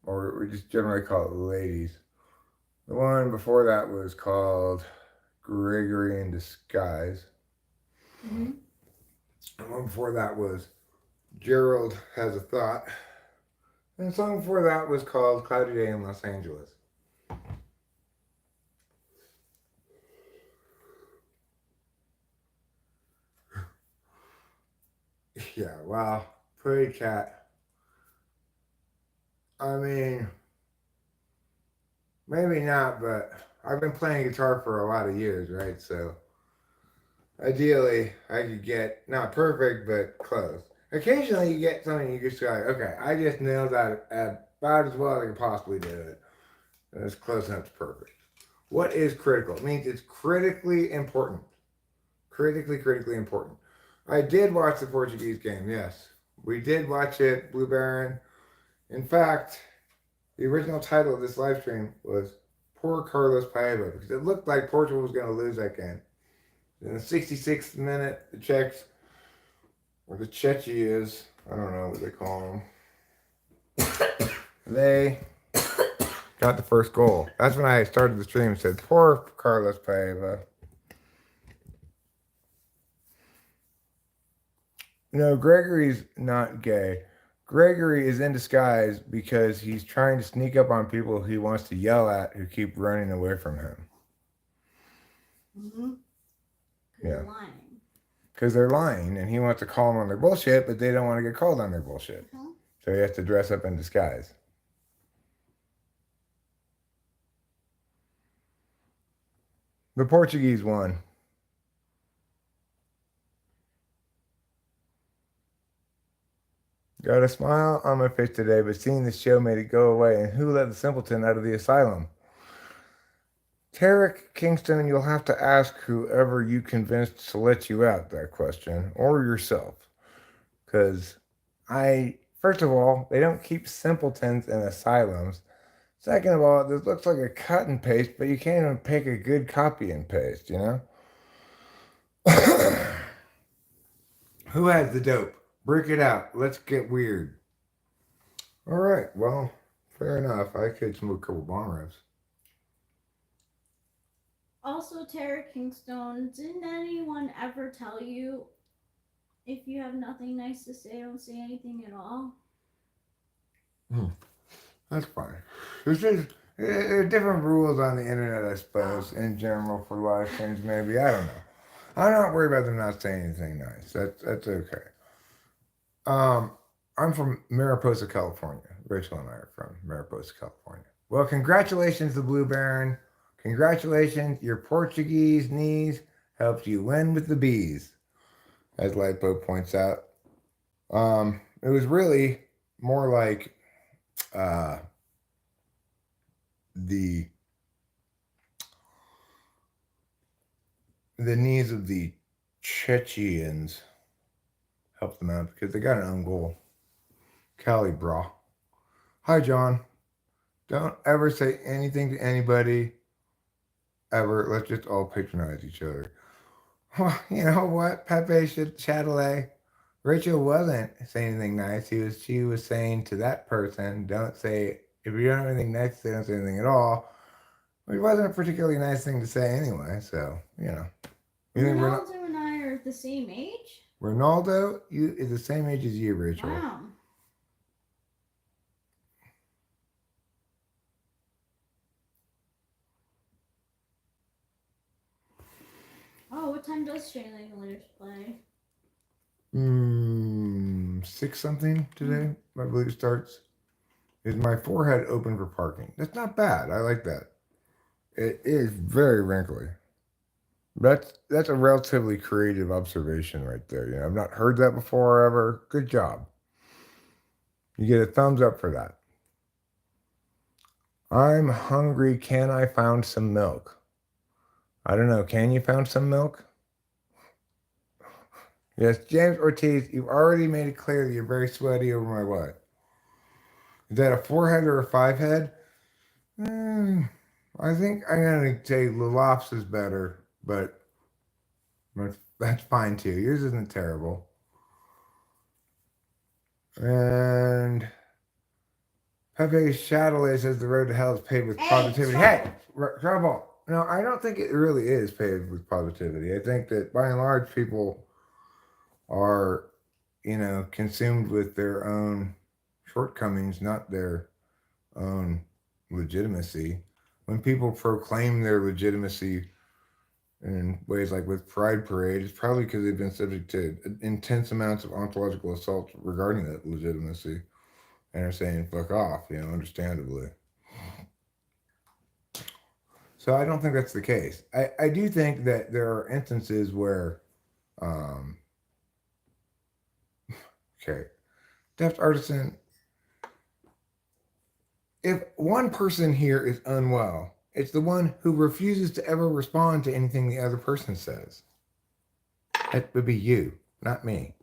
Or we just generally call it Ladies. The one before that was called Gregory in Disguise.
Mm-hmm.
The one before that was Gerald Has a Thought. And the song before that was called Cloudy Day in Los Angeles. Yeah, wow. Pretty cat. I mean, maybe not, but I've been playing guitar for a lot of years, right? So ideally, I could get not perfect, but close. Occasionally, you get something you just go, okay, I just nailed that about as well as I could possibly do it. And it's close enough to perfect. What is critical? It means it's critically important. Critically important. I did watch the Portuguese game, yes. We did watch it, Blue Baron. In fact, the original title of this live stream was Poor Carlos Paiva because it looked like Portugal was going to lose that game. In the 66th minute, the Czechs, or the Chechias, I don't know what they call them, they got the first goal. That's when I started the stream and said, Poor Carlos Paiva. No, Gregory's not gay. Gregory is in disguise because he's trying to sneak up on people he wants to yell at who keep running away from him.
Mm-hmm.
Yeah.
Lying.
Because they're lying and he wants to call them on their bullshit, but they don't want to get called on their bullshit.
Mm-hmm.
So he has to dress up in disguise. The Portuguese won. Got a smile on my face today, but seeing the show made it go away. And who let the simpleton out of the asylum? Tarek Kingston, you'll have to ask whoever you convinced to let you out that question, or yourself. Because first of all, they don't keep simpletons in asylums. Second of all, this looks like a cut and paste, but you can't even pick a good copy and paste, you know? Who has the dope? Break it out. Let's get weird. All right. Well, fair enough. I could smoke a couple bong rips.
Also, Tara Kingstone, didn't anyone ever tell you if you have nothing nice to say, don't say anything at all?
That's fine. There are different rules on the internet, I suppose, in general for live streams, maybe. I don't know. I'm not worried about them not saying anything nice. That's okay. I'm from Mariposa, California. Rachel and I are from Mariposa, California. Well, congratulations, the Blue Baron. Congratulations, your Portuguese knees helped you win with the bees, as Lipo points out. It was really more like the knees of the Chechians helped them out because they got an own goal. Cali, bra. Hi, John. Don't ever say anything to anybody ever. Let's just all patronize each other. Well, you know what? Pepe Chatelet. Rachel wasn't saying anything nice. She was saying to that person, don't say, if you don't have anything nice to say, don't say anything at all. It wasn't a particularly nice thing to say anyway, so, you know.
Ronaldo and I are the same age?
Ronaldo is the same age as you, Rachel.
Wow. Oh, what time does Shailene Leaders play?
6 something today, I believe it starts. Is my forehead open for parking? That's not bad. I like that. It is very wrinkly. That's a relatively creative observation right there. You know, I've not heard that before ever. Good job. You get a thumbs up for that. I'm hungry. Can I found some milk? I don't know. Can you found some milk? Yes, James Ortiz, you've already made it clear that you're very sweaty over my what? Is that a 4-head or a 5-head? I think I'm going to say Lolops is better, but that's fine too. Yours isn't terrible. And Pepe Chatelet says the road to hell is paved with positivity. Hey, trouble. No, I don't think it really is paved with positivity. I think that by and large people are, you know, consumed with their own shortcomings, not their own legitimacy. When people proclaim their legitimacy in ways like with Pride Parade, it's probably because they've been subject to intense amounts of ontological assault regarding that legitimacy. And are saying, fuck off, you know, understandably. So I don't think that's the case. I do think that there are instances where, okay, Deft Artisan, if one person here is unwell, it's the one who refuses to ever respond to anything the other person says. That would be you, not me.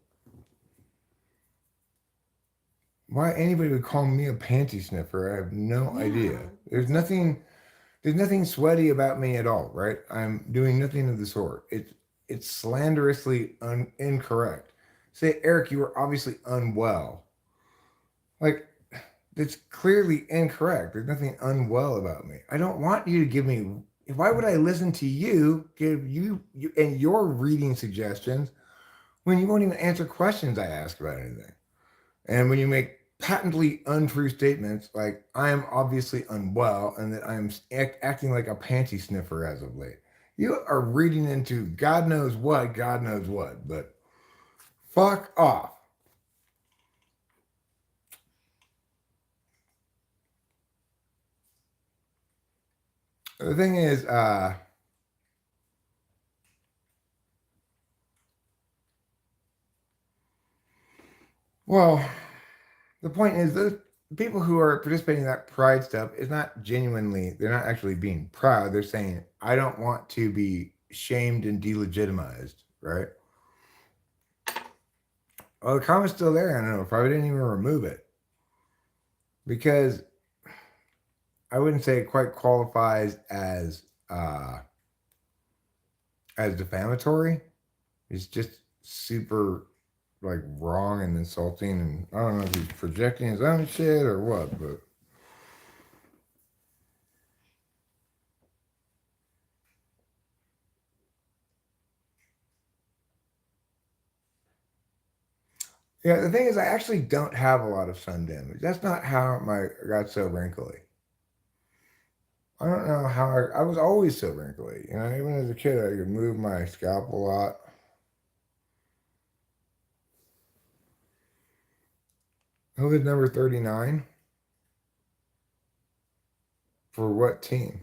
why anybody would call me a panty sniffer, I have no idea. There's nothing sweaty about me at all, right? I'm doing nothing of the sort. It's slanderously incorrect. Say, Eric, you were obviously unwell. Like, that's clearly incorrect. There's nothing unwell about me. I don't want you to give me. Why would I listen to you give you and your reading suggestions when you won't even answer questions I ask about anything? And when you make patently untrue statements like I am obviously unwell and that I'm acting like a panty sniffer as of late, you are reading into God knows what, but fuck off. The thing is, well, the point is that people who are participating in that pride stuff is not genuinely, they're not actually being proud. They're saying, I don't want to be shamed and delegitimized, right? Well, the comment's still there. I don't know. Probably didn't even remove it because I wouldn't say it quite qualifies as defamatory. It's just super like wrong and insulting, and I don't know if he's projecting his own shit or what, but yeah, the thing is I actually don't have a lot of sun damage. That's not how my got so wrinkly. I don't know how I was always so wrinkly. You know, even as a kid I could move my scalp a lot. Who is number 39? For what team?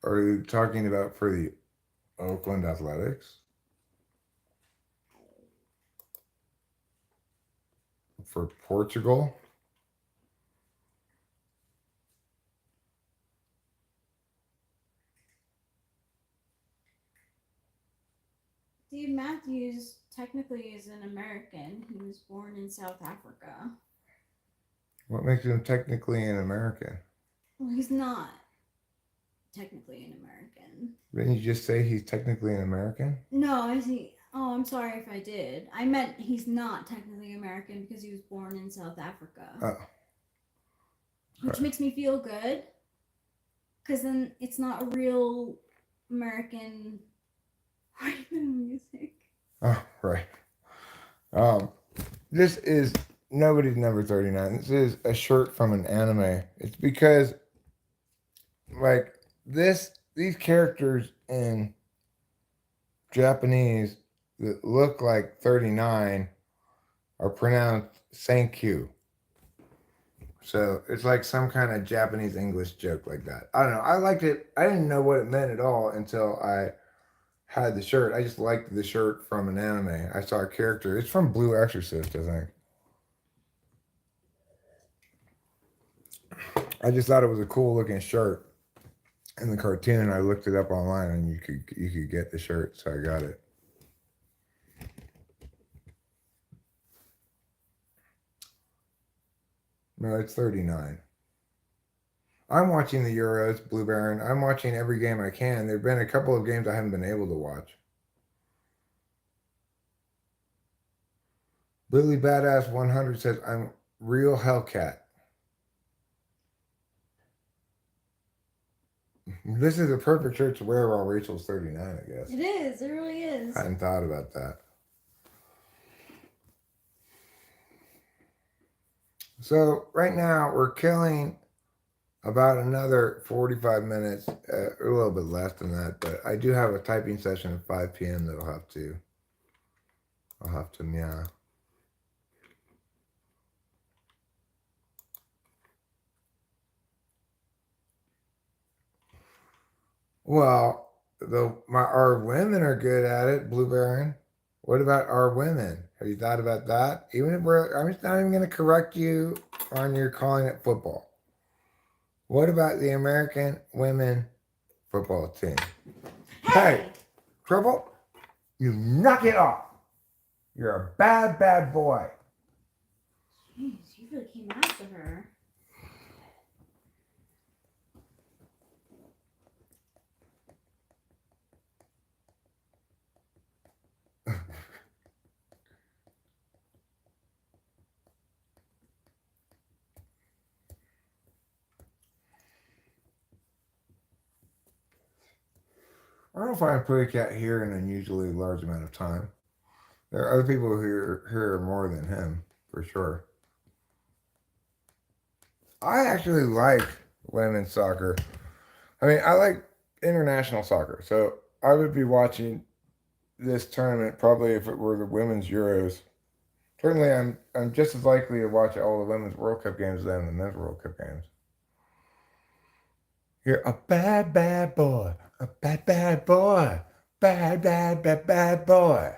Are you talking about for the Oakland Athletics? For Portugal?
Dave Matthews technically is an American. He was born in South Africa.
What makes him technically an American?
Well, he's not technically an American.
Didn't you just say he's technically an American?
No, I see. Oh, I'm sorry if I did. I meant he's not technically American because he was born in South Africa.
Oh.
Which makes me feel good. Because then it's not a real American music.
Oh, right. This is nobody's number 39. This is a shirt from an anime. It's because like these characters in Japanese that look like 39 are pronounced thank you. So it's like some kind of Japanese English joke like that. I don't know. I liked it. I didn't know what it meant at all until I had the shirt. I just liked the shirt from an anime. I saw a character. It's from Blue Exorcist, I think. I just thought it was a cool looking shirt in the cartoon. I looked it up online and you could get the shirt, so I got it. No, it's 39. I'm watching the Euros, Blue Baron. I'm watching every game I can. There have been a couple of games I haven't been able to watch. Billy Badass 100 says, I'm real Hellcat. This is a perfect shirt to wear while Rachel's 39, I guess.
It is. It really is.
I hadn't thought about that. So right now we're killing about another 45 minutes, a little bit less than that, but I do have a typing session at 5 p.m. that I'll have to meow. Well, our women are good at it, Blue Baron. What about our women? Have you thought about that? Even if I'm just not even going to correct you on your calling it football. What about the American women football team? Hey, Trouble, you knock it off. You're a bad, bad boy.
Jeez, you really came after her.
I don't find Pussycat here an unusually large amount of time. There are other people who hear more than him, for sure. I actually like women's soccer. I mean, I like international soccer. So I would be watching this tournament probably if it were the women's Euros. Certainly, I'm just as likely to watch all the women's World Cup games than the men's World Cup games. You're a bad, bad boy. A bad, bad boy. Bad, bad, bad, bad boy.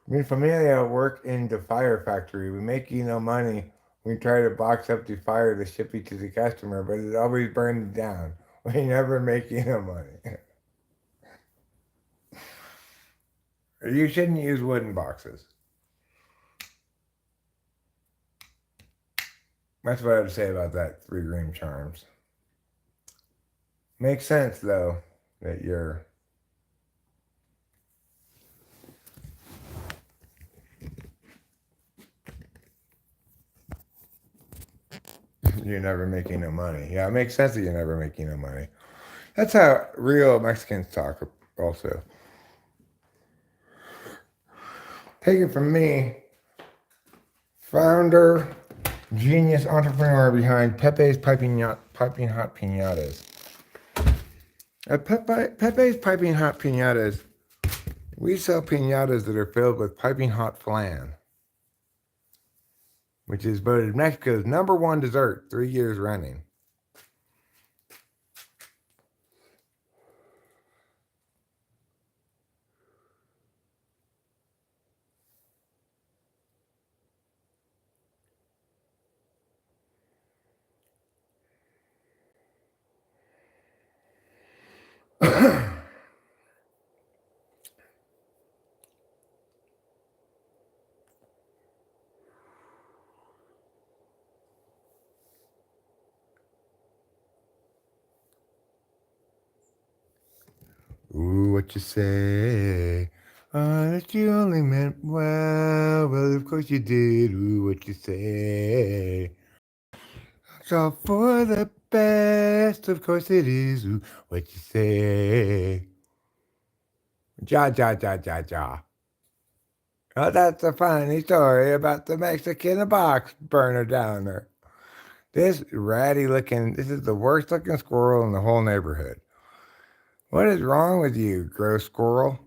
Mi familia work in the fire factory. We make no money. We try to box up the fire to ship it to the customer, but it always burns down. We never make no money. You shouldn't use wooden boxes. That's what I have to say about that 3 green charms. Makes sense, though, that you're never making no money. Yeah, it makes sense that you're never making no money. That's how real Mexicans talk also. Take it from me, founder, genius entrepreneur behind Pepe's Piping Hot Piñatas. At Pepe's Piping Hot Piñatas, we sell piñatas that are filled with piping hot flan, which is voted Mexico's #1 dessert 3 years running. Ooh, what you say? That you only meant well. Well, of course you did. Ooh, what you say? It's all for the best. Of course it is. Ooh, what you say? Ja, ja, ja, ja, ja. Oh, that's a funny story about the Mexican box burner down there. This is the worst looking squirrel in the whole neighborhood. What is wrong with you, gross squirrel?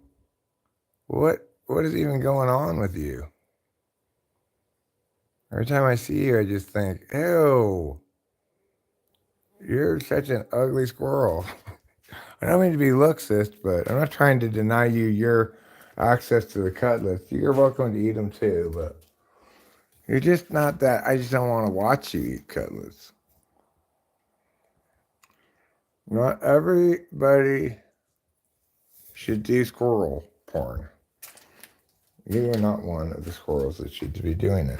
What is even going on with you? Every time I see you, I just think, ew, you're such an ugly squirrel. I don't mean to be lookist, but I'm not trying to deny you your access to the cutlets. You're welcome to eat them too, but you're just not that. I just don't want to watch you eat cutlets. Not everybody should do squirrel porn. You are not one of the squirrels that should be doing it.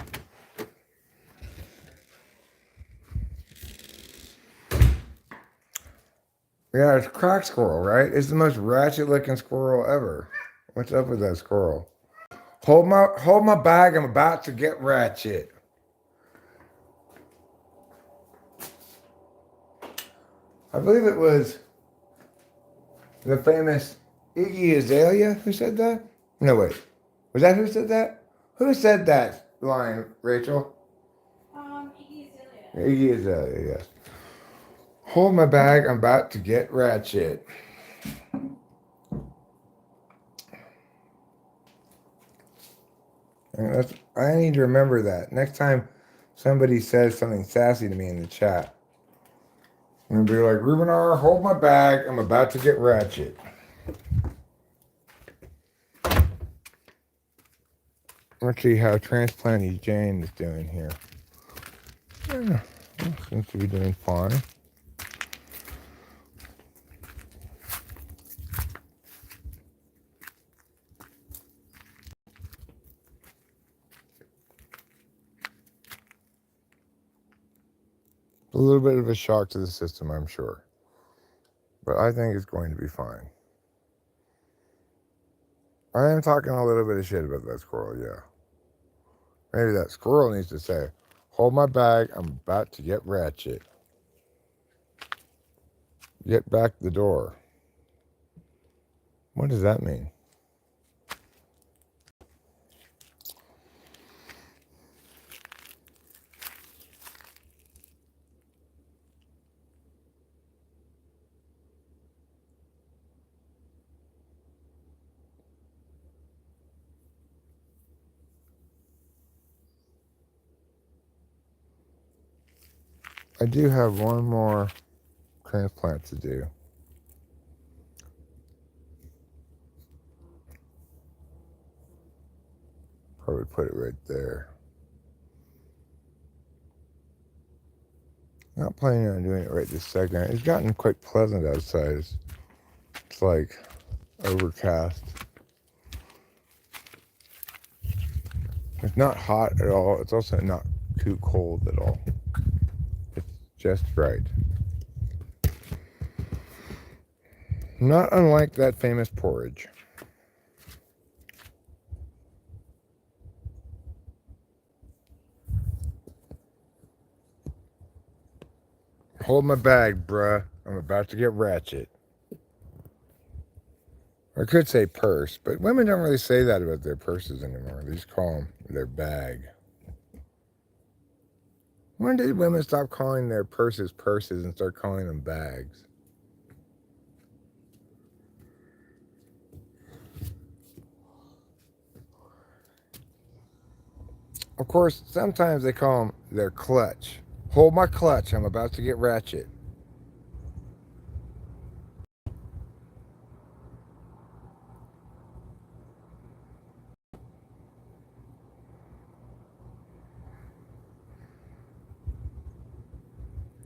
Yeah, it's crack squirrel, right? It's the most ratchet looking squirrel ever. What's up with that squirrel? Hold my bag, I'm about to get ratchet. I believe it was the famous Iggy Azalea who said that? No, wait. Was that who said that? Who said that line, Rachel?
Iggy Azalea.
Iggy Azalea, yes. Hold my bag, I'm about to get ratchet. And I need to remember that. Next time somebody says something sassy to me in the chat, I'm going to be like, Rubenar, hold my bag, I'm about to get ratchet. Let's see how Transplanting Jane is doing here. Yeah, seems to be doing fine. little bit of a shock to the system, I'm sure. But I think it's going to be fine. I am talking a little bit of shit about that squirrel, yeah. Maybe that squirrel needs to say, hold my bag, I'm about to get ratchet. Get back the door. What does that mean? I do have one more transplant to do. Probably put it right there. Not planning on doing it right this second. It's gotten quite pleasant outside. It's like overcast. It's not hot at all. It's also not too cold at all. It's just right. Not unlike that famous porridge. Hold my bag, bruh. I'm about to get ratchet. I could say purse, but women don't really say that about their purses anymore. They just call them their bag. When did women stop calling their purses purses and start calling them bags? Of course, sometimes they call them their clutch. Hold my clutch, I'm about to get ratchet.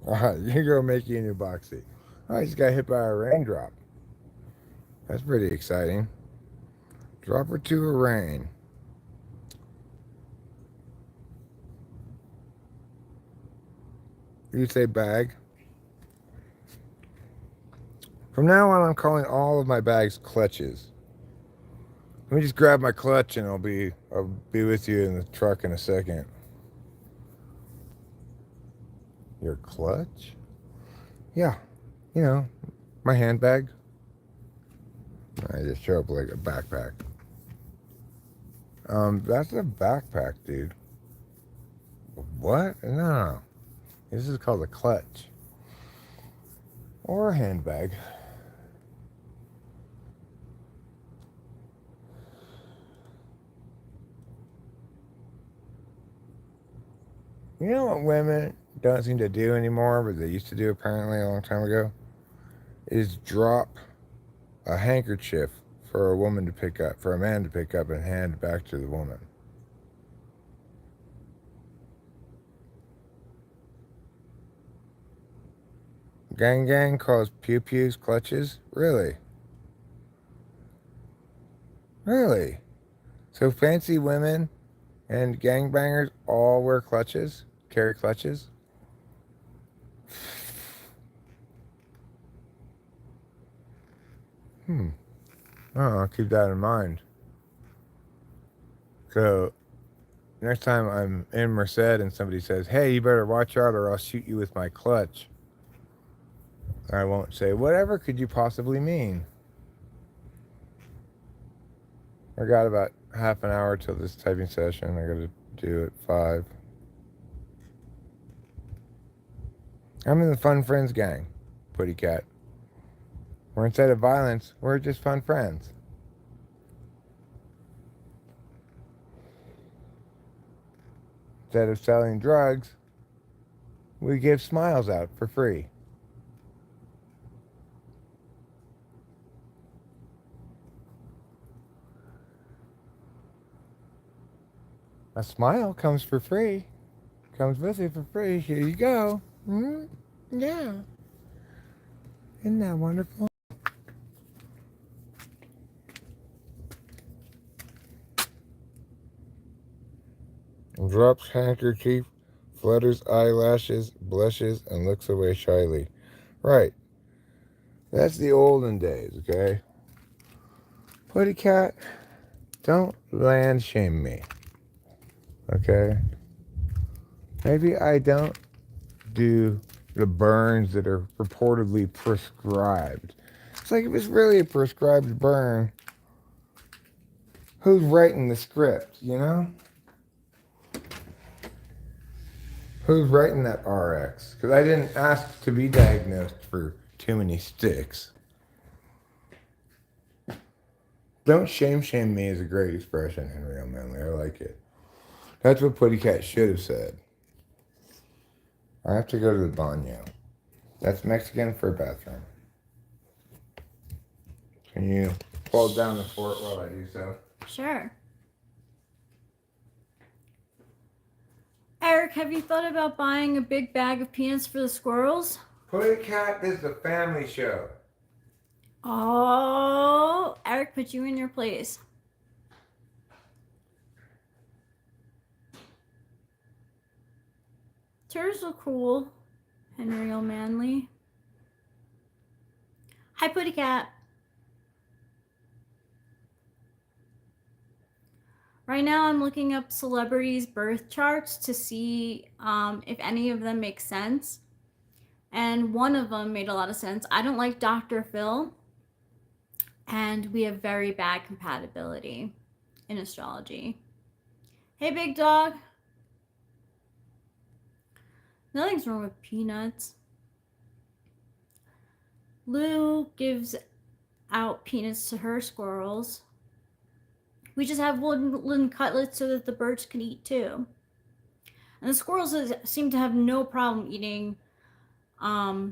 You go make you a new boxy. I just got hit by a raindrop. That's pretty exciting. Drop her to a rain. You say bag? From now on, I'm calling all of my bags clutches. Let me just grab my clutch and I'll be with you in the truck in a second. Your clutch? Yeah, you know, my handbag. I just show up like a backpack. That's a backpack, dude. What? No. This is called a clutch. Or a handbag. You know what women don't seem to do anymore, but they used to do apparently a long time ago? Is drop a handkerchief for a woman to pick up, for a man to pick up and hand back to the woman. Gang gang calls pew pews clutches? Really? Really? So fancy women and gangbangers all wear clutches? Carry clutches? Oh, I'll keep that in mind. So next time I'm in Merced and somebody says, hey, you better watch out or I'll shoot you with my clutch, I won't say, whatever could you possibly mean? I got about half an hour till this typing session. I gotta do it 5. I'm in the Fun Friends gang, Putty Cat. Where instead of violence, we're just fun friends. Instead of selling drugs, we give smiles out for free. A smile comes for free. Comes with you for free. Here you go. Yeah. Isn't that wonderful? Drops handkerchief flutters eyelashes, blushes, and looks away shyly. Right. That's the olden days, okay? Putty cat, don't land shame me. Okay? Maybe I don't do the burns that are purportedly prescribed. It's like if it's really a prescribed burn, who's writing the script, you know? Who's writing that RX? Because I didn't ask to be diagnosed for too many sticks. Don't shame me is a great expression, Henry O'Manley. I like it. That's what Putty Cat should have said. I have to go to the baño. That's Mexican for bathroom. Can you hold down the fort while I do so?
Sure. Eric, have you thought about buying a big bag of peanuts for the squirrels?
Putty Cat, this is a family show.
Oh, Eric put you in your place. Chores look cool, Henry O'Manley. Hi, Putty Cat. Right now, I'm looking up celebrities' birth charts to see if any of them make sense. And one of them made a lot of sense. I don't like Dr. Phil. And we have very bad compatibility in astrology. Hey, big dog. Nothing's wrong with peanuts. Lou gives out peanuts to her squirrels. We just have wooden cutlets so that the birds can eat too. And the squirrels seem to have no problem eating yeah,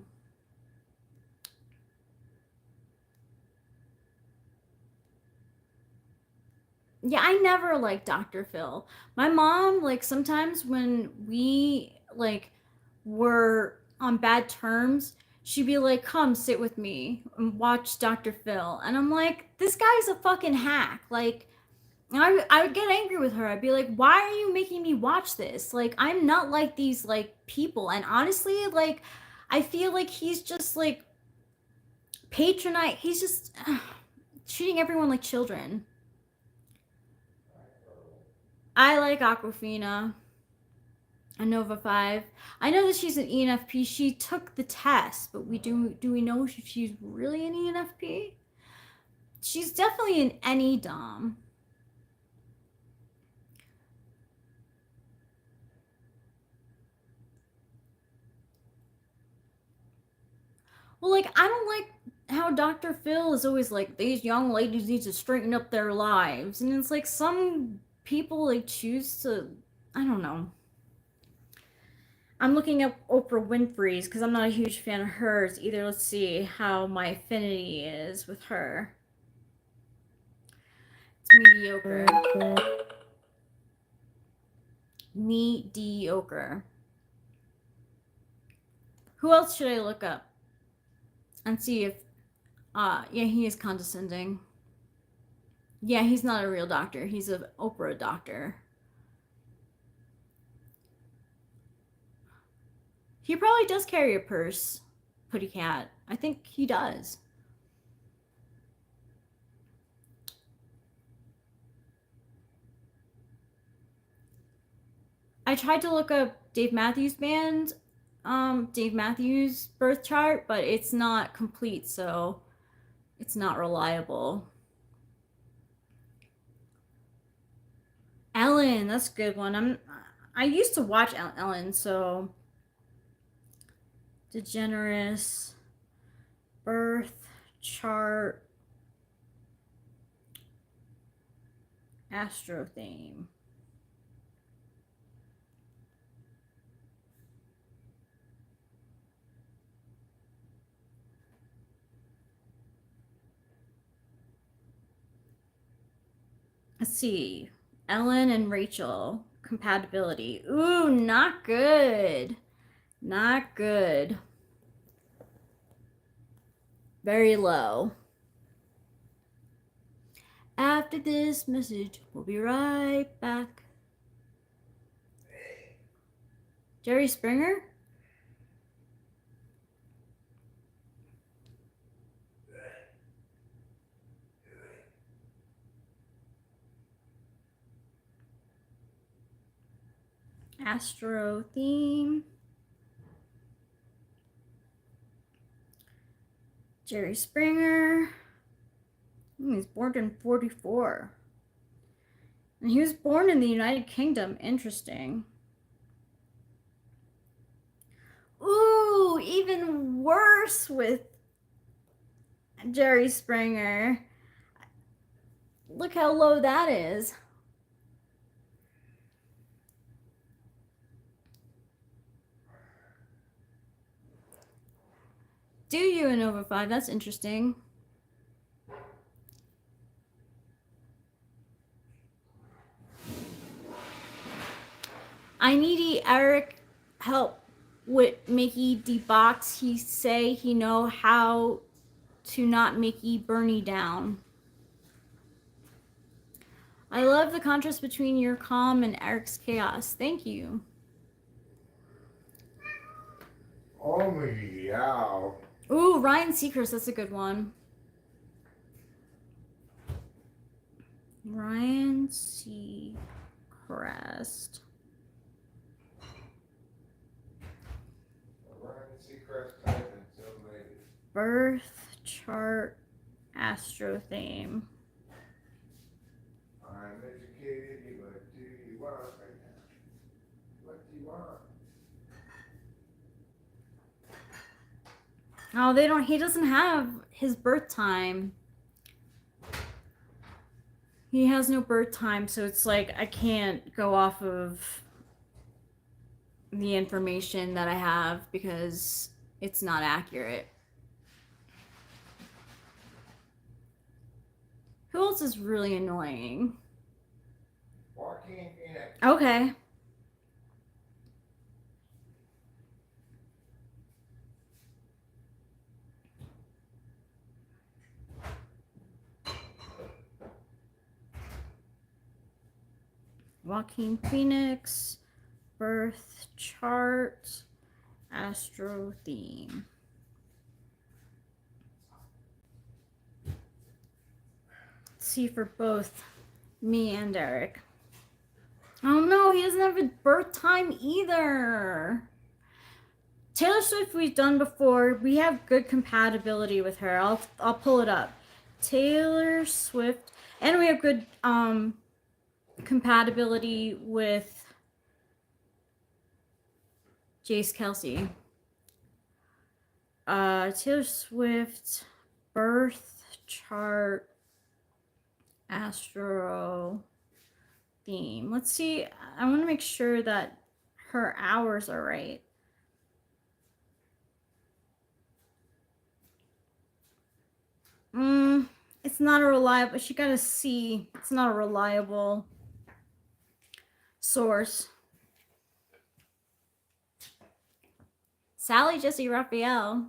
I never liked Dr. Phil. My mom, like, sometimes when we, like, were on bad terms, she'd be like, come sit with me and watch Dr. Phil. And I'm like, this guy's a fucking hack. Like, I would get angry with her. I'd be like, why are you making me watch this? Like, I'm not like these, like, people. And honestly, like, I feel like he's just, like, patronizing. He's just treating everyone like children. I like Aquafina, a Nova 5. I know that she's an ENFP. She took the test, but do we know if she's really an ENFP? She's definitely an any dom. Well, like, I don't like how Dr. Phil is always like, these young ladies need to straighten up their lives. And it's like some people, like, choose to, I don't know. I'm looking up Oprah Winfrey's because I'm not a huge fan of hers either. Let's see how my affinity is with her. It's mediocre. Mediocre. Who else should I look up and see if yeah, he is condescending. Yeah, he's not a real doctor. He's an Oprah doctor. He probably does carry a purse, Putty Cat. I think he does. I tried to look up Dave Matthews Band, Dave Matthews birth chart, but it's not complete, so it's not reliable. Ellen, that's a good one. I used to watch Ellen, so DeGeneres birth chart astro theme. Let's see. Ellen and Rachel compatibility. Ooh, not good. Not good. Very low. After this message, we'll be right back. Jerry Springer? Astro theme. Jerry Springer. He was born in 44. And he was born in the United Kingdom. Interesting. Ooh, even worse with Jerry Springer. Look how low that is. Do you in over 5? That's interesting. I need Eric help with Mickey debox. He say he know how to not Mickey Bernie down. I love the contrast between your calm and Eric's chaos. Thank you.
Oh, meow.
Ooh, Ryan Seacrest. That's a good one. Ryan Seacrest. Birth chart astro theme.
I'm educated. What do you want right now? What do you want?
Oh, they don't. He doesn't have his birth time. He has no birth time, so it's like I can't go off of the information that I have because it's not accurate. Who else is really annoying?
Joaquin Phoenix.
Okay. Joaquin Phoenix, birth chart, astro theme. Let's see for both me and Eric. Oh no, he doesn't have a birth time either. Taylor Swift we've done before. We have good compatibility with her. I'll pull it up. Taylor Swift, and we have good compatibility with Jace Kelsey. Taylor Swift birth chart astro theme. Let's see. I want to make sure that her hours are right. It's not a reliable. She got to see. It's not a reliable source. Sally Jesse Raphael.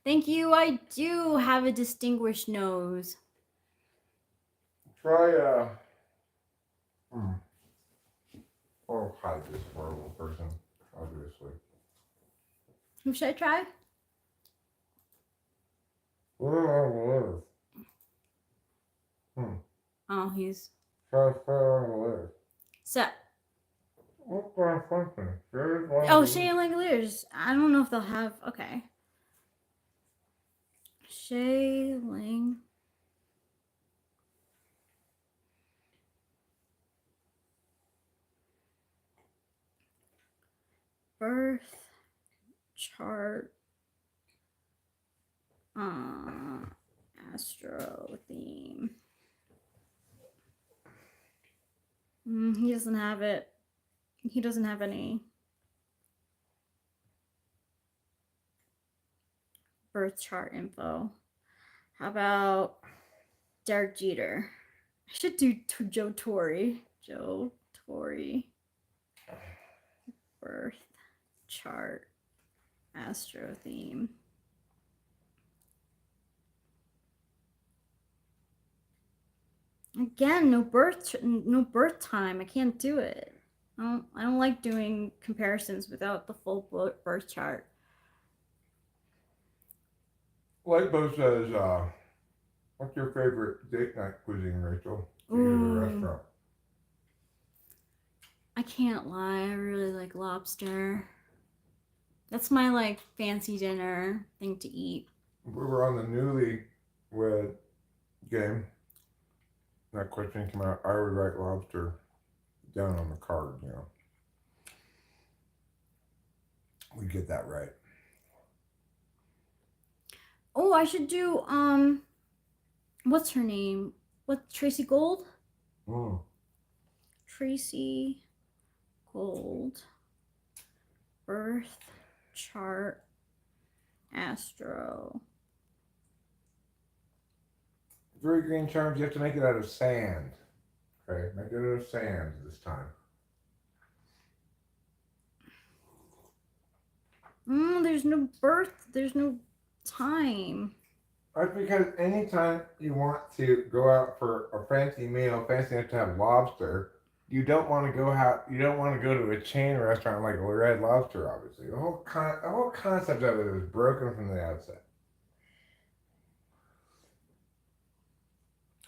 Thank you. I do have a distinguished nose.
Try Oh, hide this horrible person. Obviously.
Who should I try?
Oh,
Oh, he's
try on the list.
so.
What kind of function?
Oh, Shay and Langoliers. I don't know if they'll have. Okay. Shay Lang. Birth chart. Astro theme. He doesn't have it. He doesn't have any birth chart info. How about Derek Jeter? I should do Joe Torre. Joe Torre. Birth chart astro theme. Again, no birth time. I can't do it. I don't like doing comparisons without the full birth chart.
Lightbo says, what's your favorite date night cuisine, Rachel? To eat at a
Ooh.
restaurant.
I can't lie, I really like lobster. That's my like fancy dinner thing to eat.
We were on the newlywed game. That question came out. I would write lobster down on the card, you know. We get that right.
Oh, I should do what's her name? What, Tracy Gold?
Mm.
Tracy Gold. Birth chart astro.
3 green charms, you have to make it out of sand. Okay, make it out of sand this time.
There's no birth, there's no time.
That's because anytime you want to go out for a fancy meal, fancy enough to have lobster, you don't want to go out. You don't want to go to a chain restaurant like Red Lobster. Obviously, the whole concept of it was broken from the outset.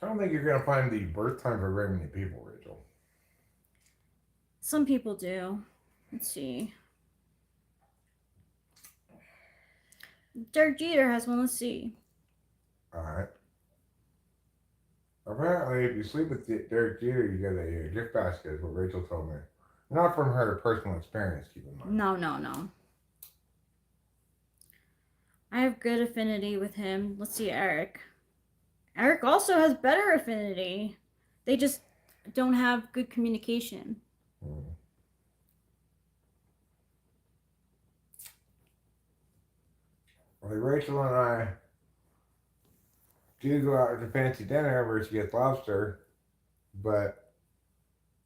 I don't think you're going to find the birth time for very many people, Rachel.
Some people do. Let's see. Derek Jeter has one. Let's see.
All right. Apparently, if you sleep with Derek Jeter, you get a gift basket, is what Rachel told me. Not from her personal experience, keep in mind.
No. I have good affinity with him. Let's see, Eric. Eric also has better affinity. They just don't have good communication.
Well, Rachel and I do go out to fancy dinner where she gets lobster,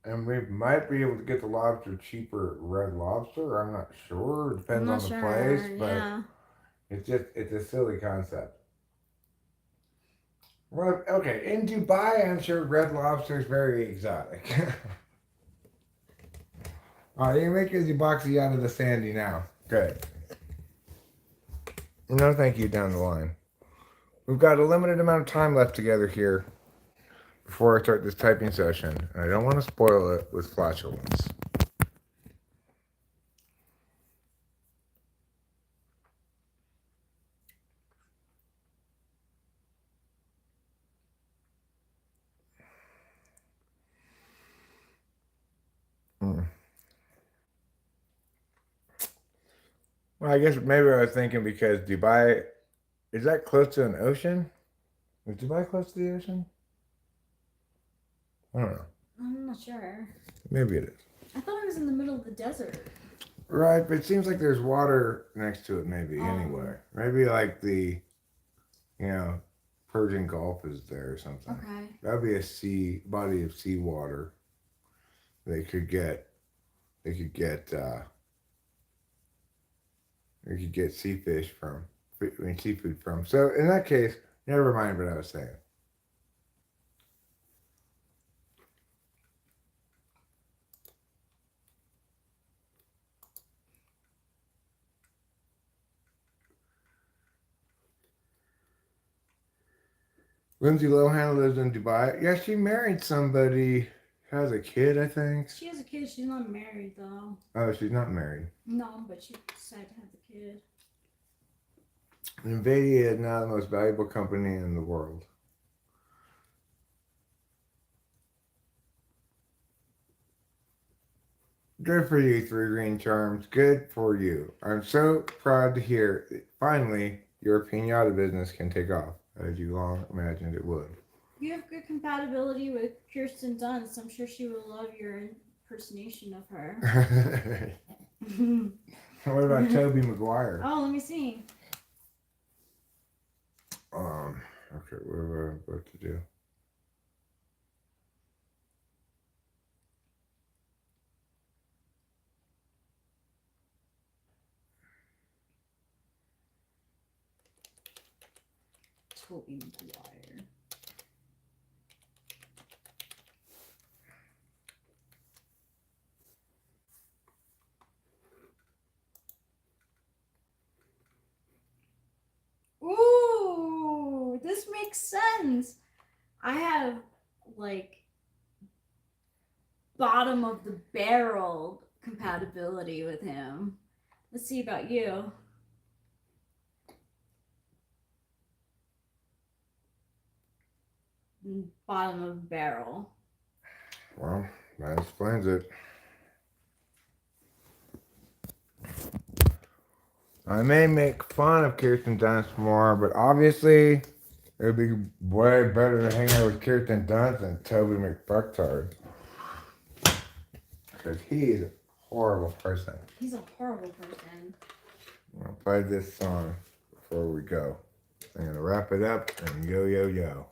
and we might be able to get the lobster cheaper at Red Lobster. I'm not sure. It depends on the place, but
yeah.
it's a silly concept. Well, okay, in Dubai, I'm sure Red Lobster is very exotic. All right, you make your boxy out of the sandy now. Good. No, thank you down the line. We've got a limited amount of time left together here before I start this typing session, and I don't want to spoil it with flatulence. Well, I guess maybe I was thinking because Dubai, is that close to an ocean? Is Dubai close to the ocean? I don't know.
I'm not sure.
Maybe it is.
I thought it was in the middle of the desert.
Right, but it seems like there's water next to it maybe anywhere. Maybe like the, Persian Gulf is there or something.
Okay.
That would be a body of seawater. They could get seafood from. So in that case, never mind what I was saying. Lindsay Lohan lives in Dubai. Yeah, she married somebody, has a kid, I think.
She has a kid. She's not married, though.
Oh, she's not married.
No, but she decided to have the kid.
NVIDIA is now the most valuable company in the world. Good for you, 3 green charms. Good for you. I'm so proud to hear that finally your pinata business can take off, as you long imagined it would.
You have good compatibility with Kirsten Dunst. I'm sure she will love your impersonation of her.
What about Toby Maguire?
Oh, let me see.
Okay, what am I about to do?
Toby Maguire. makes sense. I have like bottom of the barrel compatibility with him. Let's see about you. Bottom of barrel.
Well, that explains it. I may make fun of Kirsten Dunst more, but obviously it would be way better to hang out with Kirsten Dunst than Toby McBucktard. Because he is a horrible person.
He's a horrible person.
I'll play this song before we go. I'm going to wrap it up and yo, yo, yo.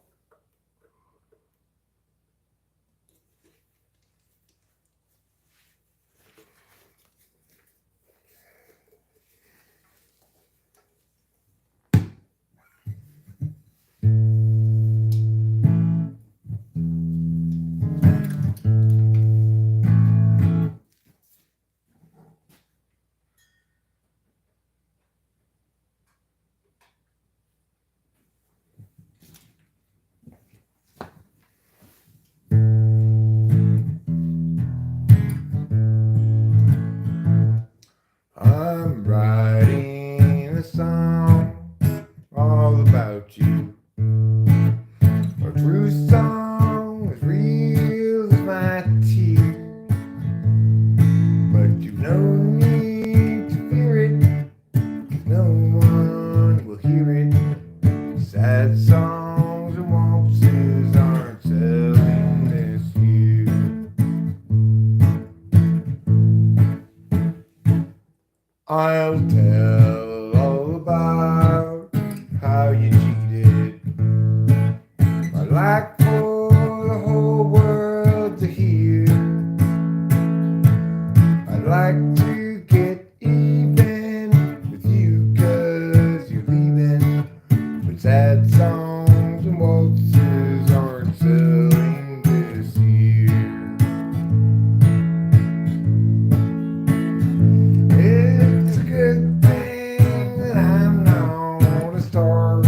I'm writing a song all about you. A true song as real as my tears. But you no need to fear it, 'cause no one will hear it. Sad songs and waltzes aren't selling this year. I'll tell all about how you cheated. I'd like for the whole world to hear. I'd like to get even with you 'cause you're leaving. But sad songs and waltzes aren't selling this year. It's a good thing that I'm not a star.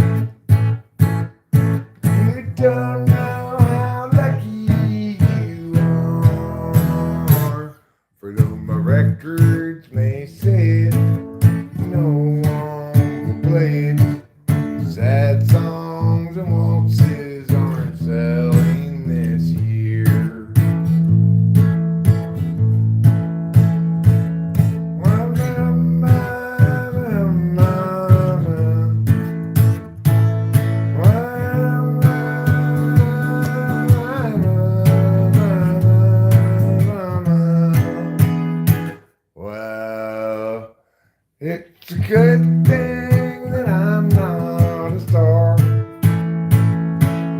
You don't know how lucky you are. For though my records may say it, no one will play it. Sad songs and waltzes aren't selling this year. Well, it's a good thing that I'm not a star.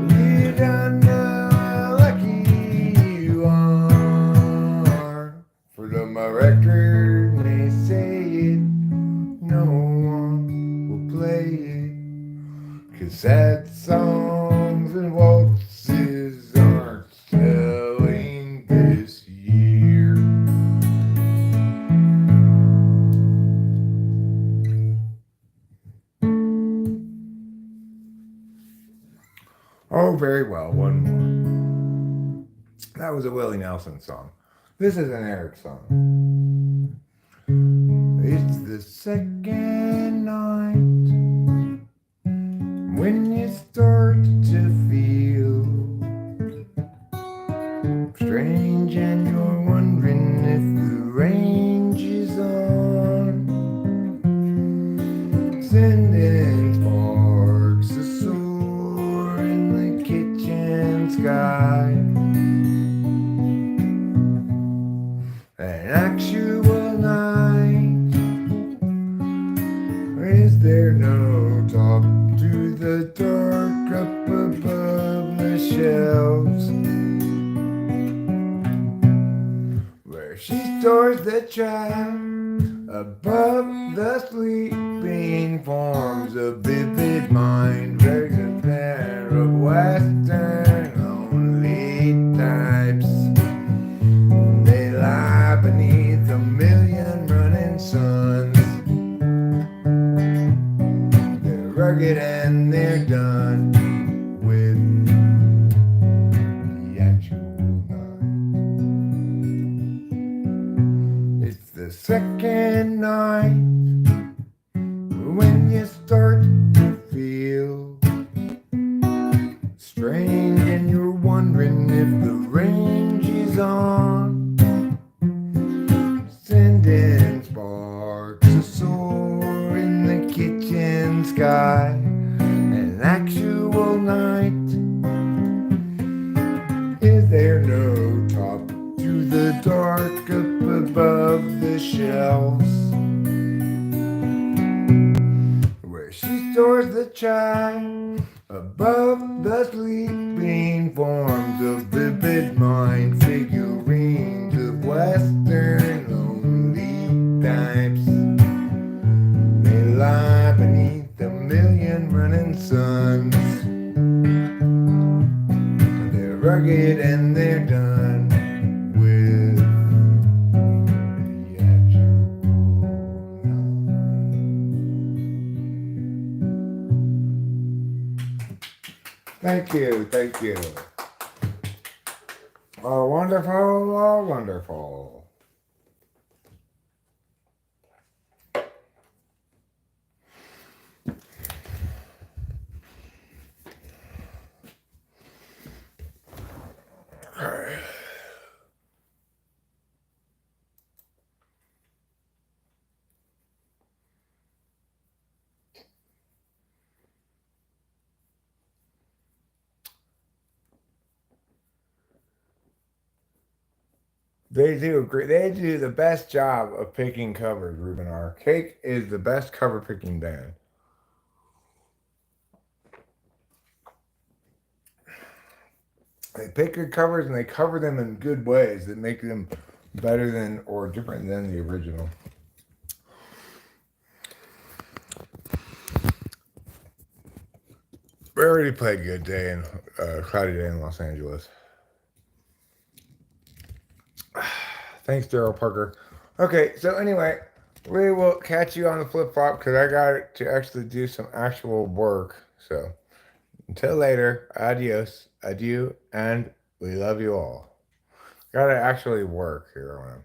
You don't know how lucky you are. For though my record may say it, no one will play it. 'Cause sad songs and waltzes aren't selling this year. Oh, very well. One more. That was a Willie Nelson song. This is an Eric song. It's the second night when you start to feel strange and you're wondering if the range is on. Sending sparks of soar in the kitchen sky. An actual night. Is there no top to the dark up above the shelves? Where she stores the trash above the sleeping forms of vivid mind. There's a pair of Western only types. They lie beneath a million running suns. They're rugged and they're done. and night, when you start to feel strange and you're wondering if the range is on, sending sparks of soar in the kitchen sky, an actual night. Is there no top to the dark up above the shelves, where she stores the chai above the sleeping forms of vivid mind figurines of Western lonely types? They lie beneath a million running suns. They're rugged and they're done with the actual night. Thank you, thank you. Oh, wonderful, oh, wonderful. They do great. They do the best job of picking covers. Ruben R. Cake is the best cover picking band. They pick good covers and they cover them in good ways that make them better than or different than the original. We already played Good Day and Cloudy Day in Los Angeles. Thanks, Daryl Parker. Okay, so anyway, we will catch you on the flip flop because I got to actually do some actual work. So until later, adios, adieu, and we love you all. Gotta actually work here.